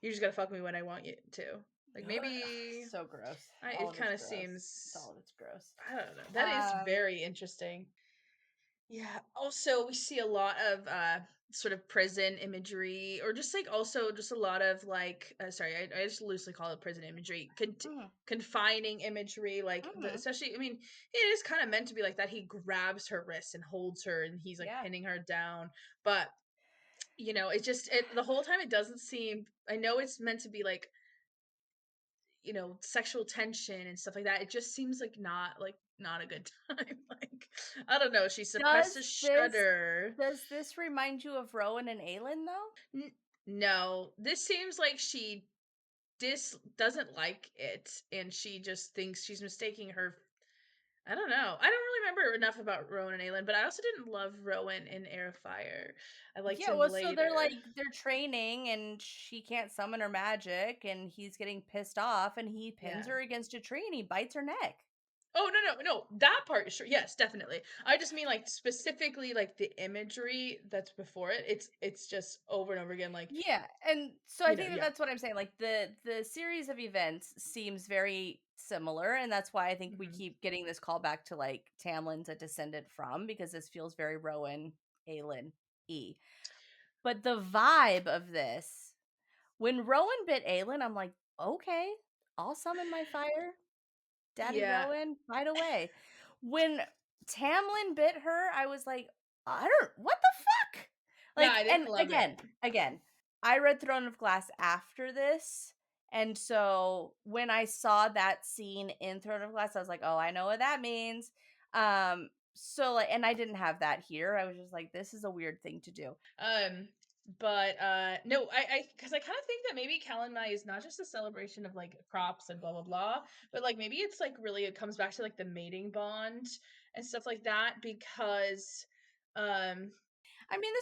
You just gotta fuck me when I want you to." Like maybe So gross. All it of it's kind of gross. It's seems. all of it's gross. I don't know. That is very interesting. Yeah. Also, we see a lot of sort of prison imagery, or just like also just a lot of like sorry, I just loosely call it prison imagery, Mm-hmm. confining imagery, like the Mm-hmm. especially I mean, it is kind of meant to be like that. He grabs her wrist and holds her, and he's like Yeah. pinning her down, but the whole time it doesn't seem. I know it's meant to be like sexual tension and stuff like that. It just seems like not a good time. Like I don't know. She suppressed a Does this shudder. does this remind you of Rowan and Aelin though? No, this seems like she doesn't like it, and she just thinks she's mistaking her. I don't know. I don't really remember enough about Rowan and Aelin, but I also didn't love Rowan in Air of Fire. I liked Yeah, him well, so they're later. like they're training and she can't summon her magic and he's getting pissed off and he pins Yeah. her against a tree and he bites her neck. Oh, no. That part, sure. Yes, definitely. I just mean like specifically like the imagery that's before it. It's just over and over again like, Yeah, and so I think that yeah. that's what I'm saying. Like the series of events seems very similar, and that's why I think we Mhm. keep getting this callback to like Tamlin's a descendant from because this feels very Rowan, Aelin, E. But the vibe of this, when Rowan bit Aelin, I'm like, okay, I'll summon my fire. Daddy Yeah. Rowan, fight away. When Tamlin bit her, I was like, I don't what the fuck? Yeah, Like, I and didn't love it. again, I read Throne of Glass after this. And so when I saw that scene in Throne of Glass, I was like, oh, I know what that means. So like, and I didn't have that here. I was just like, this is a weird thing to do. Um, but no, because I kind of think that maybe Calanmai is not just a celebration of like crops and blah blah blah, but like maybe it's like really it comes back to like the mating bond and stuff like that because um I mean,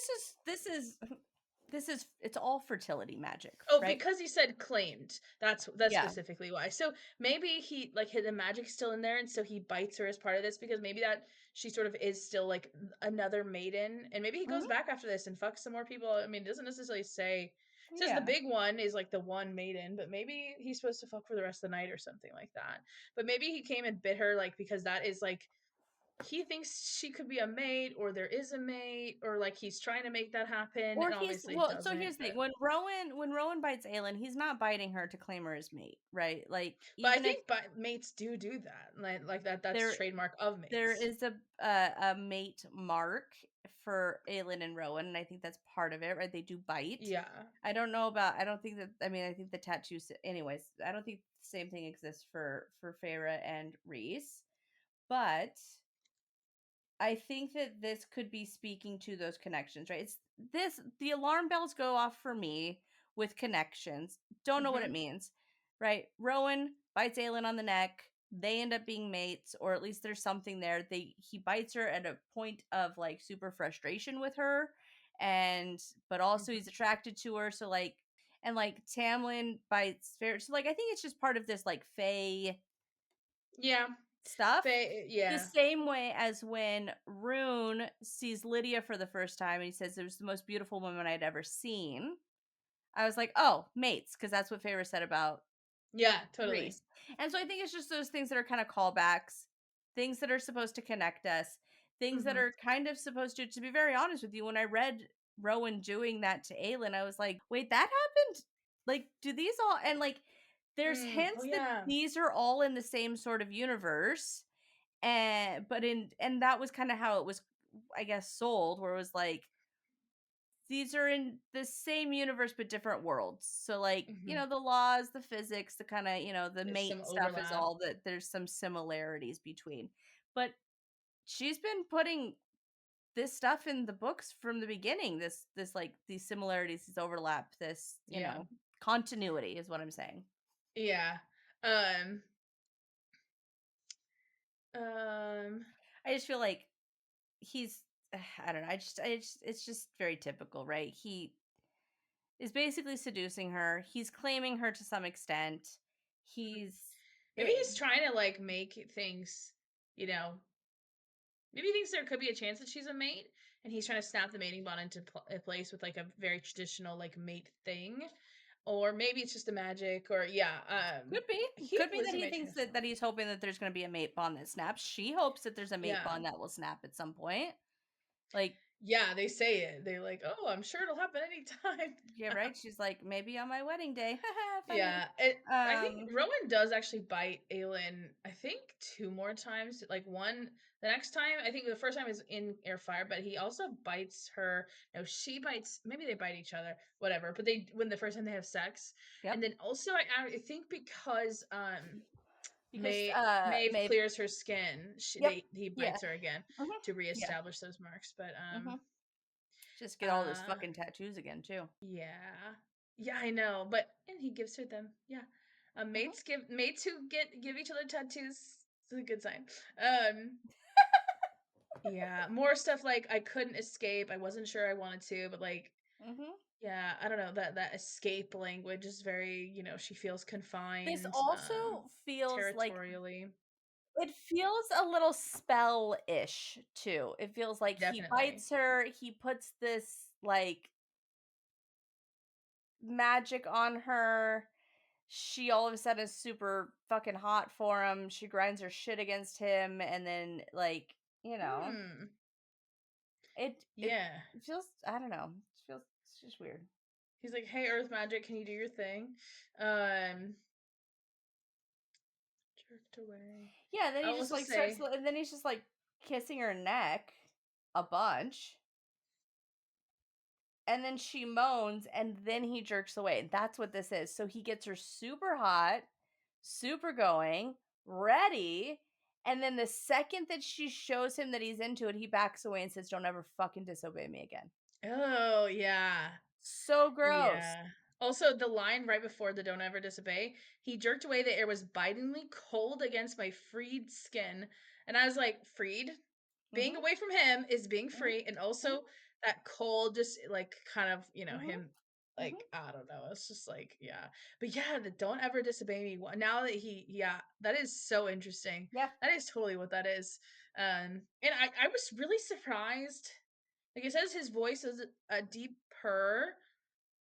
this is it's all fertility magic, oh, right? because he said claimed. That's Yeah. specifically why. So maybe he like hid the magic's still in there, and so he bites her as part of this because maybe that she sort of is still like another maiden, and maybe he goes Hmm. back after this and fucks some more people. I mean, it doesn't necessarily say. It says the Yeah. big one is like the one maiden, but maybe he's supposed to fuck for the rest of the night or something like that. But maybe he came and bit her like because that is like he thinks she could be a mate or there is a mate or like he's trying to make that happen Or and he's obviously well, so doesn't. here's the thing. When Rowan bites Aelin, he's not biting her to claim her as mate, right? Like But I even if think mates do that. Like that's there trademark of there mates. is a mate mark for Aelin and Rowan, and I think that's part of it, right? They do bite. Yeah. I don't think that I mean I think the tattoos anyways, I don't think the same thing exists for Feyre and Rhys, but I think that this could be speaking to those connections, right? It's this the alarm bells go off for me with connections. Don't know what it Mhm. means, right? Rowan bites Aelin on the neck. They end up being mates, or at least there's something there. He bites her at a point of like super frustration with her, and but also he's Mhm. attracted to her. So like, and like Tamlin bites Fair. So like, I think it's just part of this like Fae Yeah. stuff. The Yeah. same way as when Rune sees Lydia for the first time and he says it was the most beautiful woman I'd ever seen. I was like, oh, mates, because that's what Feyre said about Yeah, totally. Rhys. And so I think it's just those things that are kind of callbacks, things that are supposed to connect us, things that Mhm. are kind of supposed to be very honest with you, when I read Rowan doing that to Aelin, I was like, wait, that happened? Like, do these all, and like, there's Oh hints that yeah. these are all in the same sort of universe and that was kind of how it was, I guess, sold, where it was like these are in the same universe but different worlds. So like, Mhm. the laws, the physics, the kind of, the There's mate some stuff is overlap. all that there's some similarities between. But she's been putting this stuff in the books from the beginning. This like these similarities, this overlap, this, Yeah. continuity is what I'm saying. Yeah. Um um I just feel like he's I don't know. It's just very typical, right? He is basically seducing her. He's claiming her to some extent. He's maybe eh, he's trying to like make things, you know, maybe he thinks there could be a chance that she's a mate and he's trying to snap the mating bond into place with like a very traditional like mate thing. Or maybe it's just a magic or yeah, he could and be that Lizzie he make kind thinks of that he's hoping that there's going to be a mate bond that snaps. She hopes that there's a mate yeah. bond that will snap at some point. Like, yeah, they say it. They're like, "Oh, I'm sure it'll happen anytime." yeah, right. She's like, maybe on my wedding day. Funny. Yeah, I think Rowan does actually bite Aelin, I think 2 more times. Like one the next time, I think the first time is in Airfire, but he also bites her. No, she bites, maybe they bite each other, whatever. But they when the first time they have sex. Yep. And then also I think because Because Maeve Maeve. clears her skin, Yep. he Yeah. bites her again to Yeah. reestablish those marks. But Just get all those uh fucking tattoos again too. yeah. Yeah, I know. But and he gives her them. Yeah. Mates who give each other tattoos. It's a good sign. Yeah. More stuff like I couldn't escape. I wasn't sure I wanted to, but like yeah, I don't know, that escape language is very, she feels This confined, also feels like territorially. it feels a little spell-ish too. It feels like he Definitely. bites her, he puts this like magic on her. She all of a sudden is super fucking hot for him. She grinds her shit against him, and then like, Hmm. it Yeah. feels, I don't know. It feels, it's just weird. He's like, "Hey, Earth Magic, can you do your thing?" Um, jerked away. Yeah, then he I'll just also like starts, say, and then he's just like kissing her neck a bunch, and then she moans, and then he jerks away. That's what this is. So he gets her super hot, super going, ready, and then the second that she shows him that he's into it, he backs away and says, "Don't ever fucking disobey me again." "Oh, yeah. So gross. Yeah." Also, the line right before the "Don't ever disobey," he jerked away, the air was bitingly cold against my freed skin. And I was like, freed? Being Mhm. away from him is being Mhm. free. And Mhm. also that cold, just like kind of, Mhm. him, Mhm. like, I don't know. It's just like, yeah. But yeah, the "Don't ever disobey me." Now that yeah, that is so interesting. Yeah. That is totally what that is. And I was really surprised. Like it says his voice is a deep purr,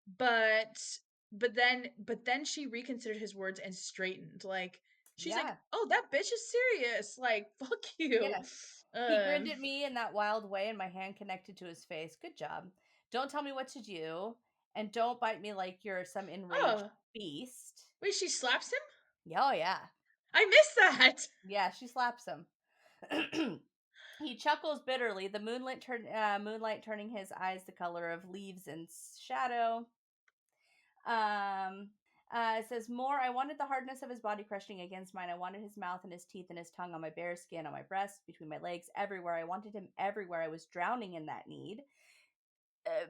but but then she reconsidered his words and straightened. Like she's like, Yeah. "Oh, that bitch is serious. Like, fuck you." Yeah. He grinned at me in that wild way, and my hand connected to his face. Good job. Don't tell me what to do, and don't bite me like you're some enraged Oh, beast. wait, she slaps him? Oh, yeah. I missed that. Yeah, she slaps him. He chuckles bitterly, the moonlight turning his eyes the color of leaves in shadow. Um, it says more. I wanted the hardness of his body crushing against mine. I wanted his mouth and his teeth and his tongue on my bare skin, on my breast, between my legs, everywhere. I wanted him everywhere. I was drowning in that need.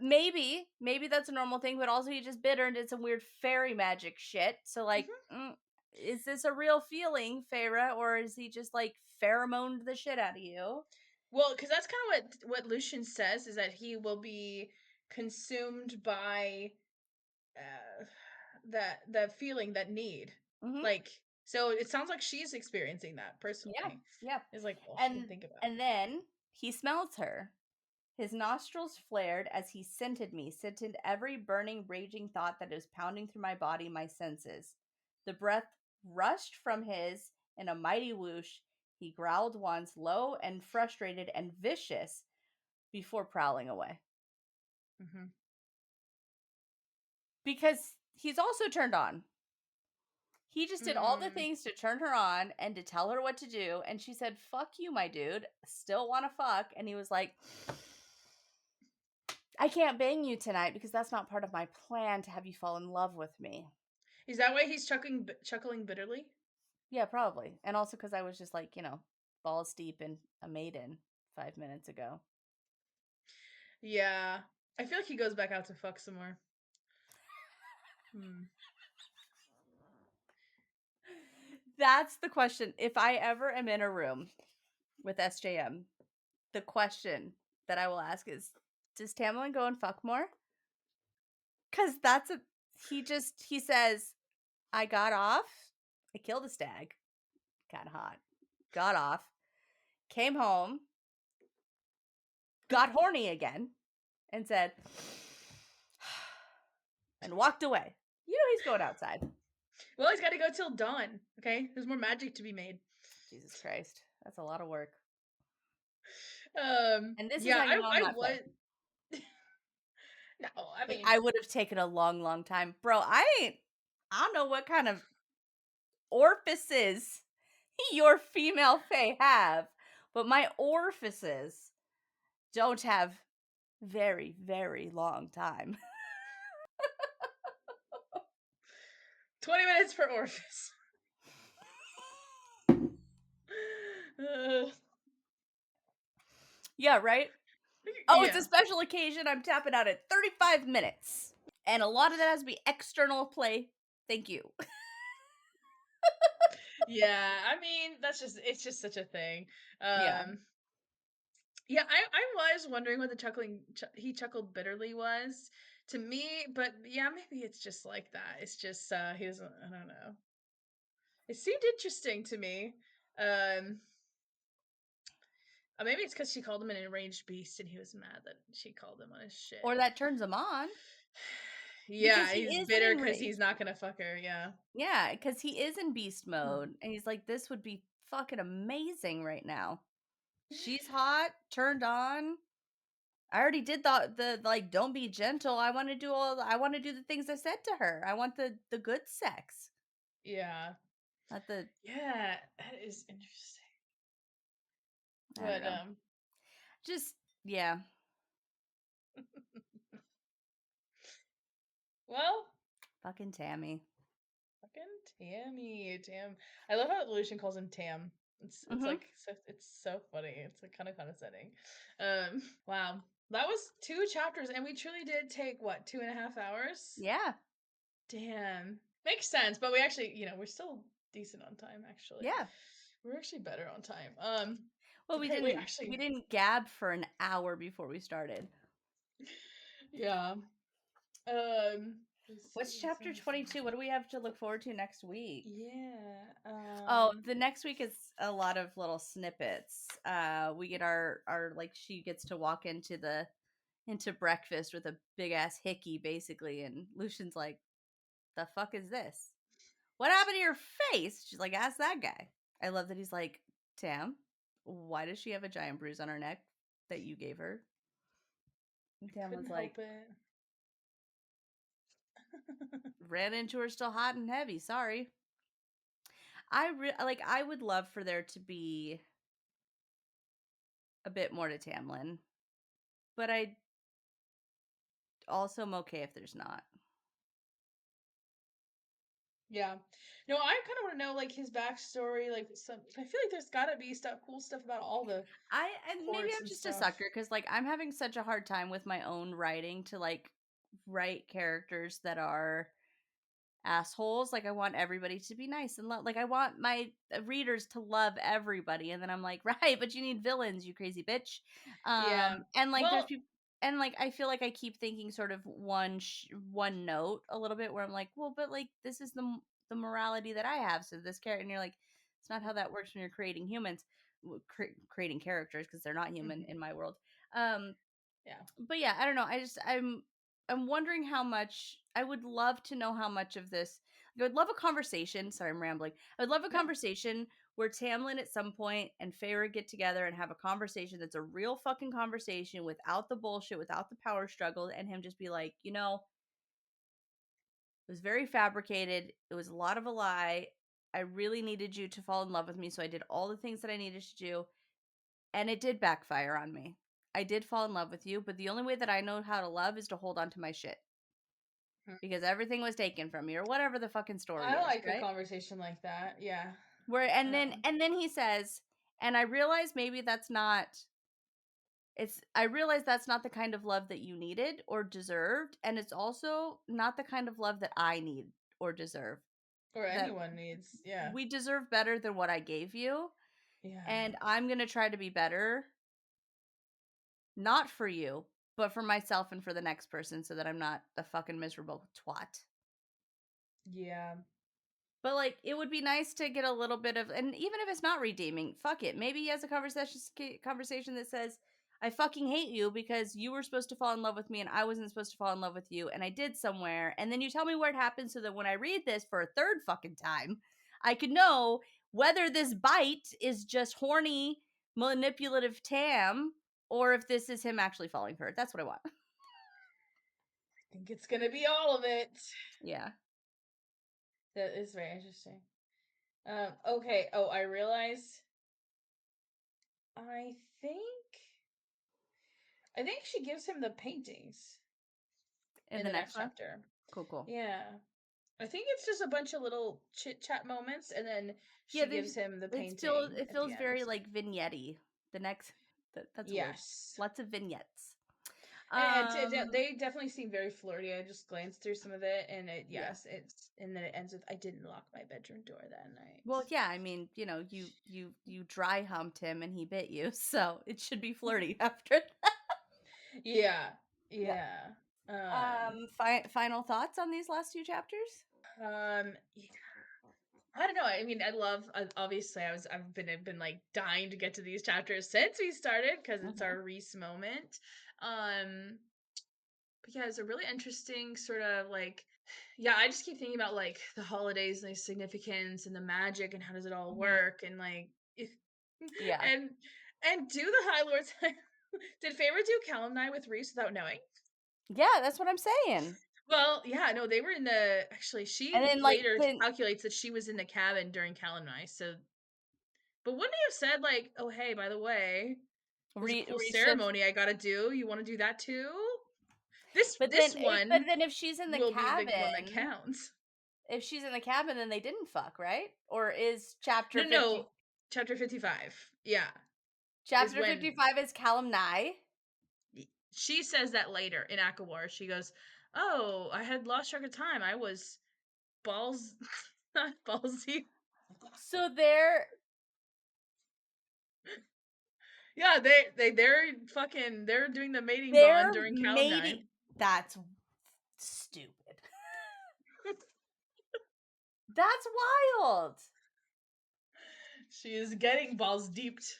Maybe that's a normal thing, but also he just bit her and did some weird fairy magic shit. So, like, Mhm. is this a real feeling, Feyre, or is he just like pheromoned the shit out of you? Well, because that's kind of what Lucian says, is that he will be consumed by uh, that feeling, that need. Hmm. Like, so it sounds like she's experiencing that Yeah, personally. yeah. It's like, oh, I And didn't think about and then he smells her. His nostrils flared as he scented every burning, raging thought that is pounding through my body, my senses. The breath rushed from his in a mighty whoosh. He growled once, low and frustrated and vicious, before prowling away. it. Hmm. Because he's also turned on. He just did all the Mm. things to turn her on and to tell her what to do. And she said, "Fuck you, my dude. Still want to fuck." And he was like, "I can't bang you tonight because that's not part of my plan to have you fall in love with me." Is that why he's chuckling bitterly? Yeah, probably. And also because I was just like, balls deep in a maiden 5 minutes ago. Yeah. I feel like he goes back out to fuck some more. Hmm. That's the question. If I ever am in a room with SJM, the question that I will ask is, does Tamlin go and fuck more? Because he says, "I got off, I killed a stag, kind of hot, got off, came home, got horny again, and said," and walked away. He's going outside. Well, he's got to go till dawn. Okay, there's more magic to be made. Jesus Christ. That's a lot of work. And this is Yeah, how you know I'm I not fair. was. No, I Like, mean, I would have taken a long, long time. Bro, I don't know what kind of orifices your female fae have, but my orifices don't have very, very long time. 20 minutes per orifice. Yeah, right? Oh, it's a Yeah. special occasion. I'm tapping out at 35 minutes. And a lot of that has to be external play. Thank you. Yeah, I mean, it's just such a thing. Yeah. Yeah, I was wondering what the he chuckled bitterly was to me, but yeah, maybe it's just like that. It's just he doesn't. I don't know. It seemed interesting to me. Um, maybe it's because she called him an enraged beast, and he was mad that she called him on his Or shit. that turns him on. Because Yeah, he he's is an bitter because he's enraged. not gonna fuck her. Yeah. Yeah, because he is in beast Huh. mode. And he's like, this would be fucking amazing right now. She's hot, turned on. I already did the like don't be gentle. I want to do the things I said to her. I want the good sex. Yeah. Not the Yeah, that is interesting. I don't But know. Just yeah. well, Fucking Tammy. fucking Tammy, Tam. I love how Lucian calls him Tam. It's Mhm. like it's so funny. It's like kind of condescending. Wow, that was 2 chapters, and we truly did take what 2.5 hours. Yeah. Damn, makes sense. But we actually, we're still decent on time. Actually, Yeah. we're actually better on time. Well, we Okay, wait, didn't we actually, didn't gab for an hour before we started. yeah. Um, let's What's see. chapter 22? What do we have to look forward to next week? Yeah. Oh, the next week is a lot of little snippets. We get our like she gets to walk into breakfast with a big ass hickey basically, and Lucian's like, "The fuck is this? What happened to your face?" She's like, "Ask that guy." I love that he's like, "Tam, why does she have a giant bruise on her neck that you gave her?" And Tam was Couldn't like, help it. "Ran into her still hot and heavy. Sorry." I would love for there to be a bit more to Tamlin, but I also am okay if there's not. Yeah. No, I kind of want to know like his backstory. Like some, I feel like there's got to be cool stuff about all the And maybe courts I'm and just a stuff. sucker because like I'm having such a hard time with my own writing to like write characters that are assholes. Like I want everybody to be nice and like I want my readers to love everybody, and then I'm like, right, but you need villains, you crazy bitch. Yeah. And like there's Well, people. And like I feel like I keep thinking sort of one note a little bit where I'm like, well, but like this is the morality that I have. So this character, and you're like, it's not how that works when you're creating humans, creating characters because they're not human in my world. Um, yeah. but yeah, I don't know. I'm wondering how much I would love to know how much of this. I would love a conversation. Sorry, I'm rambling. I would love a No. conversation where Tamlin at some point and Feyre get together and have a conversation that's a real fucking conversation without the bullshit, without the power struggle, and him just be like, it was very fabricated. It was a lot of a lie. I really needed you to fall in love with me, so I did all the things that I needed to do. And it did backfire on me. I did fall in love with you, but the only way that I know how to love is to hold on to my shit. Hmm. Because everything was taken from me or whatever the fucking story I is, like a right? conversation like that. Yeah. Where and then Um, and then he says, and I realize maybe that's not I realize that's not the kind of love that you needed or deserved, and it's also not the kind of love that I need or deserve. or That anyone needs. Yeah. we deserve better than what I gave you, Yeah. and I'm going to try to be better. Not for you, but for myself and for the next person so that I'm not a fucking miserable twat. Yeah. But like it would be nice to get a little bit of, and even if it's not redeeming, fuck it. Maybe he has a conversation that says, "I fucking hate you because you were supposed to fall in love with me and I wasn't supposed to fall in love with you and I did somewhere." And then you tell me where it happened so that when I read this for a third fucking time, I could know whether this bite is just horny manipulative Tam or if this is him actually following her. That's what I want. I think it's gonna be all of it. Yeah. That is very interesting. Okay. Oh, I realize. I think she gives him the paintings In in the the next next one? chapter. Cool. Yeah. I think it's just a bunch of little chit chat moments, and then Yeah, she gives him the painting it at the feels end. very like vignette-y. The next that's a word. Yes. Lots of vignettes. And they definitely seem very flirty. I just glanced through some of it, and it's and then it ends with, "I didn't lock my bedroom door that night." Well, yeah, I mean, you know, you dry humped him and he bit you, so it should be flirty after that. Yeah. Yeah. Yeah. Final thoughts on these last 2 chapters? Yeah. I don't know. I mean, obviously I've been like dying to get to these chapters since we started because it's our Rhys moment. But yeah, it's a really interesting sort of like, yeah, I just keep thinking about like the holidays and the significance and the magic and how does it all work and like, Yeah. and do the High Lords did Feyre do Calanmai with Rhys without knowing? Yeah, that's what I'm saying. Well, yeah, no, they were in the actually she And then like later then calculates that she was in the cabin during Calanmai, so but wouldn't he have said like, "Oh, hey, by the way, there's a cool Rhys should, ceremony I gotta do. You want to do that too?" but This one then if she's in the will be the one that cabin, counts. then they didn't fuck, right? Or is No, chapter 50 no, chapter 55. Yeah, is chapter when 55 is Calanmai? she says that later in ACOTAR. She goes, "Oh, I had lost track of time. I was balls, not ballsy." So they're Yeah, they're doing the mating bond during mating. Calanmai. That's stupid. That's wild. She is getting balls deeped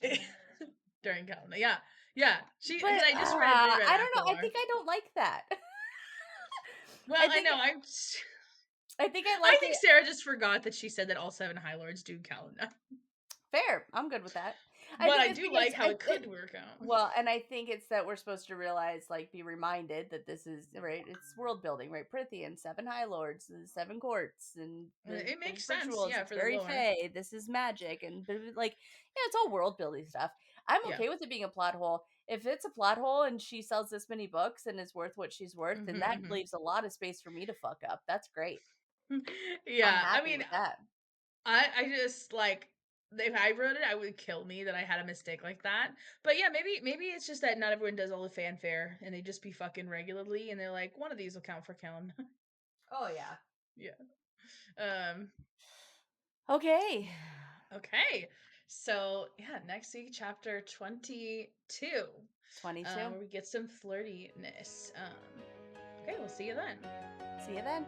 during Calanmai. Yeah, yeah. She But because I just reread I don't know. I ACOTAR. think I don't like that. Well, I I think know. I think I I like think it. Sarah just forgot that she said that all 7 High Lords do Calanmai. Fair. I'm good with that. I But think I it's do because like how it could work out. well, and I think it's that we're supposed to realize, like, be reminded that this is right. It's world building, right? Prithian, 7 High Lords, the 7 courts, and It the makes sense, rituals. yeah, It's for the very lore. fey. This is magic, and like, yeah, it's all world building stuff. I'm Yeah. okay with it being a plot hole. If it's a plot hole and she sells this many books and is worth what she's worth, then that leaves a lot of space for me to fuck up. That's great. I'm Yeah, I happy mean, with that. I just like if I wrote it, I would kill me that I had a mistake like that. But yeah, maybe it's just that not everyone does all the fanfare and they just be fucking regularly and they're like, one of these will count for Callum. Oh yeah. Yeah. Um Okay. okay. So yeah, next week chapter 22. 22. Where we get some flirtiness. Okay, we'll see you then. See you then.